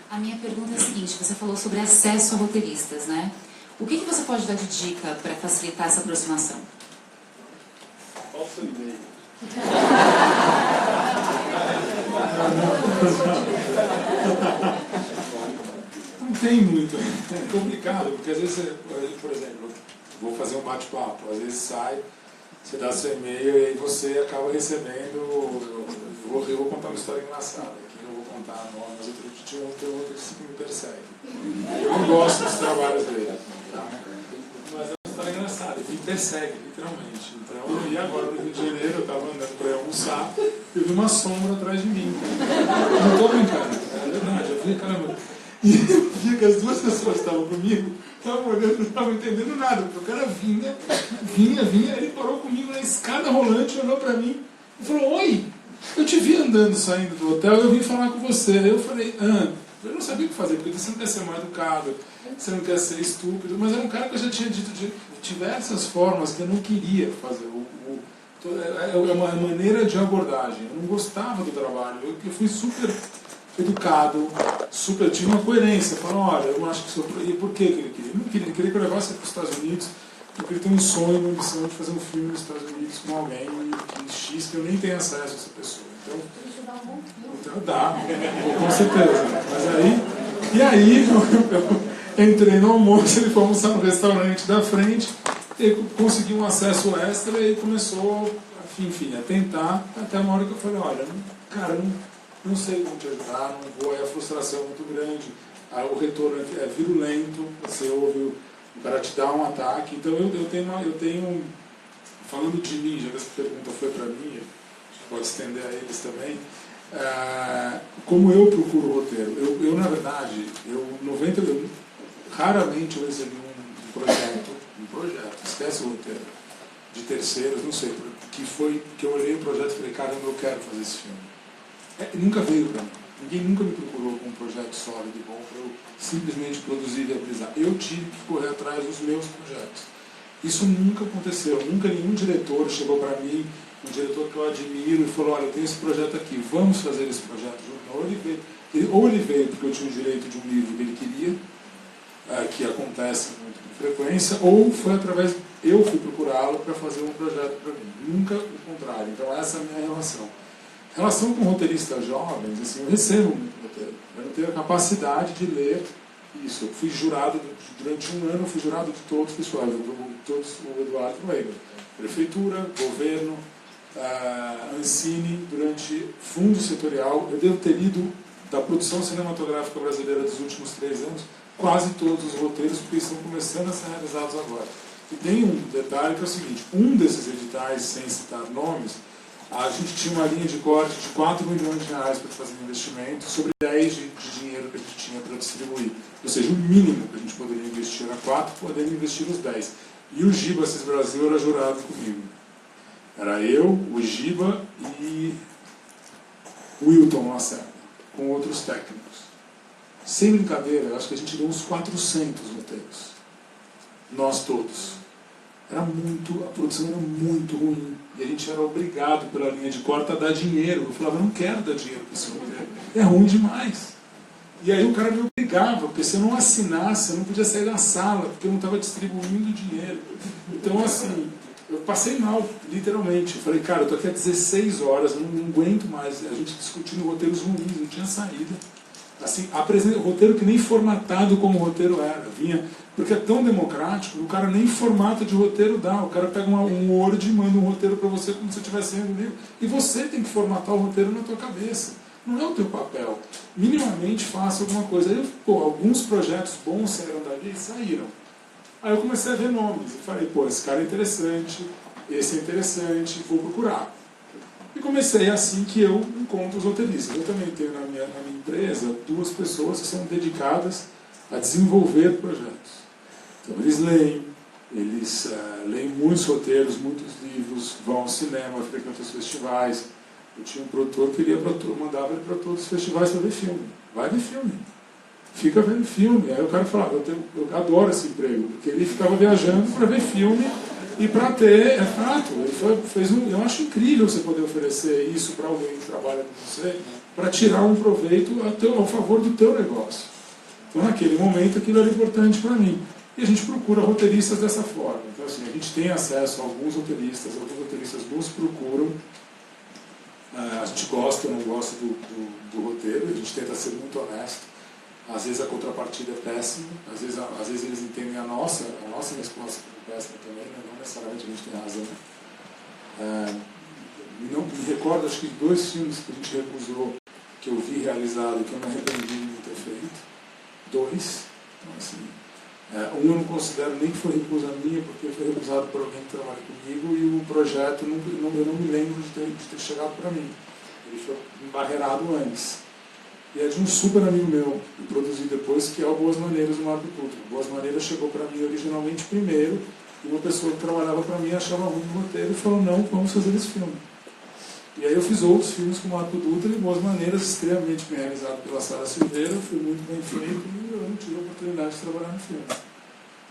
L: a minha pergunta é a seguinte, você falou sobre acesso a roteiristas, né? O que você pode dar de dica para facilitar essa aproximação?
G: Qual o seu e-mail? Não tem muito, é complicado, porque às vezes, por exemplo, vou fazer um bate-papo, às vezes sai, você dá seu e-mail e aí você acaba recebendo, eu vou contar uma história engraçada, aqui não vou contar nome, mas outro dia tinha outro que me persegue. Eu não gosto dos trabalhos dele, tá? Mas é uma história engraçada, ele me persegue, literalmente. Então, e agora no Rio de Janeiro, eu estava andando para ir almoçar, eu vi uma sombra atrás de mim. Não estou brincando, é verdade. Eu falei, caramba, E eu via que as duas pessoas que estavam comigo estavam olhando, não estavam entendendo nada, porque o cara vinha, ele parou comigo na escada rolante, olhou pra mim e falou: oi, eu te vi andando, saindo do hotel, eu vim falar com você. Aí eu falei: eu não sabia o que fazer, porque você não quer ser mal educado, você não quer ser estúpido, mas era um cara que eu já tinha dito de diversas formas que eu não queria fazer. É uma maneira de abordagem. Eu não gostava do trabalho, eu fui super educado, tive uma coerência. Falei: olha, eu acho que e por que ele queria? Ele queria que eu levasse para os Estados Unidos, porque ele tem um sonho, uma missão de fazer um filme nos Estados Unidos com alguém X que eu nem tenho acesso a essa pessoa. Então dá, com certeza. Mas aí eu entrei no almoço, ele foi almoçar no restaurante da frente, ele conseguiu um acesso extra e começou, enfim, a tentar, até uma hora que eu falei: olha, cara, não sei como te ajudar, não vou, a frustração é muito grande, o retorno é virulento, você ouve, o cara te dá um ataque. Então eu tenho, falando de mim, já que essa pergunta foi para mim, pode estender a eles também, como eu procuro roteiro. Eu na verdade, raramente eu recebi um projeto, esquece o roteiro, de terceiros, não sei, que eu olhei o projeto e falei: caramba, eu quero fazer esse filme. Nunca veio para mim. Ninguém nunca me procurou com um projeto sólido e bom para eu simplesmente produzir e viabilizar. Eu tive que correr atrás dos meus projetos. Isso nunca aconteceu. Nunca nenhum diretor chegou para mim, um diretor que eu admiro, e falou: olha, eu tenho esse projeto aqui, vamos fazer esse projeto junto. Ou ele veio porque eu tinha o direito de um livro que ele queria, que acontece muito com frequência, ou foi através, eu fui procurá-lo para fazer um projeto para mim. Nunca o contrário. Então essa é a minha relação. Relação com roteiristas jovens, assim, eu recebo muito roteiro. Eu não tenho a capacidade de ler isso. Eu fui jurado, durante um ano, eu fui jurado de todos os festivais, todos o Eduardo Weber. Prefeitura, governo, Ancine, durante fundo setorial. Eu devo ter lido da produção cinematográfica brasileira dos últimos 3 anos, quase todos os roteiros, porque estão começando a ser realizados agora. E tem um detalhe que é o seguinte: um desses editais, sem citar nomes, a gente tinha uma linha de corte de 4 milhões de reais para fazer um investimento, sobre 10 de dinheiro que a gente tinha para distribuir. Ou seja, o mínimo que a gente poderia investir era 4, poderia investir os 10. E o Giba Assis Brasil era jurado comigo. Era eu, o Giba e o Wilton Lacerda, com outros técnicos. Sem brincadeira, eu acho que a gente deu uns 400 roteiros. Nós todos. A produção era muito ruim. E a gente era obrigado pela linha de corte a dar dinheiro. Eu falava: eu não quero dar dinheiro para esse roteiro. É ruim demais. E aí o cara me obrigava, porque se eu não assinasse, eu não podia sair da sala, porque eu não estava distribuindo dinheiro. Então, assim, eu passei mal, literalmente. Eu falei: cara, eu estou aqui há 16 horas, eu não aguento mais. A gente discutindo roteiros ruins, não tinha saída. Assim, o roteiro que nem formatado como o roteiro era. Vinha, porque é tão democrático, o cara nem formato de roteiro dá. O cara pega um Word e manda um roteiro para você como se você estivesse lendo um livro. E você tem que formatar o roteiro na tua cabeça. Não é o teu papel. Minimamente faça alguma coisa. Aí, alguns projetos bons saíram dali e saíram. Aí eu comecei a ver nomes. E falei: esse cara é interessante, esse é interessante, vou procurar. E comecei assim que eu encontro os roteiristas. Eu também tenho na minha empresa 2 pessoas que são dedicadas a desenvolver projetos. Então eles leem muitos roteiros, muitos livros, vão ao cinema, frequentam os festivais. Eu tinha um produtor que mandava ele para todos os festivais para ver filme. Vai ver filme. Fica vendo filme. Aí o cara falava: eu adoro esse emprego, porque ele ficava viajando para ver filme e para ter, é fato, eu acho incrível você poder oferecer isso para alguém que trabalha com você, para tirar um proveito ao favor do teu negócio. Então naquele momento aquilo era importante para mim. E a gente procura roteiristas dessa forma. Então assim, a gente tem acesso a alguns roteiristas nos procuram, a gente gosta ou não gosta do roteiro, a gente tenta ser muito honesto. Às vezes a contrapartida é péssima, às vezes eles entendem a nossa resposta como péssima também, né? Não necessariamente a gente tem razão. Não me recordo, acho que 2 filmes que a gente recusou, que eu vi realizado, que eu me arrependi de não ter feito. 2. Então, assim, um eu não considero nem que foi recusa minha, porque foi recusado por alguém que trabalha comigo, e o projeto eu não me lembro de ter chegado para mim. Ele foi embarreirado antes. E é de um super amigo meu, que produzi depois, que é o Boas Maneiras, do Marco Dutra. Boas Maneiras chegou para mim originalmente primeiro, e uma pessoa que trabalhava para mim achava ruim o roteiro e falou, não, vamos fazer esse filme. E aí eu fiz outros filmes com o Marco Dutra e Boas Maneiras, extremamente bem realizado pela Sara Silveira, foi muito bem feito e eu não tive a oportunidade de trabalhar no filme.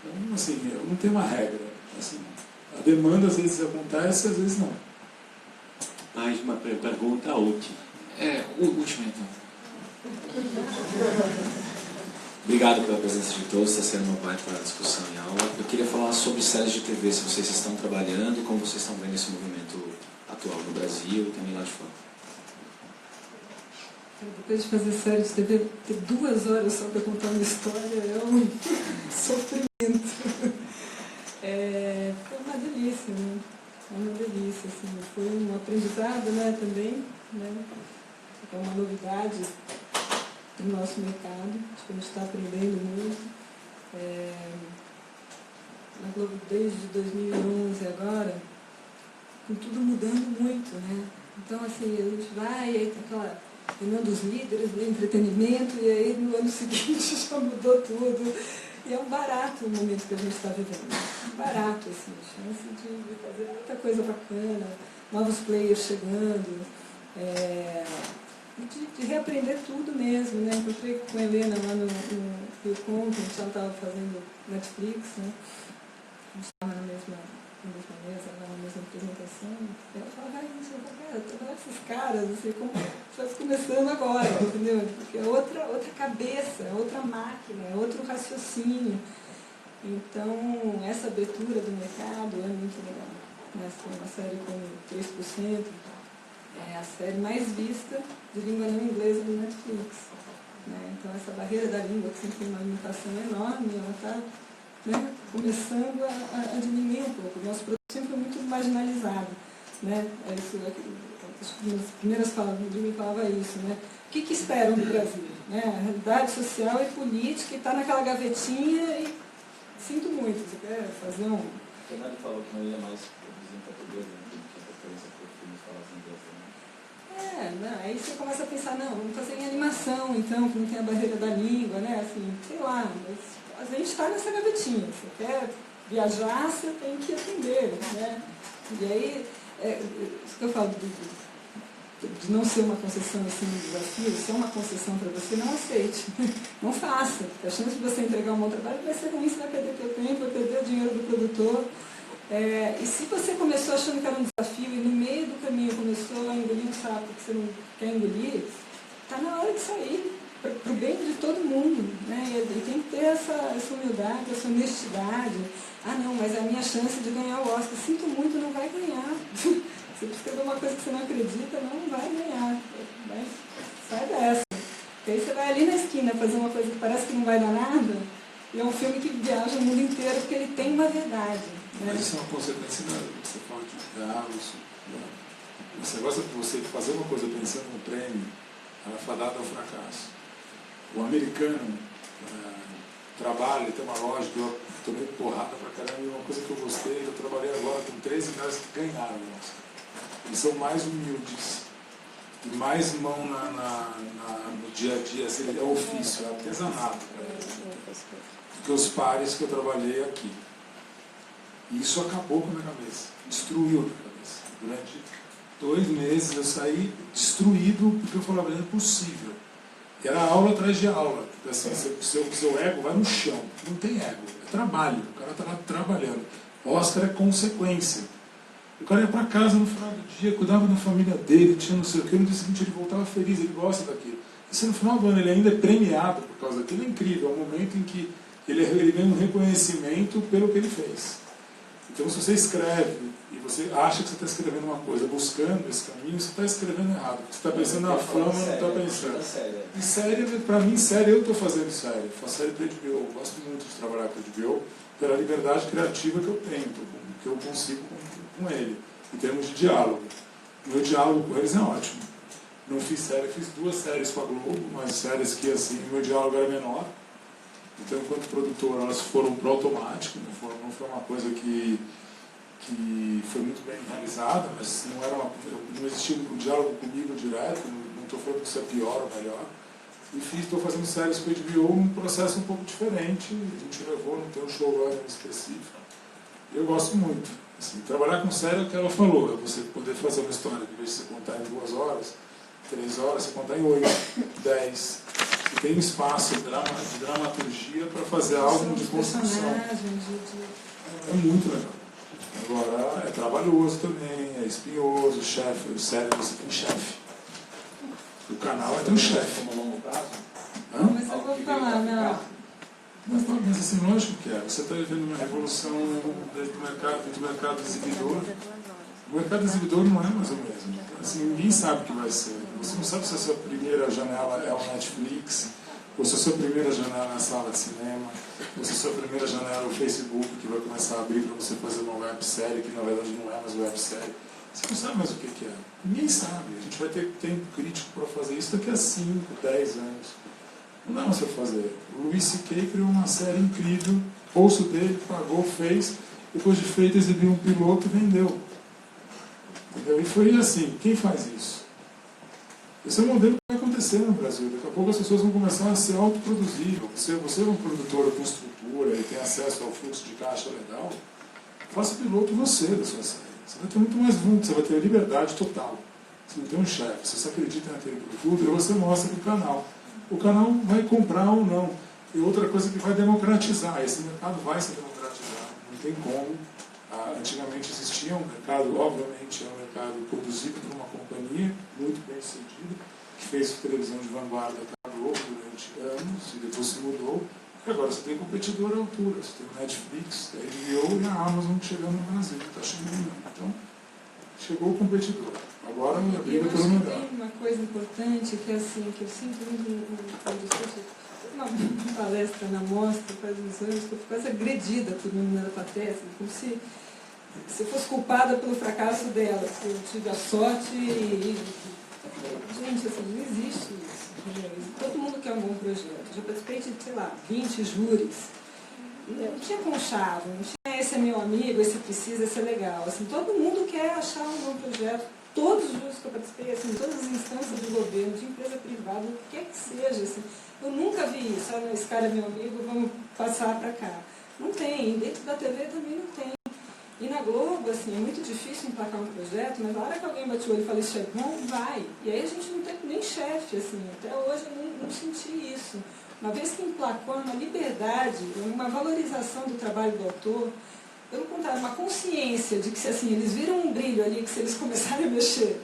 G: Então, assim, eu não tenho uma regra. Assim, a demanda às vezes acontece, às vezes não.
H: Mais uma pergunta última.
I: Última então. Obrigado pela presença de todos, está sendo uma parte para a discussão em aula. Eu queria falar sobre séries de TV, se vocês estão trabalhando e como vocês estão vendo esse movimento atual no Brasil e também lá de fora.
F: Depois de fazer série de TV, ter 2 horas só para contar uma história é um sofrimento. Foi uma delícia, né? Uma delícia, assim. Foi um aprendizado, né, também, né? É uma novidade no nosso mercado, acho que a gente está aprendendo muito. Na Globo desde 2011 agora, com tudo mudando muito, né? Então, assim, a gente vai, e aí tem aquela reunião dos líderes do entretenimento, e aí no ano seguinte já mudou tudo. E é um barato o momento que a gente está vivendo. Um barato, assim, chance de fazer muita coisa bacana, novos players chegando, de reaprender tudo mesmo, né? Encontrei com a Helena lá no Rio Content, ela estava fazendo Netflix, né? A gente estava na mesma mesa, na mesma apresentação. E ela falava, cara, trabalhar com esses caras, assim, como estás começando agora, entendeu? Porque é outra cabeça, é outra máquina, é outro raciocínio. Então, essa abertura do mercado é muito legal. Uma série com 3%, é a série mais vista de língua não inglesa do Netflix. Né? Então, essa barreira da língua, que sempre tem uma limitação enorme, ela está, né, começando a diminuir um pouco. O nosso produto sempre foi muito marginalizado. Né? As primeiras falas do Jimmy falava isso. Né? O que esperam do Brasil? Né? A realidade social e política está naquela gavetinha e sinto muito. Você quer fazer um...
E: O Fernando falou que não ia mais produzir em português, né? Que preferência por filmes falados em inglês também.
F: Não, aí você começa a pensar, não, vamos fazer em animação, então, que não tem a barreira da língua, né? Assim, sei lá, mas a gente está nessa gavetinha. Você quer viajar, você tem que atender, né? E aí, isso que eu falo de não ser uma concessão assim, um desafio, se é uma concessão para você, não aceite. Não faça. A chance de você entregar um bom trabalho vai ser ruim, você vai perder teu tempo, vai perder o dinheiro do produtor. E se você começou achando que era um desafio e no meio do caminho começou a engolir um sapo que você não quer engolir, está na hora de sair, para o bem de todo mundo. Né? E tem que ter essa humildade, essa honestidade. Ah, não, mas é a minha chance de ganhar o Oscar. Sinto muito, não vai ganhar. Se você escrever uma coisa que você não acredita, não vai ganhar. Sai dessa. Porque aí você vai ali na esquina fazer uma coisa que parece que não vai dar nada, e é um filme que viaja o mundo inteiro porque ele tem uma verdade. Né?
G: Mas isso é uma consequência da você fala de diálogos. Esse negócio de você fazer uma coisa pensando no prêmio, ela é fadada ao fracasso. O americano trabalha, tem uma loja que eu tomei porrada pra caramba, e uma coisa que eu gostei, eu trabalhei agora com 13 caras que ganharam o Oscar. Eles são mais humildes, e mais mão no dia a dia, assim, é ofício, é artesanato, do que os pares que eu trabalhei aqui. E isso acabou com a minha cabeça, destruiu a minha cabeça. Durante 2 meses eu saí destruído, porque eu falava, não é possível. E era aula atrás de aula. Assim, seu ego vai no chão. Não tem ego, é trabalho. O cara está lá trabalhando. Oscar é consequência. O cara ia para casa no final do dia, cuidava da família dele, tinha não sei o que, no dia seguinte ele voltava feliz, ele gosta daquilo. E se no final do ano ele ainda é premiado por causa daquilo, é incrível. É um momento em que ele ganha um reconhecimento pelo que ele fez. Então, se você escreve e você acha que você está escrevendo uma coisa, buscando esse caminho, você está escrevendo errado. Você está pensando na fama, não está pensando. E série, para mim, série, eu estou fazendo série. Eu faço série para HBO. Eu gosto muito de trabalhar com HBO pela liberdade criativa que eu tenho, que eu consigo com ele, em termos de diálogo. O meu diálogo com eles é ótimo. Não fiz série, fiz 2 séries com a Globo, mas séries que, assim, o meu diálogo era menor. Então, enquanto produtor, elas foram pro automático, não foi uma coisa que foi muito bem realizada, mas não existia um diálogo comigo direto, não estou falando que isso é pior ou melhor, E estou fazendo séries com a HBO num processo um pouco diferente. A gente levou, não tem um showrunner específico. Eu gosto muito. Assim, trabalhar com série é o que ela falou, é você poder fazer uma história que, em vez de você contar em 2 horas, 3 horas, você contar em 8, 10. Você tem espaço de dramaturgia para fazer algo de construção. É muito legal. Agora, é trabalhoso também, é espinhoso, o chefe, o série você tem chefe. O canal é teu chefe.
F: Mas eu vou falar, não.
G: Mas assim, lógico que é. Você está vivendo uma revolução do mercado exibidor. O mercado exibidor não é mais o mesmo. Assim, ninguém sabe o que vai ser. Você não sabe se a sua primeira janela é o Netflix, ou se a sua primeira janela é a sala de cinema, ou se a sua primeira janela é o Facebook, que vai começar a abrir para você fazer uma websérie, que na verdade não é mais websérie. Você não sabe mais o que é. Ninguém sabe. A gente vai ter tempo crítico para fazer isso daqui a 5, 10 anos. Não dá mais para fazer. O Louis C.K. criou uma série incrível, bolso dele, pagou, fez, depois de feito exibiu um piloto e vendeu. Entendeu? E foi assim. Quem faz isso? Esse é o modelo que vai acontecer no Brasil. Daqui a pouco as pessoas vão começar a ser autoproduzível. Você é um produtor com estrutura e tem acesso ao fluxo de caixa legal, faça piloto você da sua série. Você vai ter muito mais vulto, você vai ter liberdade total. Você não tem um chefe, se você acredita naquele produto, você mostra para o canal. O canal vai comprar ou não. E outra coisa que vai democratizar. Esse mercado vai se democratizar. Não tem como. Antigamente existia um mercado, obviamente, é um mercado produzido por uma companhia muito bem sucedida, que fez televisão de vanguarda da Globo durante anos, e depois se mudou. E agora você tem competidor à altura. Você tem o Netflix, a HBO e a Amazon chegando no Brasil. Está chegando. Então, chegou o competidor. Agora a briga pelo melhor.
F: Tem uma coisa importante que, assim, que eu sinto muito no discurso. Uma palestra na mostra faz uns anos que eu fui quase agredida por uma menina da plateia, como se eu fosse culpada pelo fracasso dela. Eu tive a sorte e gente, assim, não existe isso. Todo mundo quer um bom projeto. Eu já participei de, sei lá, 20 júris. Não tinha conchavo, não tinha esse é meu amigo, esse precisa, esse é legal. Assim, todo mundo quer achar um bom projeto. Todos os júris que eu participei, assim, todas as instâncias do governo, de empresa privada, o que quer que seja. Assim, eu nunca vi isso. Esse cara é meu amigo, vamos passar para cá. Não tem. Dentro da TV também não tem. E na Globo, assim, é muito difícil emplacar um projeto, mas na hora que alguém bate o olho e fala, isso é bom, vai. E aí a gente não tem nem chefe, assim. Até hoje eu não senti isso. Uma vez que emplacou uma liberdade, uma valorização do trabalho do autor, pelo contrário, uma consciência de que se assim, eles viram um brilho ali, que se eles começarem a mexer,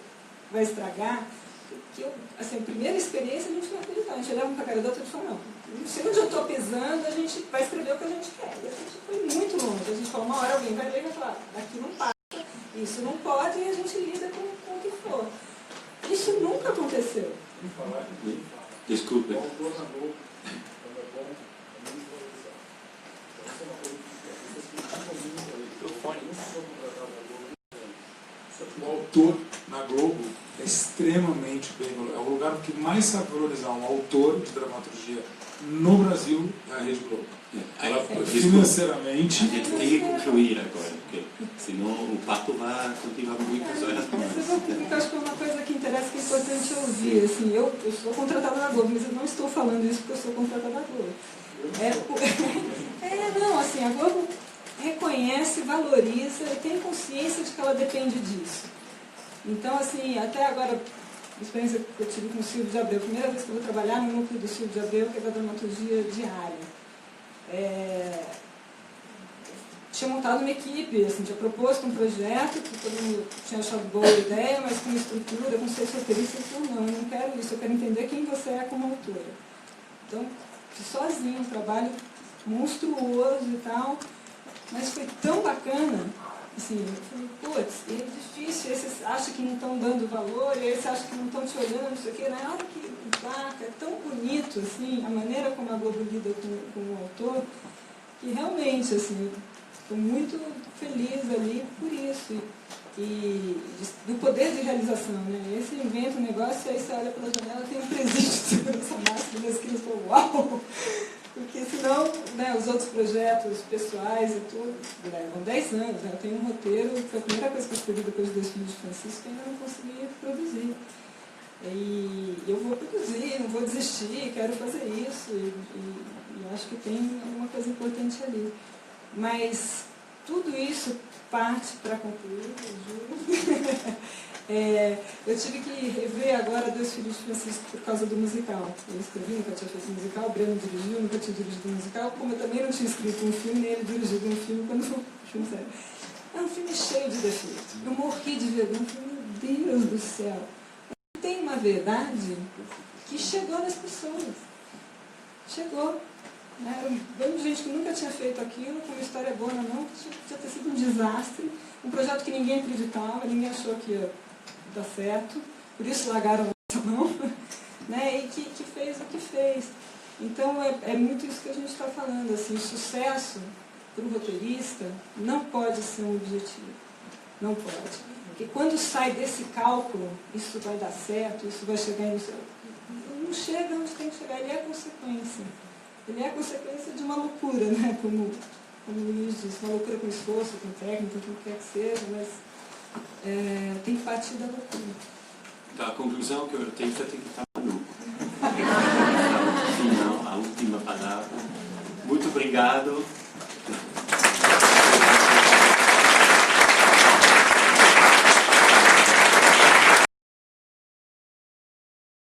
F: vai estragar. Que eu, assim, a primeira experiência a gente não acreditava. A gente olhava para a cara do outro e falava, não sei onde eu estou pisando, a gente vai escrever o que a gente quer. E a gente foi muito longe. A gente falou, uma hora alguém vai ler e vai falar, daqui não passa, isso não pode, e a gente lida com o que for. Isso nunca aconteceu.
H: Desculpe.
G: O autor na Globo é extremamente bem valorizado. É o lugar que mais sabe valorizar um autor de dramaturgia no Brasil é a Rede Globo. Financeiramente.
H: A gente tem que concluir agora, porque senão o papo vai continuar muitas horas mais.
F: Eu acho que é uma coisa que interessa, que é importante ouvir. Assim, eu sou contratada da Globo, mas eu não estou falando isso porque eu sou contratada da Globo. Não, assim, a Globo reconhece, valoriza e tem consciência de que ela depende disso. Então, assim, até agora, a experiência que eu tive com o Silvio de Abreu, a primeira vez que eu vou trabalhar no núcleo do Silvio de Abreu, que é da dramaturgia diária. Tinha montado uma equipe, assim, tinha proposto um projeto, que todo mundo tinha achado boa a ideia, mas com estrutura, com seus roteiristas, eu falei, não, eu não quero isso, eu quero entender quem você é como autora. Então, fiz sozinho, um trabalho monstruoso e tal, mas foi tão bacana, assim, eu falei, putz, é difícil, esses acham que não estão dando valor, e esses acham que não estão te olhando, não sei o quê, na hora que emplaca, é tão bonito, assim, a maneira como a Globo lida com o autor, que realmente, assim, estou muito feliz ali por isso, e do poder de realização, né? Esse inventa um negócio, e aí você olha pela janela, tem um presídio de segurança máxima, das crianças falam, uau! Porque senão, né, os outros projetos pessoais e tudo, levam 10 anos, né? Eu tenho um roteiro, foi a primeira coisa que eu escrevi depois do Dois Filhos de Francisco, que ainda não consegui produzir. E eu vou produzir, não vou desistir, quero fazer isso, e acho que tem alguma coisa importante ali. Mas tudo isso parte para concluir, eu juro. Eu tive que rever agora Dois Filhos de Francisco por causa do musical. Eu escrevi, nunca tinha feito musical, o Breno dirigiu, nunca tinha dirigido musical, como eu também não tinha escrito um filme, nem ele dirigido um filme quando foi o filme saiu. É um filme cheio de defeitos. Eu morri de vergonha, eu falei, meu Deus do céu. Tem uma verdade que chegou nas pessoas. Chegou. Era um bando de gente que nunca tinha feito aquilo, com uma história boa na mão, que tinha ter sido um desastre, um projeto que ninguém acreditava, ninguém achou que ia dar certo, por isso largaram a mão, né? E que fez o que fez. Então é muito isso que a gente está falando, assim, o sucesso para o roteirista não pode ser um objetivo, não pode. Porque quando sai desse cálculo, isso vai dar certo, isso vai chegar no céu, não chega onde tem que chegar, ele é consequência. Ele é a consequência de uma loucura, né? Como o Luiz disse, uma loucura com esforço, com técnica, com o que quer que seja, mas tem que partir da loucura.
H: Então, a conclusão que o roteirista tem que estar maluco. A última palavra. Muito obrigado.